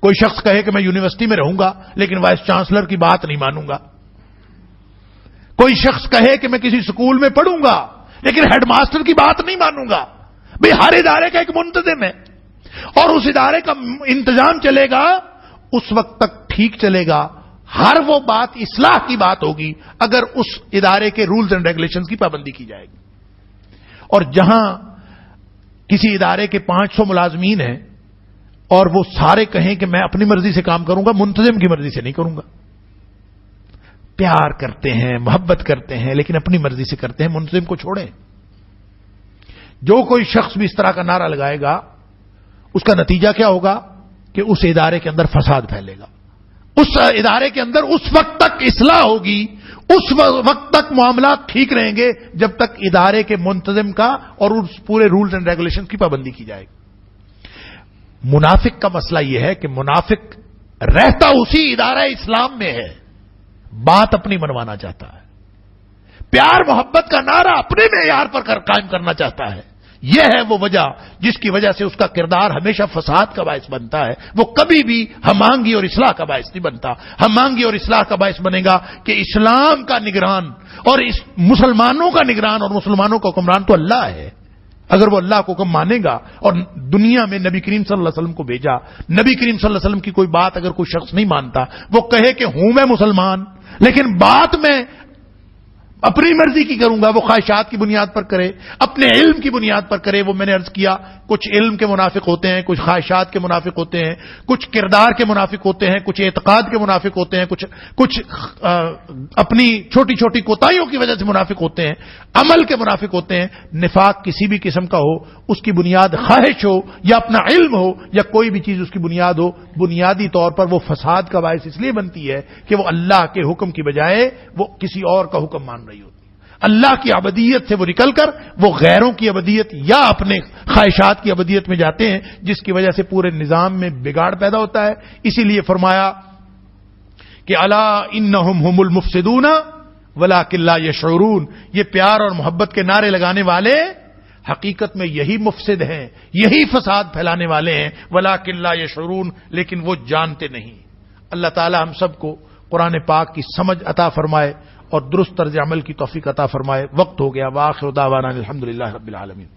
کوئی شخص کہے کہ میں یونیورسٹی میں رہوں گا لیکن وائس چانسلر کی بات نہیں مانوں گا. کوئی شخص کہے کہ میں کسی سکول میں پڑھوں گا لیکن ہیڈ ماسٹر کی بات نہیں مانوں گا. بھئی ہر ادارے کا ایک منتظم ہے اور اس ادارے کا انتظام چلے گا اس وقت تک ٹھیک چلے گا. ہر وہ بات اصلاح کی بات ہوگی اگر اس ادارے کے رولز اینڈ ریگولیشنز کی پابندی کی جائے گی. اور جہاں کسی ادارے کے 500 ملازمین ہیں اور وہ سارے کہیں کہ میں اپنی مرضی سے کام کروں گا، منتظم کی مرضی سے نہیں کروں گا. پیار کرتے ہیں، محبت کرتے ہیں لیکن اپنی مرضی سے کرتے ہیں، منتظم کو چھوڑیں. جو کوئی شخص بھی اس طرح کا نعرہ لگائے گا اس کا نتیجہ کیا ہوگا کہ اس ادارے کے اندر فساد پھیلے گا. اس ادارے کے اندر اس وقت تک اصلاح ہوگی، اس وقت تک معاملات ٹھیک رہیں گے جب تک ادارے کے منتظم کا اور اس پورے رولز اینڈ ریگولیشن کی پابندی کی جائے گی. منافق کا مسئلہ یہ ہے کہ منافق رہتا اسی ادارہ اسلام میں ہے، بات اپنی منوانا چاہتا ہے، پیار محبت کا نعرہ اپنے معیار پر قائم کرنا چاہتا ہے. یہ ہے وہ وجہ جس کی وجہ سے اس کا کردار ہمیشہ فساد کا باعث بنتا ہے. وہ کبھی بھی ہم آہنگی اور اصلاح کا باعث نہیں بنتا. ہم آہنگی اور اصلاح کا باعث بنے گا کہ اسلام کا نگران اور اس مسلمانوں کا نگران اور مسلمانوں کا حکمران تو اللہ ہے. اگر وہ اللہ کو حکم مانے گا اور دنیا میں نبی کریم صلی اللہ علیہ وسلم کو بھیجا، نبی کریم صلی اللہ علیہ وسلم کی کوئی بات اگر کوئی شخص نہیں مانتا، وہ کہے کہ ہوں میں مسلمان لیکن بات میں اپنی مرضی کی کروں گا، وہ خواہشات کی بنیاد پر کرے، اپنے علم کی بنیاد پر کرے. وہ میں نے عرض کیا کچھ علم کے منافق ہوتے ہیں، کچھ خواہشات کے منافق ہوتے ہیں، کچھ کردار کے منافق ہوتے ہیں، کچھ اعتقاد کے منافق ہوتے ہیں، کچھ اپنی چھوٹی چھوٹی کوتاہیوں کی وجہ سے منافق ہوتے ہیں، عمل کے منافق ہوتے ہیں. نفاق کسی بھی قسم کا ہو، اس کی بنیاد خواہش ہو یا اپنا علم ہو یا کوئی بھی چیز اس کی بنیاد ہو، بنیادی طور پر وہ فساد کا باعث اس لیے بنتی ہے کہ وہ اللہ کے حکم کی بجائے وہ کسی اور کا حکم مان رہی ہوتی. اللہ کی ابدیت سے وہ نکل کر وہ غیروں کی ابدیت یا اپنے خواہشات کی ابدیت میں جاتے ہیں، جس کی وجہ سے پورے نظام میں بگاڑ پیدا ہوتا ہے. اسی لیے فرمایا کہ الا انہم هم المفسدون ولکن لا یشعرون. یہ پیار اور محبت کے نعرے لگانے والے حقیقت میں یہی مفسد ہیں، یہی فساد پھیلانے والے ہیں. ولکن لا یشعرون، لیکن وہ جانتے نہیں. اللہ تعالی ہم سب کو قرآن پاک کی سمجھ عطا فرمائے اور درست طرز عمل کی توفیق عطا فرمائے. وقت ہو گیا. وآخر دعوانا الحمدللہ رب العالمین.